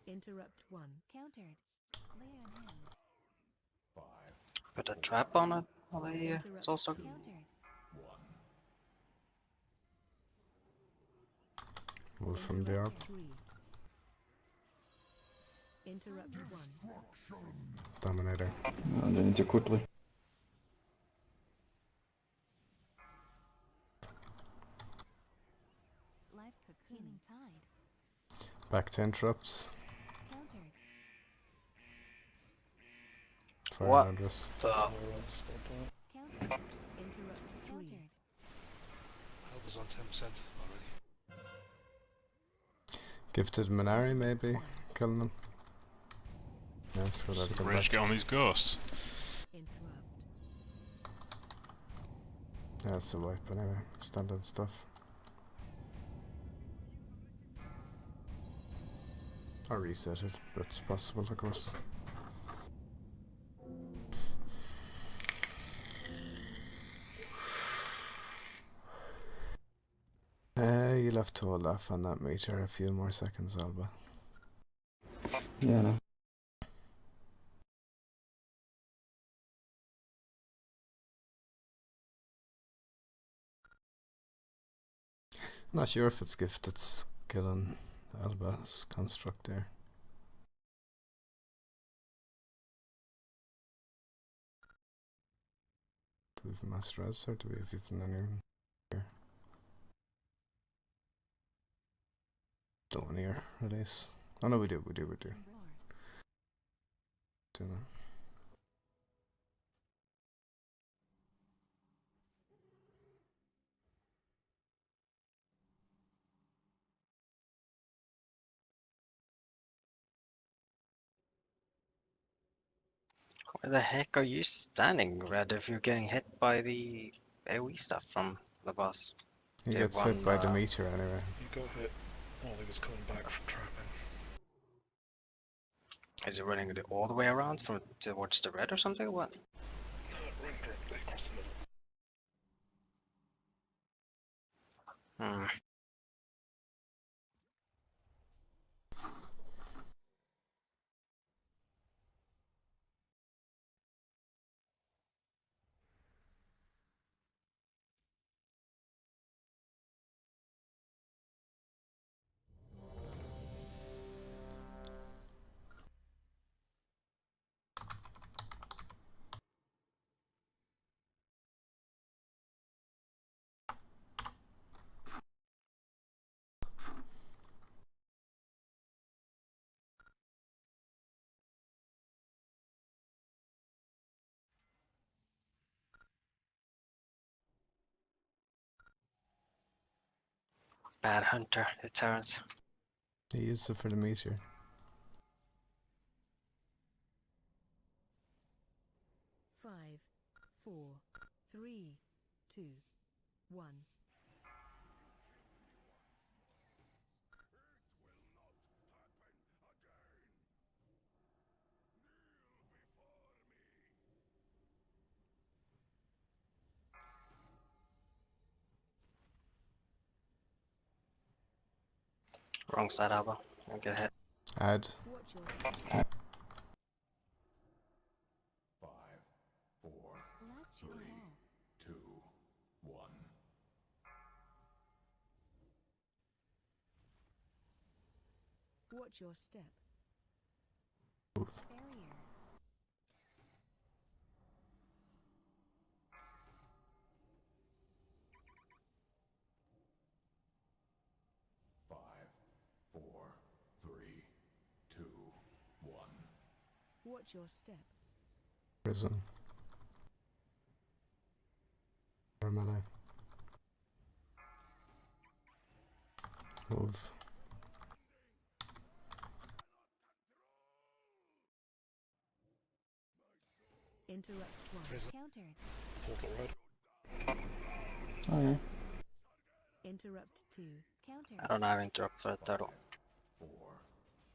Interrupt 1. Countered. Lay on hands. 5, Put a trap on it. Interrupt Also. 2. Countered. 1. Move from the orb. 3. Interrupt 1. Dominator. They need to quickly. Life cocoon tide. Back to interrupts. Countered. Fire What? address. Countered. Interrupt 3. Countered. Help was on 10% already. Gifted Minari, maybe. Killing them. Yes, so that'll come Rage back. get on these ghosts. Interrupt. Yeah, that's a wipe anyway. Standard stuff. Or reset if that's possible, of course. You'll have to hold off on that meter a few more seconds, Alba. Yeah, no. Not sure if it's gift that's killing Alba's construct there. Do we have mass res or do we have even anyone here? Don't want here, release. Oh no, we do. Do that. Where the heck are you standing, Red, if you're getting hit by the AoE stuff from the boss? He They gets run, hit by the meter anyway. He got hit while he was coming back from trapping. Is he running it all the way around from towards the red or something, or what? Right directly across the middle. Hmm. Bad hunter, the Terrans. He used it for the meteor. Five, 4, 3, 2, 1. Wrong side, Alba. I'll get hit. Add. Watch your step. 5, 4, Last 3, call. 2, 1. Watch your step. Barrier. 5, 4, 3, 2, 1. Watch your step. Prison. melee. Move. Interrupt 1. Countered. Portal red. Oh yeah. Interrupt 2. Countered. I don't have interrupt for a turtle. 4,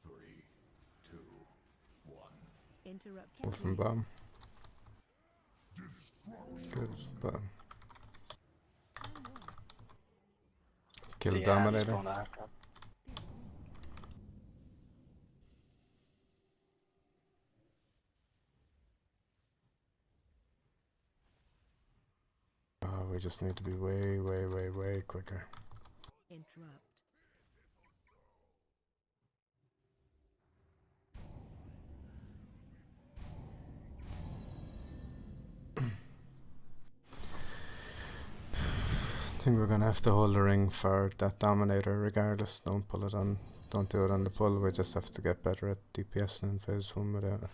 3, 2, 1. Interrupt Move from bomb. Good bomb. Kill Yeah, Dominator. I'm gonna- Oh, we just need to be way, way, way, way quicker. Interrupt. I think we're gonna have to hold the ring for that Dominator regardless. Don't pull it on. Don't do it on the pull. We just have to get better at DPS in phase 1 without it.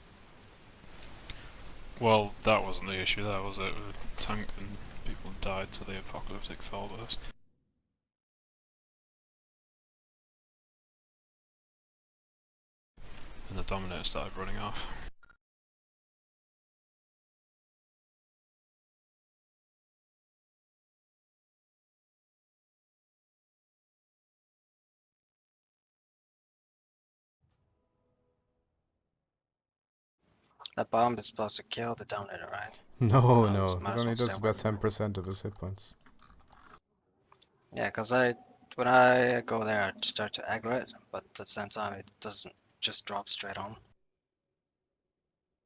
Well, that wasn't the issue, that was it. The tank and people died to the apocalyptic fall burst. And the Dominator started running off. That bomb is supposed to kill the Dominator, right? No, Oh, no. so might It as only well does stay about away. 10% of his hit points. Yeah, because when I go there, I start to aggro it, but at the same time, it doesn't just drop straight on.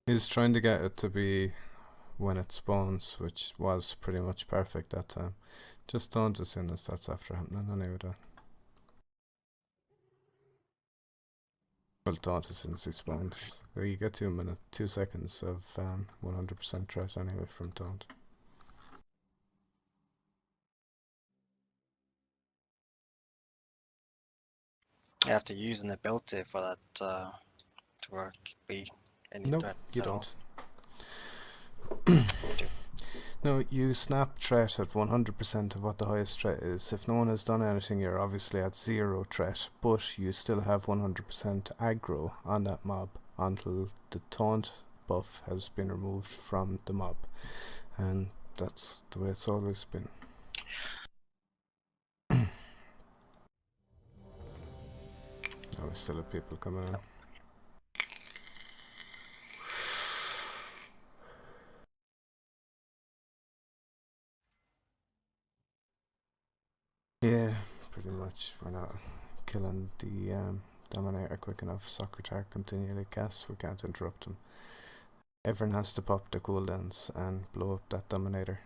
He's trying to get it to be when it spawns, which was pretty much perfect that time. Just don't assume that that's after happening anyway though. Well, don't as soon as he spawns. You get 2 seconds of 100% threat anyway from Taunt. You have to use an ability for that to work, be any No, threat you at all. don't. No, you snap threat at 100% of what the highest threat is. If no one has done anything, you're obviously at 0 threat, but you still have 100% aggro on that mob until the taunt buff has been removed from the mob. And that's the way it's always been. Oh, we still have people coming in. Yeah, pretty much. We're not killing the Dominator quick enough. Secretary continually casts. We can't interrupt him. Everyone has to pop the cooldowns and blow up that Dominator.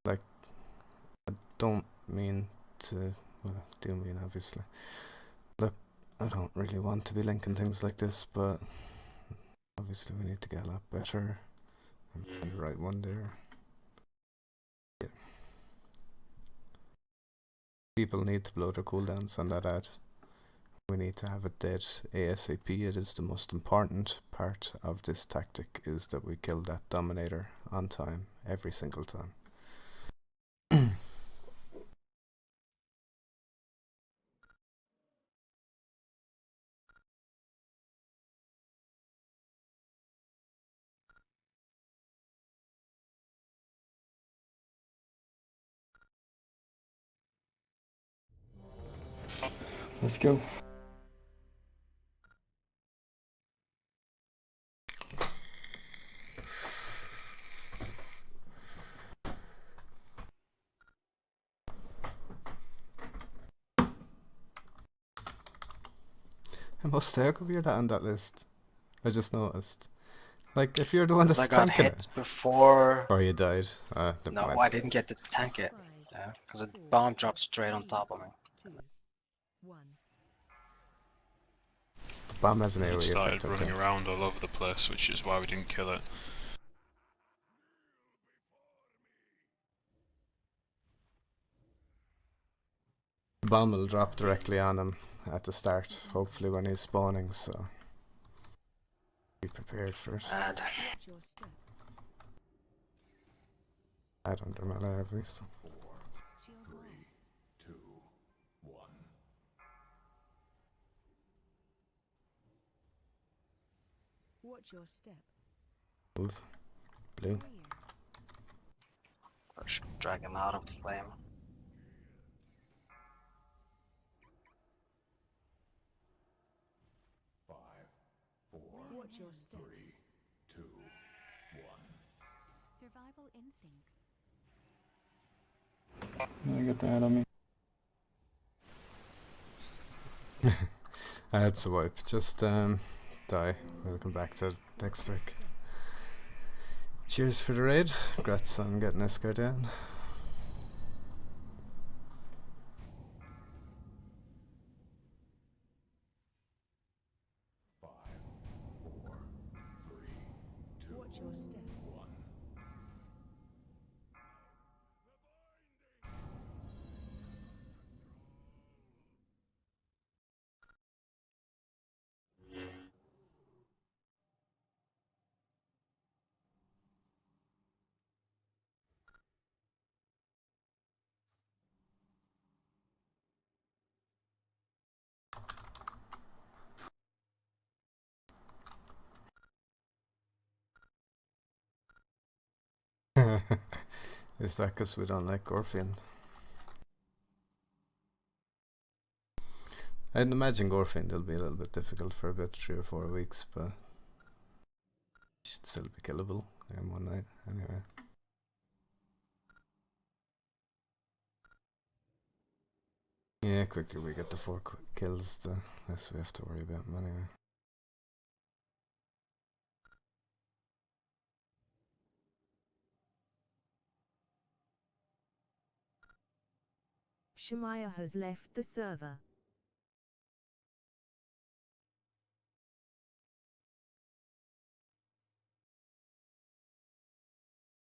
Like, I don't mean to. Well, I do mean obviously. Look, I don't really want to be linking things like this, but obviously we need to get a lot better. I'm find the right one there. Yeah. People need to blow their cooldowns on that ad. We need to have it dead ASAP. It is the most important part of this tactic, is that we kill that Dominator on time, every single time. Let's go. How much stare could be that on that list? I just noticed. Like, if you're the one that's I got tanking hit it. before. Oh, you died. Never No, mind. I didn't get to tank it. Yeah, because the bomb dropped straight on top of me. 2, 1. The bomb has an And it AoE started effect. running Okay. around all over the place, which is why we didn't kill it. The bomb will drop directly on him at the start, hopefully when he's spawning, so be prepared for it. Bad. Watch your step. Add under melee at least. 3, 2, 1. Watch your step. Move. Blue. I should drag him out of the flame. Watch your step. 3, 2, 1. Survival instincts. I got the head on me. That's a wipe. Just die. We'll come back to next week. Cheers for the raid. Congrats on getting Iskar down. Watch your step. Is that because we don't like Gorfield? I'd imagine Gorfield will be a little bit difficult for about 3 or 4 weeks, but should still be killable in one night anyway. Yeah, quicker we get the 4 kills, the less we have to worry about them anyway. Shemaya has left the server.